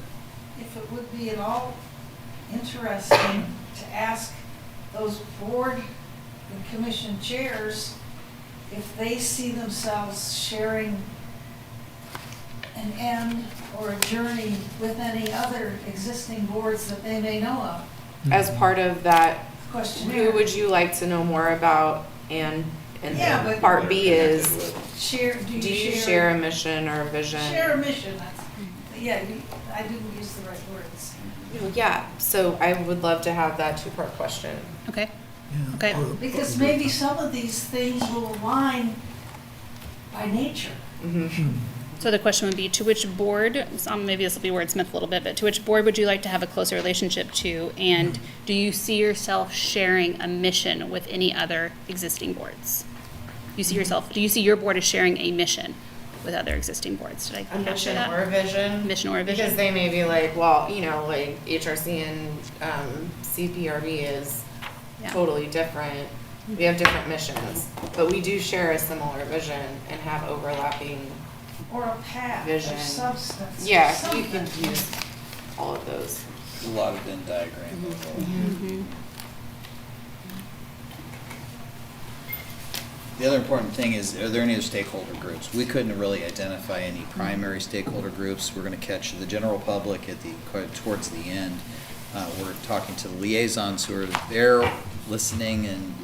if it would be at all interesting to ask those board and commission chairs if they see themselves sharing an end or a journey with any other existing boards that they may know of. As part of that Questionnaire. who would you like to know more about? And Yeah, then but- part B is, Do you share a mission or a vision? Share a mission, I didn't use the right words. Yeah, so I would love to have that 2-part question. Okay. Okay. Because maybe some of these things will align by nature. So the question would be, to which board, maybe this will be wordsmith a little bit, but to which board would you like to have a closer relationship to? And do you see yourself sharing a mission with any other existing boards? Do you see your board as sharing a mission with other existing boards? Did I A capture mission that? or a vision? Mission or a vision? Because they may be like, well, like HRC and CPRB is Yeah. totally different. We have different missions, but we do share a similar vision and have overlapping. Or a path Vision. of substance. or Yeah, you something. could use all of those. A lot of Venn diagram. The other important thing is, are there any other stakeholder groups? We couldn't really identify any primary stakeholder groups. We're going to catch the general public at towards the end. We're talking to the liaisons who are there listening and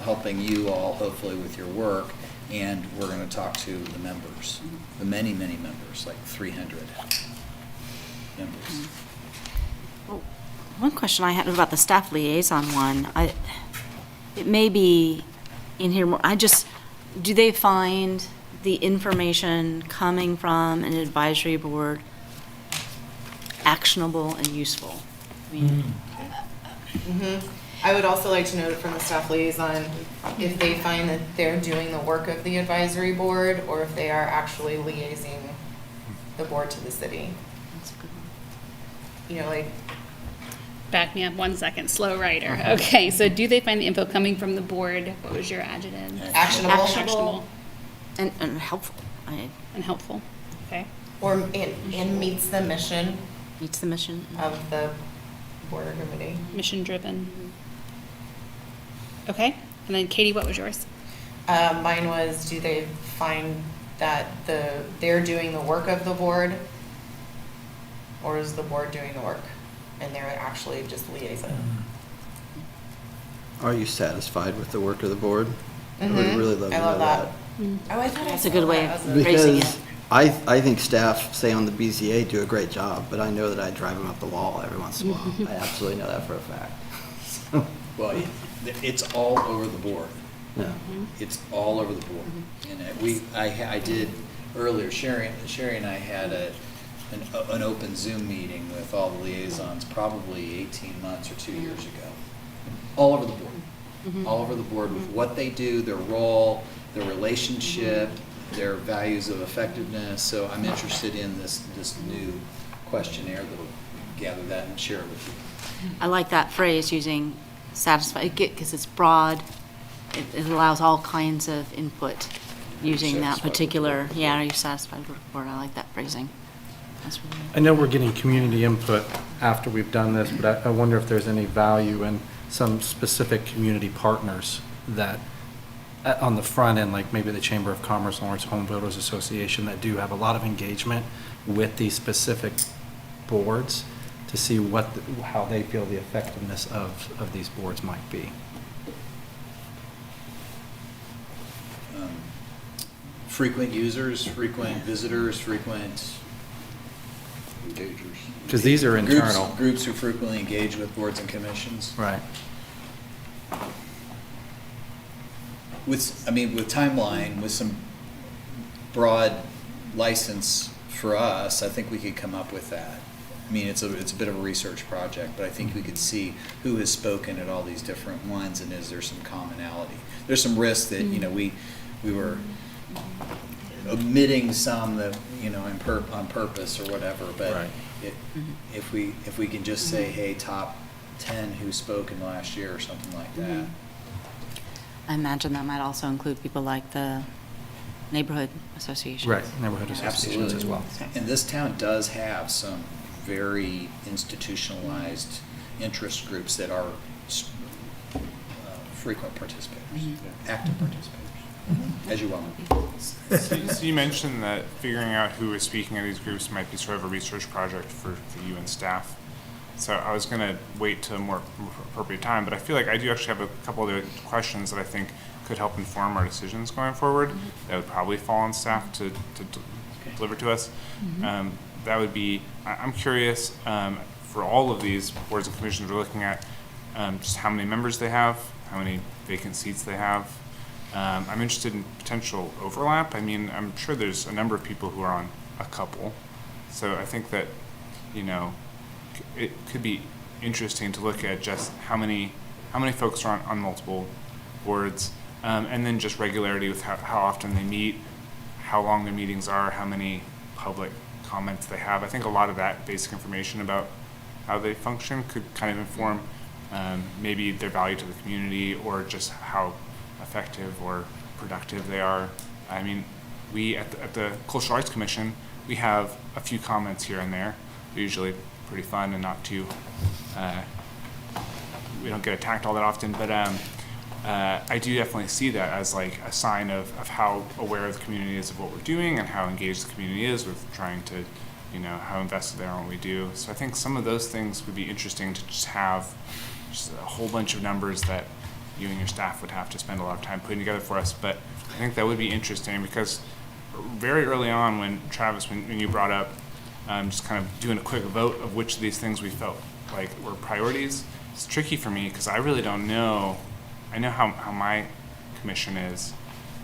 helping you all hopefully with your work. And we're going to talk to the members, the many, many members, like 300 members. One question I had about the staff liaison one, it may be in here more, do they find the information coming from an advisory board actionable and useful? I mean, I would also like to note from the staff liaison, if they find that they're doing the work of the advisory board, or if they are actually liaising the board to the city. that's a good one. You know, like, Back me up 1 second, slow writer. Okay, so do they find the info coming from the board? What was your adjective? actionable. Actionable And helpful. and helpful. Okay. Or, and meets the mission Meets the mission. of the board or committee. Mission driven. Okay, and then Katie, what was yours? Mine was, do they find that they're doing the work of the board? Or is the board doing the work and they're actually just liaison? Are you satisfied with the work of the board? I would Mhm. really love to I know love that. Oh, I thought I That's a saw good way that of as a- phrasing Because it. I think staff, say on the BZA, do a great job, but I know that I drive them up the wall every once in a while. I absolutely know that for a fact. Well, it's all over the board. Yeah. It's all over the board. And I did earlier, Sherry and I had an open Zoom meeting with all the liaisons probably 18 months or 2 years ago. All over the board. All over the board with what they do, their role, their relationship, their values of effectiveness. So I'm interested in this new questionnaire that'll gather that and share it with you. I like that phrase, using satisfied, because it's broad. It allows all kinds of input using that Satisfied with the particular, board. yeah, are you satisfied with the board? I like that phrasing. That's really I know we're getting community input after we've done this, but I wonder if there's any value in some specific community partners that, on the front end, like maybe the Chamber of Commerce, Lawrence Home Builders Association, that do have a lot of engagement with these specific boards to see how they feel the effectiveness of these boards might be. Frequent users, frequent visitors, frequent engagers. Because these are internal. Groups who frequently engage with boards and commissions. Right. With timeline, with some broad license for us, I think we could come up with that. I mean, it's a bit of a research project, but I think we could see who has spoken at all these different ones, and is there some commonality? There's some risk that, we were omitting some that, on purpose or whatever, but Right. if we can just say, hey, top 10 who spoke in the last year or something like that. I imagine that might also include people like the neighborhood associations. Right, neighborhood associations as well. And this town does have some very institutionalized interest groups that are frequent participators, active participators, as you well know. So you mentioned that figuring out who is speaking at these groups might be sort of a research project for you and staff. So I was going to wait to a more appropriate time, but I feel like I do actually have a couple other questions that I think could help inform our decisions going forward. That would probably fall on staff to deliver to us. That would be, I'm curious, for all of these boards and commissions we're looking at, just how many members they have, how many vacant seats they have. I'm interested in potential overlap. I mean, I'm sure there's a number of people who are on a couple. So I think that, it could be interesting to look at just how many folks are on multiple boards, and then just regularity with how often they meet, how long their meetings are, how many public comments they have. I think a lot of that basic information about how they function could kind of inform maybe their value to the community or just how effective or productive they are. I mean, we at the Cultural Arts Commission, we have a few comments here and there. They're usually pretty fun and not too, we don't get attacked all that often, but I do definitely see that as like a sign of how aware the community is of what we're doing and how engaged the community is with trying to, you know, how invested they are in what we do. So I think some of those things would be interesting to just have just a whole bunch of numbers that you and your staff would have to spend a lot of time putting together for us. But I think that would be interesting because very early on when Travis, when you brought up just kind of doing a quick vote of which of these things we felt like were priorities, it's tricky for me because I really don't know. I know how my commission is,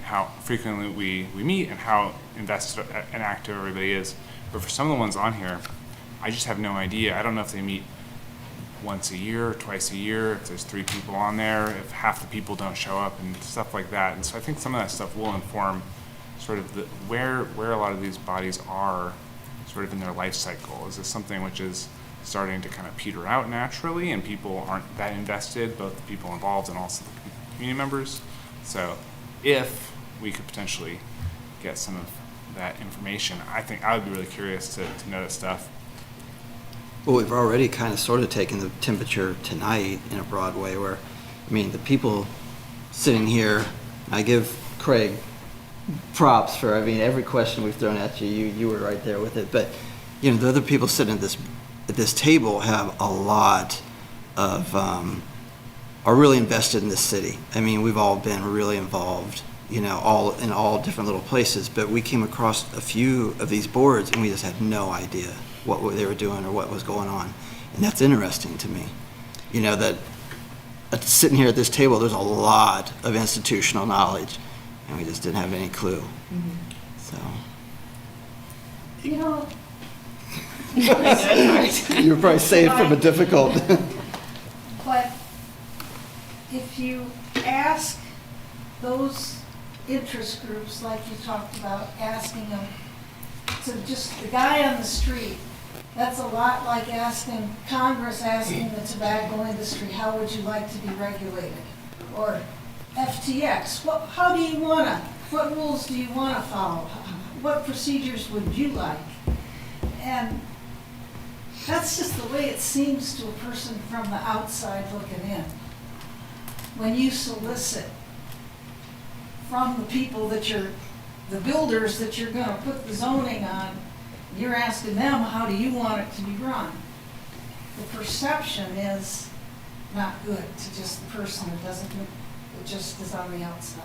how frequently we meet and how invested and active everybody is. But for some of the ones on here, I just have no idea. I don't know if they meet once a year or twice a year, if there's 3 people on there, if half the people don't show up and stuff like that. And so I think some of that stuff will inform sort of where a lot of these bodies are sort of in their life cycle. Is this something which is starting to kind of peter out naturally and people aren't that invested, both the people involved and also the community members? So if we could potentially get some of that information, I think I would be really curious to know that stuff. Well, we've already kind of sort of taken the temperature tonight in a broad way where, I mean, the people sitting here, I give Craig props for, I mean, every question we've thrown at you, you were right there with it. But, you know, the other people sitting at this table have a lot of, are really invested in this city. I mean, we've all been really involved, you know, all in all different little places, but we came across a few of these boards and we just had no idea what they were doing or what was going on. And that's interesting to me. You know, that sitting here at this table, there's a lot of institutional knowledge and we just didn't have any clue. Mm-hmm. So. You know, You were probably saved from a difficult. but if you ask those interest groups, like you talked about, asking them to just the guy on the street, that's a lot like asking Congress, asking the tobacco industry, how would you like to be regulated? Or FTX, how do you what rules do you want to follow? What procedures would you like? And that's just the way it seems to a person from the outside looking in. When you solicit from the people the builders that you're going to put the zoning on, you're asking them, how do you want it to be run? The perception is not good to just the person that just is on the outside.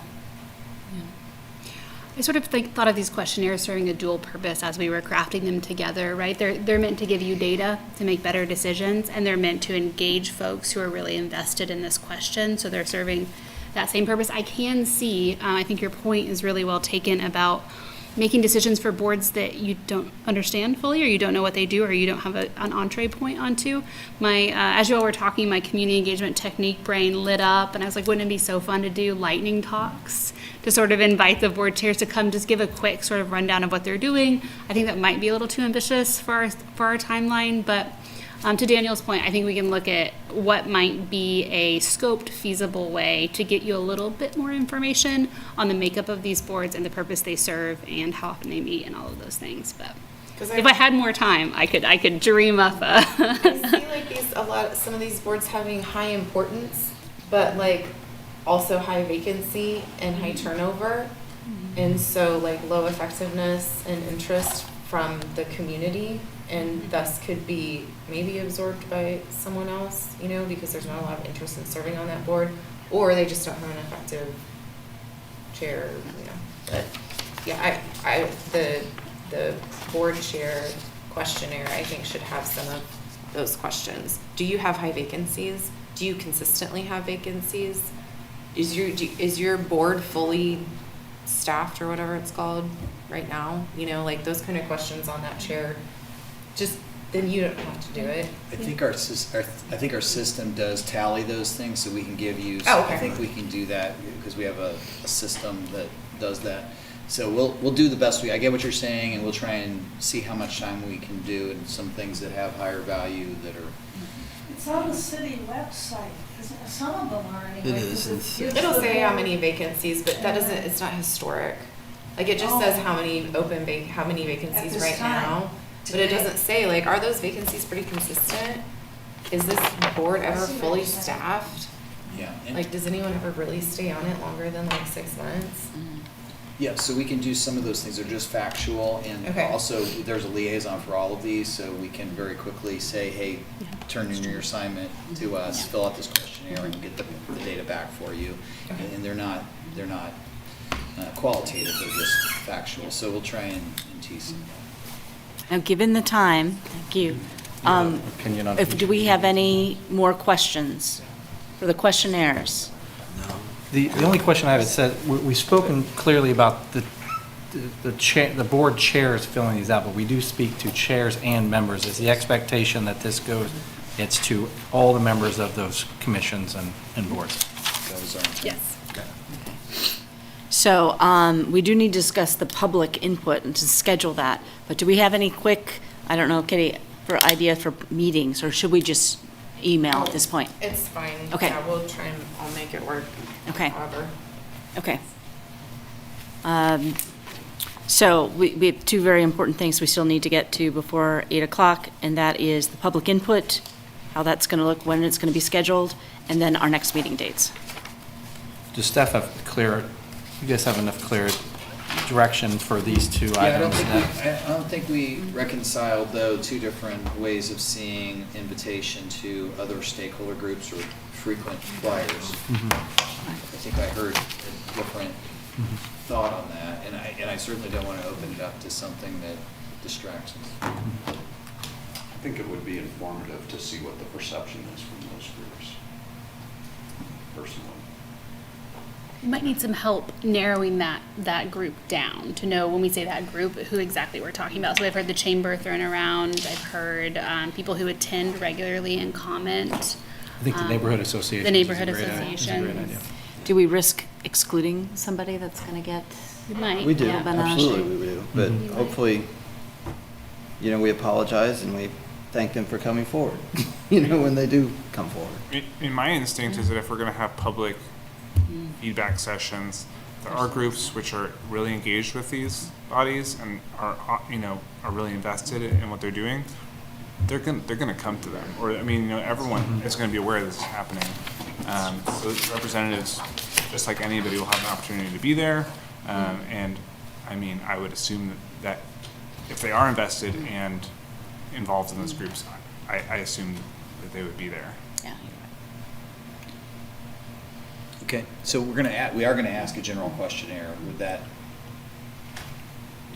I sort of thought of these questionnaires serving a dual purpose as we were crafting them together, right? They're meant to give you data to make better decisions, and they're meant to engage folks who are really invested in this question. So they're serving that same purpose. I can see, I think your point is really well taken about making decisions for boards that you don't understand fully, or you don't know what they do, or you don't have an entree point onto. As you all were talking, my community engagement technique brain lit up, and I was like, wouldn't it be so fun to do lightning talks to sort of invite the board chairs to come just give a quick sort of rundown of what they're doing? I think that might be a little too ambitious for our timeline, but to Daniel's point, I think we can look at what might be a scoped, feasible way to get you a little bit more information on the makeup of these boards and the purpose they serve and how often they meet and all of those things. But if I had more time, I could dream up a. I see like some of these boards having high importance, but like also high vacancy and high turnover, and so like low effectiveness and interest from the community, and thus could be maybe absorbed by someone else, you know, because there's not a lot of interest in serving on that board, or they just don't have an effective chair, you know. But yeah, the board chair questionnaire, I think, should have some of those questions. Do you have high vacancies? Do you consistently have vacancies? Is your board fully staffed or whatever it's called right now? You know, like those kind of questions on that chair. Just then you don't have to do it. I think our system does tally those things, so we can give you. Oh, okay. I think we can do that because we have a system that does that. So we'll do the best I get what you're saying, and we'll try and see how much time we can do, and some things that have higher value that are It's on the city website, isn't it? Some of them are anyway. It is. 'cause it gives It'll the say how board- many vacancies, but that doesn't, it's not historic. Like, it just says how many how many vacancies this right time, now. But it doesn't say, like, are those vacancies pretty consistent? Is this board ever see what fully you're saying. staffed? Yeah. And Like, does anyone ever really stay on it longer than like 6 months? yeah, so we can do some of those things. They're just factual. And Okay. also, there's a liaison for all of these, so we can very quickly say, hey, turn in your assignment to us, fill out this questionnaire, and get the data back for you. And they're not qualitative, they're just factual. So we'll try and tease them. Now, given the time, thank you. Opinion on. Do we have any more questions for the questionnaires? The only question I have is that we've spoken clearly about the board chairs filling these out, but we do speak to chairs and members. Is the expectation that this goes, it's to all the members of those commissions and boards? That was our intent. Yes. So we do need to discuss the public input and to schedule that. But do we have any quick, I don't know, Kitty, for idea for meetings, or should we just email at this point? It's fine. Okay. Yeah, we'll try and I'll make it work. Okay. However. Okay. So we have two very important things we still need to get to before 8 o'clock, and that is the public input, how that's going to look, when it's going to be scheduled, and then our next meeting dates. Does staff have you guys have enough clear direction for these two Yeah, items? I don't think we reconciled, though, two different ways of seeing invitation to other stakeholder groups or frequent flyers. I think I heard a different thought on that, and I certainly don't want to open it up to something that distracts us. I think it would be informative to see what the perception is from those groups, personally. We might need some help narrowing that group down to know when we say that group, who exactly we're talking about. So I've heard the chamber thrown around. I've heard people who attend regularly and comment. I think the neighborhood association. The neighborhood association. Do we risk excluding somebody that's going to get? We might. We do, yeah. absolutely we do. But Mhm. hopefully, we apologize and we thank them for coming forward, when they do come forward. My instinct is that if we're going to have public feedback sessions, there are groups which are really engaged with these bodies and are really invested in what they're doing. They're gonna come to them, or everyone is going to be aware this is happening. So representatives, just like anybody, will have an opportunity to be there. And I would assume that if they are invested and involved in those groups, I assume that they would be there. Yeah. Okay, so we are gonna ask a general questionnaire.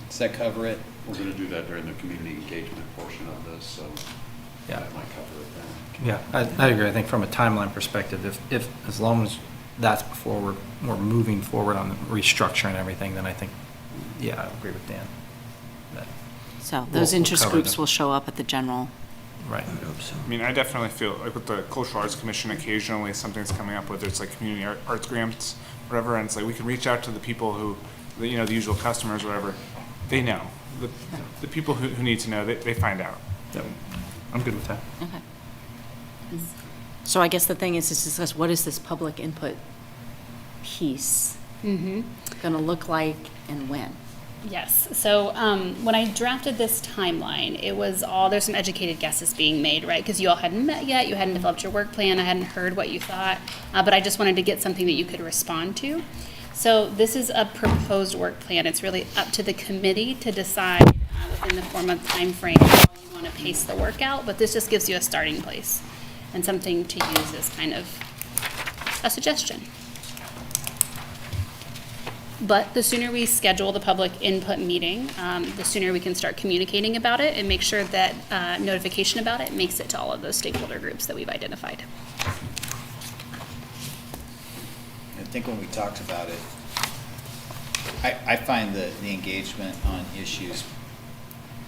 Does that cover it? We're going to do that during the community engagement portion of this, so Yeah. that might cover it then. Yeah, I agree. I think from a timeline perspective, if as long as that's before we're moving forward on restructuring everything, then I think, yeah, I agree with Dan. That- So those we'll interest cover groups them. will show up at the general. Right. I definitely feel like with the Cultural Arts Commission, occasionally something's coming up, whether it's like community arts grants, whatever, and it's like we can reach out to the people who, the usual customers, whatever. They know. The people who need to know, they find out. Yep. I'm good with that. Okay. So I guess the thing is to discuss what is this public input piece going to look like and when? Yes. So when I drafted this timeline, it was there's some educated guesses being made, right? Because you all hadn't met yet, you hadn't developed your work plan, I hadn't heard what you thought, but I just wanted to get something that you could respond to. So this is a proposed work plan. It's really up to the committee to decide within the 4-month time frame how you want to pace the work out, but this just gives you a starting place and something to use as kind of a suggestion. But the sooner we schedule the public input meeting, the sooner we can start communicating about it and make sure that notification about it makes it to all of those stakeholder groups that we've identified. I think when we talked about it, I find the engagement on issues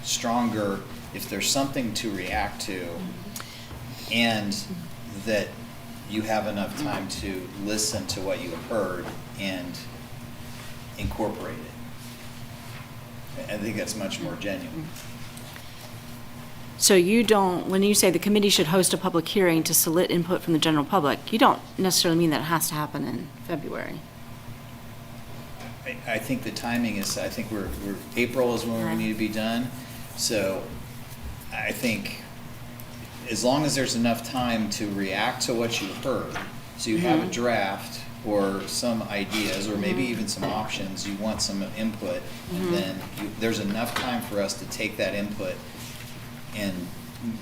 stronger if there's something to react to and that you have enough time to listen to what you have heard and incorporate it. I think that's much more genuine. So you don't, when you say the committee should host a public hearing to solicit input from the general public, you don't necessarily mean that it has to happen in February. I think the timing is, I think April is when we need to be done. So I think as long as there's enough time to react to what you heard, so you have a draft or some ideas, or maybe even some options, you want some input, and then there's enough time for us to take that input and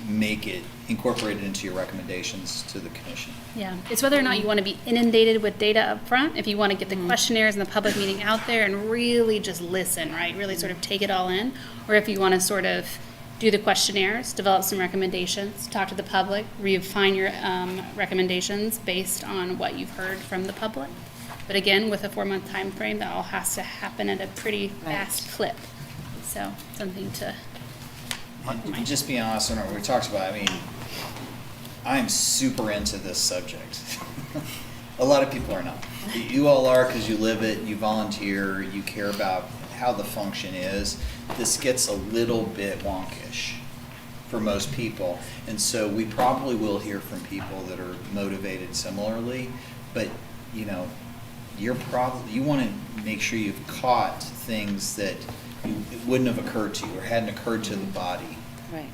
make it incorporated into your recommendations to the commission. Yeah, it's whether or not you want to be inundated with data up front, if you want to get the questionnaires and the public meeting out there and really just listen, right? Really sort of take it all in, or if you want to sort of do the questionnaires, develop some recommendations, talk to the public, refine your recommendations based on what you've heard from the public. But again, with a 4-month time frame, that all has to happen at a pretty fast clip. So something to. And just being honest, we talked about, I mean, I'm super into this subject. A lot of people are not. You all are because you live it, you volunteer, you care about how the function is. This gets a little bit wonkish for most people. And so we probably will hear from people that are motivated similarly, but you know, you want to make sure you've caught things that it wouldn't have occurred to you or hadn't occurred to the body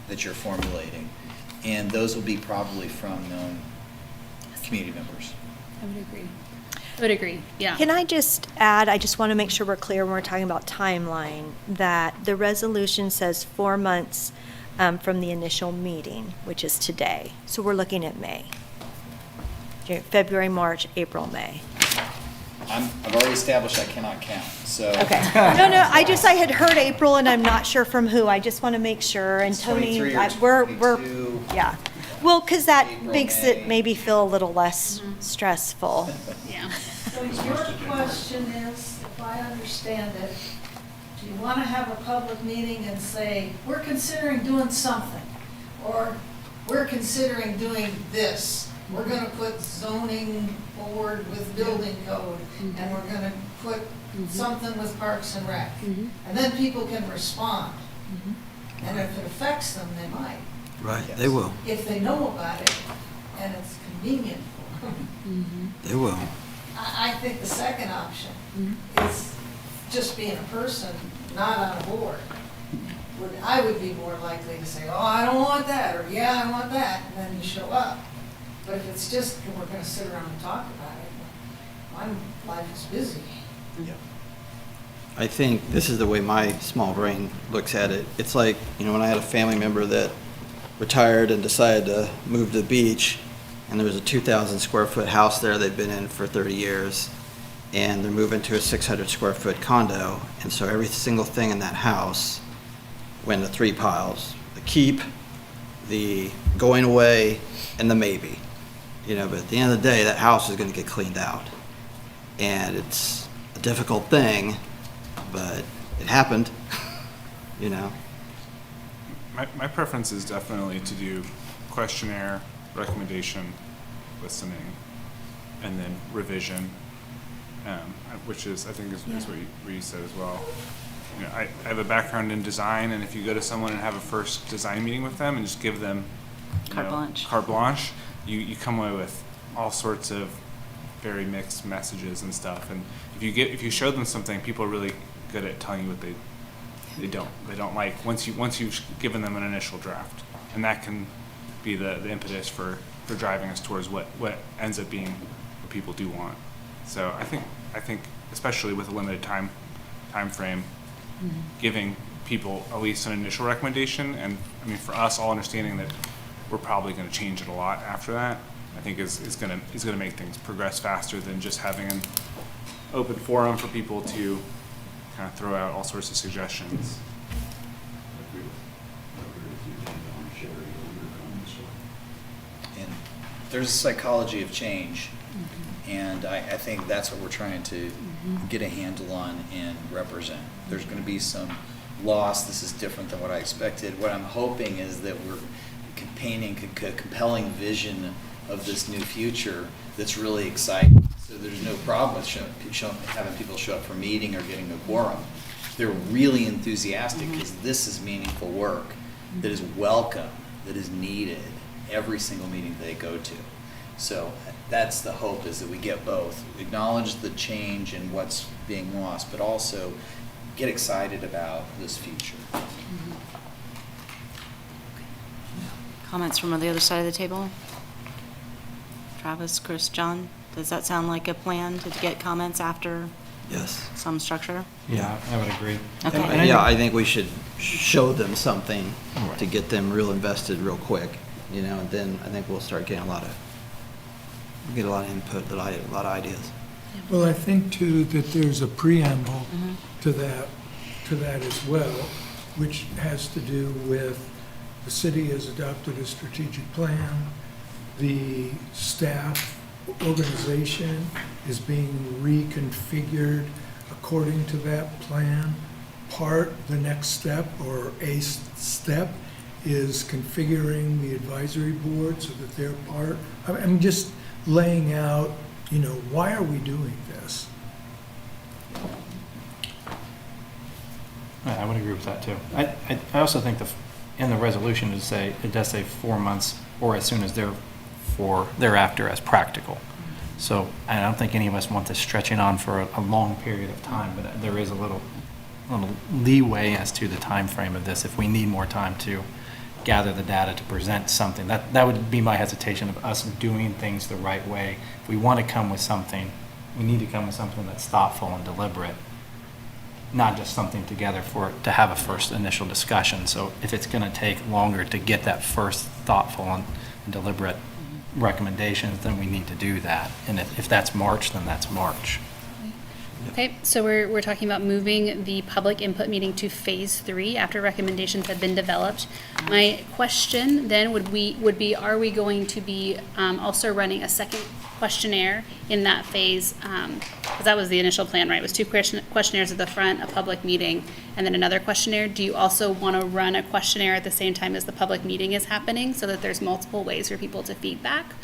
that you're formulating. And those will be probably from known community members. I would agree, yeah. Can I just add, I just want to make sure we're clear when we're talking about timeline, that the resolution says 4 months from the initial meeting, which is today. So we're looking at May. February, March, April, May. I've already established I cannot count, so. Okay. No, I had heard April and I'm not sure from who. I just want to make sure. And Tony, 23 or 22. Yeah. Well, because that April, makes May. it maybe feel a little less stressful. Yeah. So your question is, if I understand it, do you want to have a public meeting and say, we're considering doing something? Or we're considering doing this? We're going to put zoning forward with building code, and we're going to put something with Parks and Rec. And then people can respond. And if it affects them, they might. Right, they will. If they know about it and it's convenient for them. They will. I think the second option is just being a person, not on a board. I would be more likely to say, oh, I don't want that, or yeah, I want that, and then you show up. But if it's just, we're going to sit around and talk about it, my life is busy. I think this is the way my small brain looks at it. It's like, when I had a family member that retired and decided to move to the beach, and there was a 2,000 square foot house there they'd been in for 30 years, and they're moving to a 600 square foot condo, and so every single thing in that house went into 3 piles: the keep, the going away, and the maybe. But at the end of the day, that house is going to get cleaned out, and it's a difficult thing, but it happened. My preference is definitely to do questionnaire, recommendation, listening, and then revision, which is, I think, is what you said as well. I have a background in design, and if you go to someone and have a first design meeting with them and just give them carte blanche, you come away with all sorts of very mixed messages and stuff. And if you show them something, people are really good at telling you what they don't like once you've given them an initial draft, and that can be the impetus for driving us towards what ends up being what people do want. So I think especially with a limited time frame, giving people at least an initial recommendation, and I mean for us all understanding that we're probably going to change it a lot after that, I think is going to make things progress faster than just having an open forum for people to kind of throw out all sorts of suggestions. And there's a psychology of change, and I think that's what we're trying to get a handle on and represent. There's going to be some loss. This is different than what I expected. What I'm hoping is that we're painting a compelling vision of this new future that's really exciting. So there's no problem with having people show up for a meeting or getting a quorum. They're really enthusiastic because this is meaningful work. that is welcome, that is needed every single meeting they go to. So that's the hope, is that we get both, acknowledge the change and what's being lost, but also get excited about this future. Comments from the other side of the table? Travis, Chris, John, does that sound like a plan to get comments after Yes. some structure? Yeah, I would agree. Okay. Yeah, I think we should show them something to get them real invested real quick, and then I think we'll start getting a lot of input, a lot of ideas. Well, I think too that there's a preamble to that as well, which has to do with the city has adopted a strategic plan. The staff organization is being reconfigured according to that plan. The next step or a step is configuring the advisory board so that they're part. I'm just laying out, why are we doing this? I would agree with that too. I also think in the resolution it does say 4 months or as soon as thereafter as practical. So I don't think any of us want this stretching on for a long period of time, but there is a little leeway as to the time frame of this if we need more time to gather the data to present something. That would be my hesitation of us doing things the right way. If we want to come with something, we need to come with something that's thoughtful and deliberate, not just something together to have a first initial discussion. So if it's going to take longer to get that first thoughtful and deliberate recommendations, then we need to do that. And if that's March, then that's March. Okay, so we're talking about moving the public input meeting to phase 3 after recommendations have been developed. My question then would be, are we going to be also running a second questionnaire in that phase? Because that was the initial plan, right? It was 2 questionnaires at the front, a public meeting, and then another questionnaire. Do you also want to run a questionnaire at the same time as the public meeting is happening so that there's multiple ways for people to feedback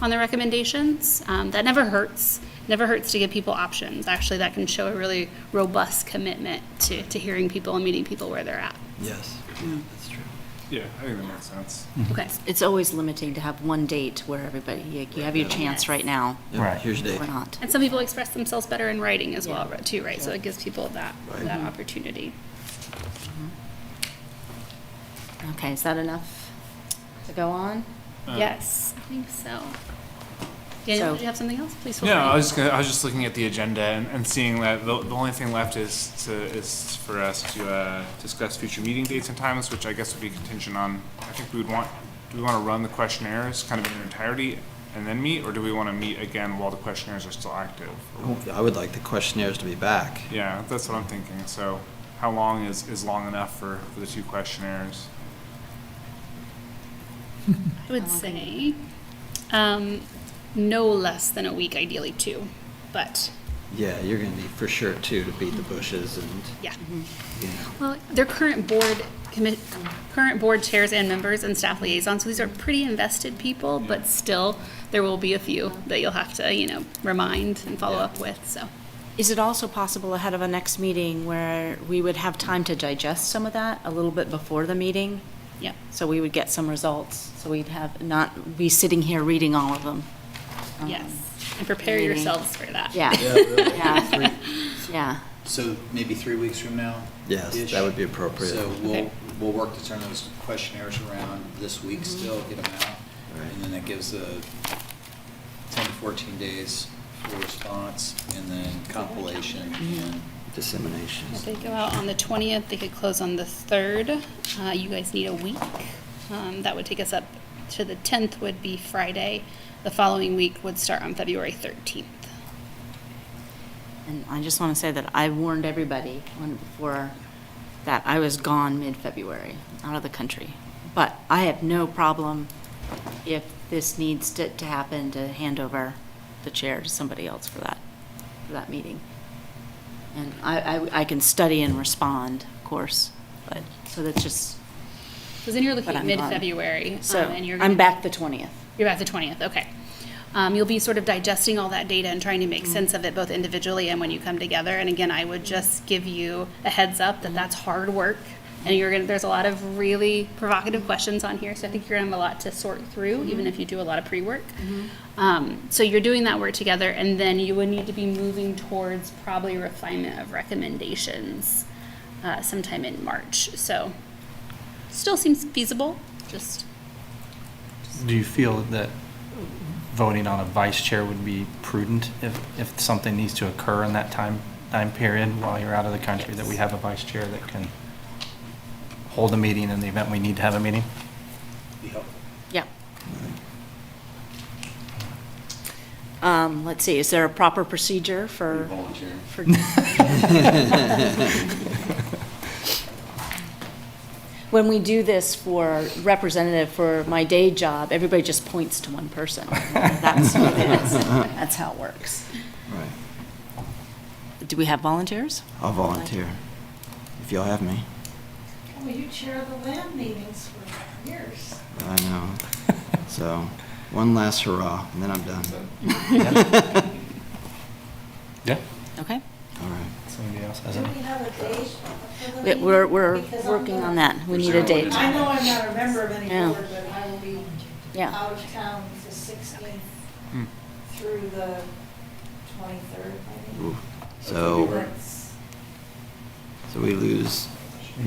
on the recommendations? That never hurts. Never hurts to give people options. Actually, that can show a really robust commitment to hearing people and meeting people where they're at. Yes, that's true. Yeah, I think that makes sense. Okay. It's always limiting to have one date where everybody, you have your chance right now. Yep, Right. Here's your Or date. not. And some people express themselves better in writing as well, too, right? So it gives people that opportunity. Okay, is that enough to go on? Yes, I think so. Daniel, So- did you have something else? Please feel Yeah, free. I was just looking at the agenda and seeing that the only thing left is for us to discuss future meeting dates and times, which I guess would be contingent on, I think do we want to run the questionnaires kind of in their entirety and then meet, or do we want to meet again while the questionnaires are still active? I would like the questionnaires to be back. Yeah, that's what I'm thinking. So how long is long enough for the 2 questionnaires? I would say no less than a week, ideally 2, but Yeah, you're gonna need for sure 2 to beat the bushes and, yeah. know. Well, they're current board chairs and members and staff liaisons, so these are pretty invested people, but still, there will be a few that you'll have to, remind and follow up with, so. Is it also possible ahead of a next meeting where we would have time to digest some of that a little bit before the meeting? Yeah. So we would get some results, so we'd have, not be sitting here reading all of them. Yes, and prepare meeting. yourselves for that. Yeah. Yeah, really. Yeah. Yeah. So maybe 3 weeks from now? Yes, ish. that would be appropriate. So Okay. we'll work to turn those questionnaires around this week still, get them out. Right. And then that gives 10 to 14 days for response and then compilation and Dissemination. If they go out on the 20th, they could close on the 3rd. You guys need a week. That would take us up to the 10th would be Friday. The following week would start on February 13th. And I just want to say that I warned everybody before that I was gone mid-February, out of the country. But I have no problem if this needs to happen to hand over the chair to somebody else for that meeting. And I can study and respond, of course, but, so that's just, Because then you're looking But at I'm gone. mid-February. so and you're I'm gonna- back the 20th. You're back the 20th, okay. You'll be sort of digesting all that data and trying to make sense of it both individually and when you come together. And again, I would just give you a heads up that that's hard work And there's a lot of really provocative questions on here, so I think you're gonna have a lot to sort through, even if you do a lot of pre-work. So you're doing that work together, and then you would need to be moving towards probably refinement of recommendations sometime in March. So still seems feasible, just. Do you feel that voting on a vice chair would be prudent if something needs to occur in that time period while you're out of the country, that we have a vice chair that can hold a meeting in the event we need to have a meeting? Yeah. Let's see, is there a proper procedure for? Volunteer. When we do this for representative for my day job, everybody just points to one person. That's who it is. That's how it works. Right. Do we have volunteers? I'll volunteer if y'all have me. Well, you chair the land meetings for years. I know. So one last hurrah, and then I'm done. Yeah. Okay. All right. Somebody else has Do it? we have a date for the meeting? We're Because I'm working gonna- on that. We need a date. I know I'm not a member of any Yeah. board, but I will be Yeah. out of town the 16th through the 23rd, maybe. Ooh. So we lose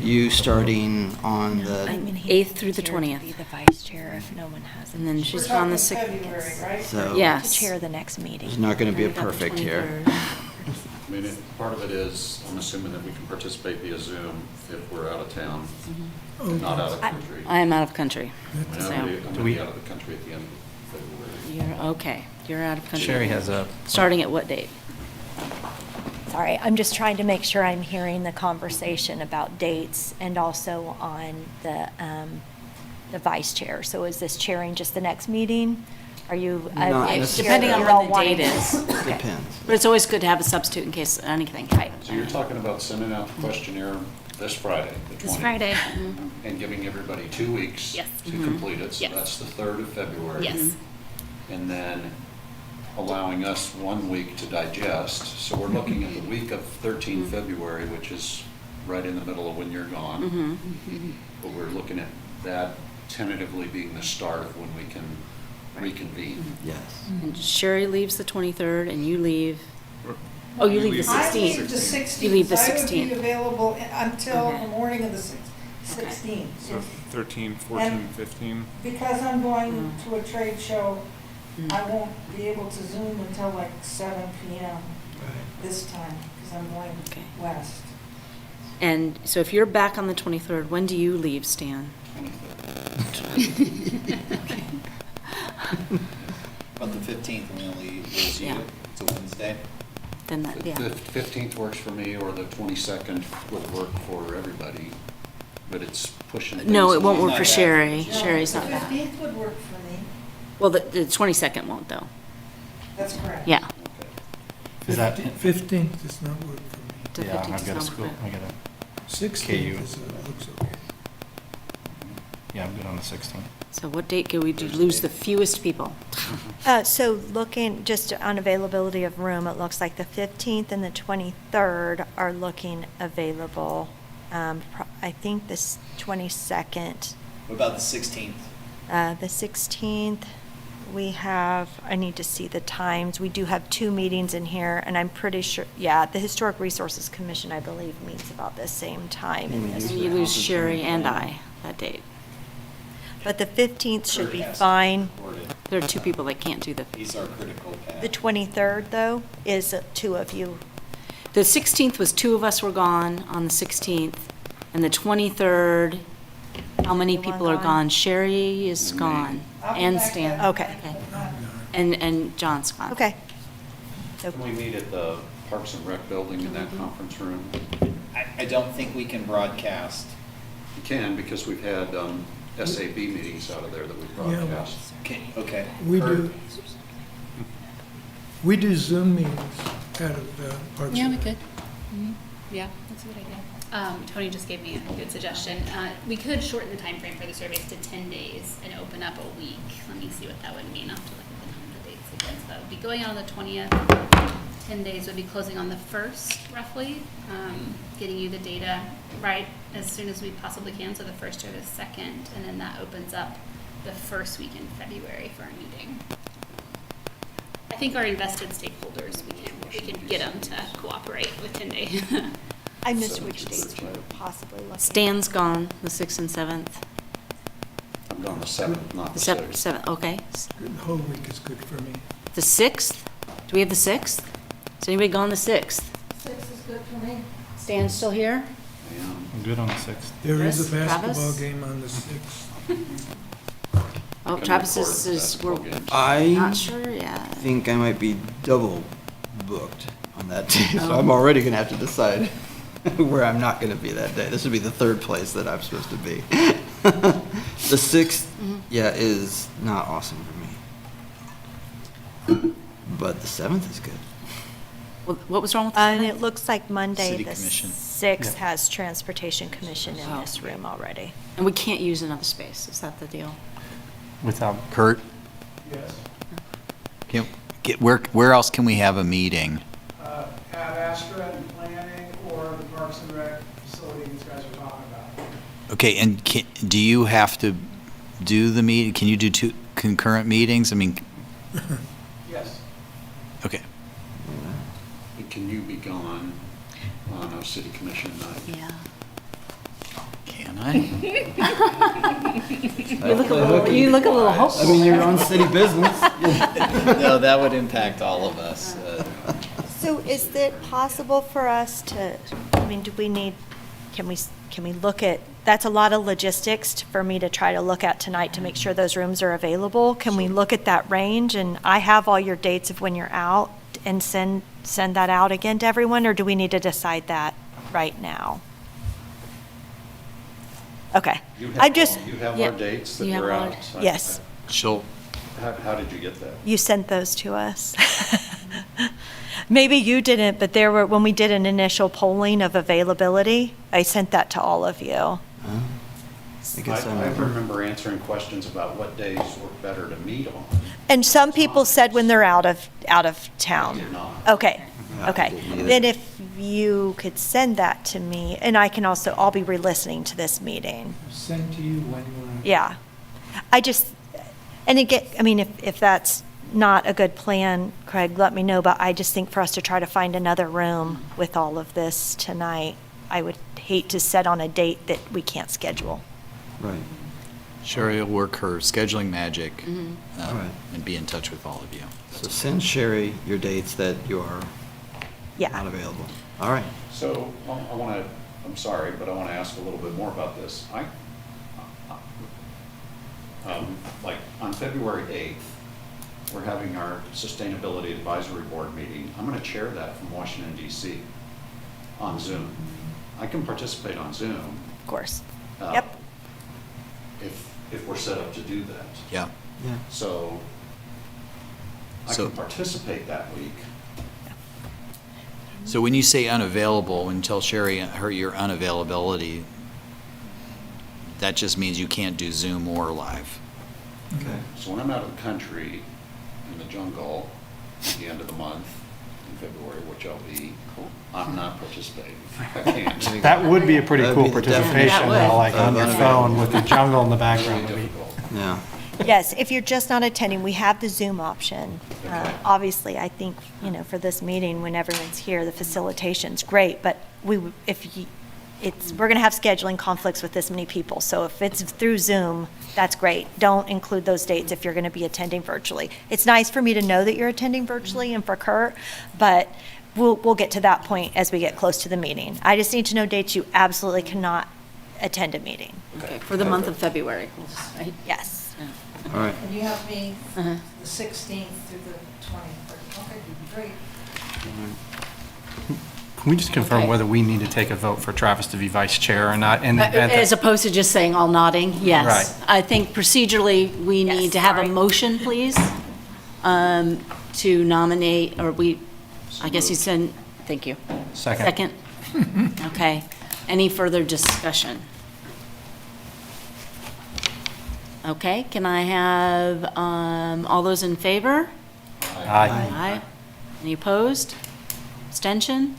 you starting on the 8th through the 20th. Be the vice chair if no one has. And then she's We're on the talking 6th. February, right? so Yes. To chair the next meeting. there's not going to be a We've got the perfect here. 23rd. I mean, part of it is, I'm assuming that we can participate via Zoom if we're out of town, not out of country. I am out of country. I mean, So I'm going to be out of the country at the end of February. you're, okay, you're out of country. Sherry has a. Starting at what date? Sorry, I'm just trying to make sure I'm hearing the conversation about dates and also on the vice chair. So is this chairing just the next meeting? Are you? Not if you're- Depending on you're when all the wanting- date is. Depends. But it's always good to have a substitute in case anything. So you're talking about sending out the questionnaire this Friday, the 20th? This Friday. And giving everybody 2 weeks Yes. to complete it, so Yes. that's the 3rd of February. Yes. And then allowing us 1 week to digest. So we're looking at the week of 13 February, which is right in the middle of when you're gone. But we're looking at that tentatively being the start of when we can reconvene. Yes. And Sherry leaves the 23rd and you leave, oh, you leave the I 16th. leave the 16th. You leave the so I would 16th. be available until Okay. the morning of the 16th. So 13, 14, 15. Because I'm going to a trade show, I won't be able to Zoom until like 7 PM this time, because I'm going Okay. west. And so if you're back on the 23rd, when do you leave, Stan? About the 15th, we only lose you. Yeah. It's a Wednesday. Then that, The yeah. 15th works for me, or the 22nd would work for everybody, but it's pushing things. No, it won't along. work for Sherry. Sherry's The not back. 15th would work for me. Well, the 22nd won't though. That's correct. Yeah. Is that? 15th does not work for me. The Yeah, 15th I've is got a not school, work. I got a, 16th KU. looks okay. yeah, I'm good on the 16th. So what date could we do, lose the fewest people? So looking just on availability of room, it looks like the 15th and the 23rd are looking available. I think this 22nd, What about the 16th? the 16th, we have, I need to see the times. We do have 2 meetings in here, and I'm pretty sure, yeah, the Historic Resources Commission, I believe, meets about the same time in this. And you lose Sherry and I that date. But the 15th should be fine. There are 2 people that can't do the. He's our critical path. The 23rd, though, is 2 of you. The 16th was 2 of us were gone on the 16th, and the 23rd, how many Everyone people are gone? gone? Sherry is Me. gone, I'll be and back Stan. then. Okay. And John's gone. Okay. Can we meet at the Parks and Rec building in that conference room? I don't think we can broadcast. You can, because we've had SAB meetings out of there that we Yeah. broadcast. Okay. We Kurt? do Zoom meetings out of the Parks Yeah, and we Rec. could. Yeah, that's a good idea. Tony just gave me a good suggestion. We could shorten the time frame for the surveys to 10 days and open up a week. Let me see what that would mean. I'll have to look at the dates again. So that would be going on the 20th. 10 days would be closing on the 1st, roughly, getting you the data right as soon as we possibly can, so the first or the second, and then that opens up the first week in February for our meeting. I think our invested stakeholders, we can get them to cooperate with 10 days. I missed which dates you were possibly looking. Stan's gone, the 6th and 7th. I'm going the 7th, not The the 7th, 6th. okay. The whole week is good for me. The 6th? Do we have the 6th? Is anybody gone the 6th? 6 is good for me. Stan's still here? I'm good on the 6th. There is a Chris, basketball Travis? game on the 6th. Oh, Can Travis record is, the is, we're basketball games. I not sure, yeah. think I might be double booked on that day, so I'm already gonna have to decide where I'm not gonna be that day. This would be the third place that I'm supposed to be. The 6th, yeah, is not awesome for me. But the 7th is good. What was wrong with the And 7th? it looks like Monday, City the Commission. 6th has Transportation Commission in Oh. this room already. And we can't use another space, is that the deal? Without, Kurt, Yes. where else can we have a meeting? At Astra and planning or the Parks and Rec facility these guys are talking about. Okay, and do you have to do the meeting? Can you do 2 concurrent meetings? I mean, Yes. okay. And can you be gone on a city commission night? Yeah. Can I? You look a little hopeful. I mean, you're on city business. No, that would impact all of us. So is it possible for us to, I mean, do we need, can we look at, that's a lot of logistics for me to try to look at tonight to make sure those rooms are available. Can we look at that range? And I have all your dates of when you're out and send that out again to everyone, or do we need to decide that right now? Okay. You I have just, you have yeah, our dates that you have we're all out. yes, She'll, How did you get that? you sent those to us. Maybe you didn't, but there were, when we did an initial polling of availability, I sent that to all of you. I I guess I I'm, remember answering questions about what days work better to meet on. And some people said when they're out of I town. did not. Okay, Yeah, I okay. didn't either. Then if you could send that to me, and I can also, I'll be re-listening to this meeting. Sent to you when we're. Yeah. I just, and again, I mean, if that's not a good plan, Craig, let me know, but I just think for us to try to find another room with all of this tonight, I would hate to set on a date that we can't schedule. right. Sherry will work her scheduling magic All right. and be in touch with all of you. So send Sherry your dates that you are not Yeah. available. All right. So I want to, I'm sorry, but I want to ask a little bit more about this. Like on February 8th, we're having our Sustainability Advisory Board meeting. I'm going to chair that from Washington DC on Zoom. I can participate on Zoom. Of course. uh, Yep. If we're set up to do that. Yeah. Yeah. So I So- can participate that week. So when you say unavailable, when you tell Sherry your unavailability, that just means you can't do Zoom or live. Okay. So when I'm out of the country in the jungle at the end of the month in February, which I'll be, I'm not participating. I can't. that would be a pretty That'd cool be the participation, That would. though, like on your That'd be phone with the jungle in the Really background. would be- difficult. Yeah. Yes, if you're just not attending, we have the Zoom option. Okay. Obviously, I think, for this meeting, when everyone's here, the facilitation's great, but we're going to have scheduling conflicts with this many people. So if it's through Zoom, that's great. Don't include those dates if you're going to be attending virtually. It's nice for me to know that you're attending virtually and for Kurt, but we'll get to that point as we get close to the meeting. I just need to know dates you absolutely cannot attend a meeting. Okay, for the month of February, right? Yes. All right. And you have me Uh-huh. the 16th through the 23rd. Okay, great. Can we just confirm Okay. whether we need to take a vote for Travis to be vice chair or not? In the event As that- opposed to just saying all nodding, yes. Right. I think procedurally, we Yes, need to have a sorry. motion, please, to nominate, or I guess you said, thank you. Second. Second? Okay. Any further discussion? Okay, can I have all those in favor? Aye. Aye. Any opposed? Abstention?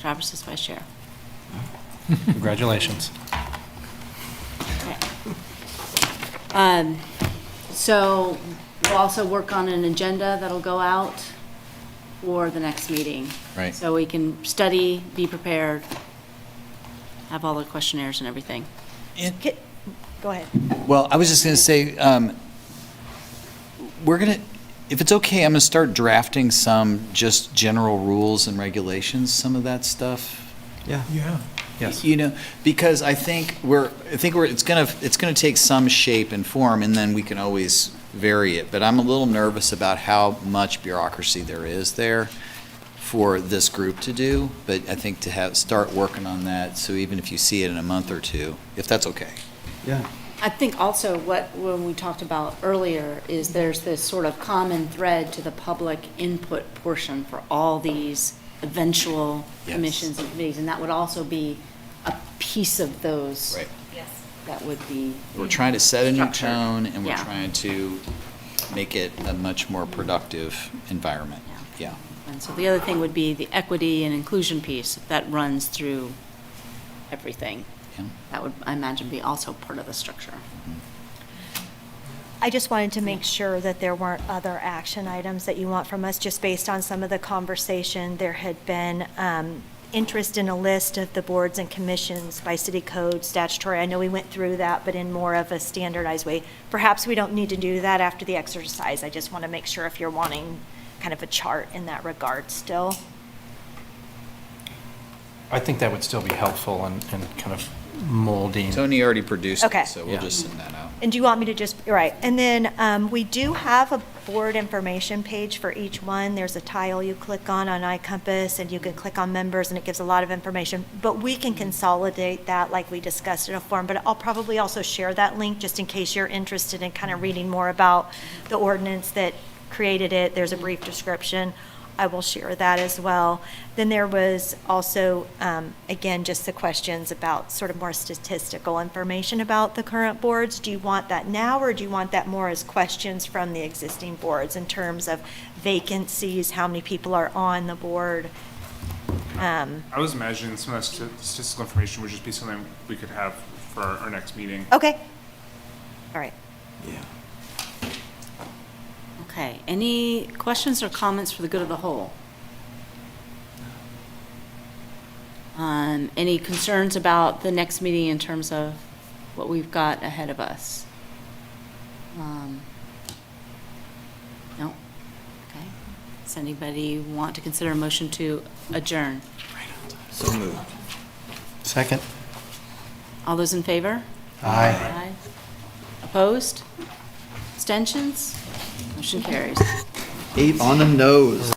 Travis is vice chair. Congratulations. So we'll also work on an agenda that'll go out for the next meeting. Right. So we can study, be prepared, have all the questionnaires and everything. Go ahead. Well, I was just going to say, if it's okay, I'm going to start drafting some just general rules and regulations, some of that stuff. Yeah. Yes. You know, because I think it's going to take some shape and form, and then we can always vary it. But I'm a little nervous about how much bureaucracy there is there for this group to do. But I think to start working on that, so even if you see it in a month or two, if that's okay. Yeah. I think also when we talked about earlier is there's this sort of common thread to the public input portion for all these eventual Yes. commissions and committees, and that would also be a piece of those. Right. Yes. That would be. We're trying to set a new structure. tone, and we're Yeah. trying to make it a much more productive environment. Yeah. And so the other thing would be the equity and inclusion piece that runs through everything. Yeah. That would, I imagine, be also part of the structure. I just wanted to make sure that there weren't other action items that you want from us, just based on some of the conversation. There had been interest in a list of the boards and commissions by city code statutory. I know we went through that, but in more of a standardized way. Perhaps we don't need to do that after the exercise. I just want to make sure if you're wanting kind of a chart in that regard still. I think that would still be helpful and kind of molding. Tony already produced Okay. it, so we'll Yeah. just send that out. And do you want me to just, right, and then we do have a board information page for each one. There's a tile you click on iCompass, and you can click on members, and it gives a lot of information. But we can consolidate that like we discussed in a form, but I'll probably also share that link just in case you're interested in kind of reading more about the ordinance that created it. There's a brief description. I will share that as well. Then there was also, again, just the questions about sort of more statistical information about the current boards. Do you want that now, or do you want that more as questions from the existing boards in terms of vacancies, how many people are on the board? I was imagining some of that statistical information would just be something we could have for our next meeting. Okay. All right. Yeah. Okay, any questions or comments for the good of the whole? Any concerns about the next meeting in terms of what we've got ahead of us? No? Okay. Does anybody want to consider a motion to adjourn? So moved. Second. All those in favor? Aye. Opposed? Abstentions? Motion carries. 8 on the nose.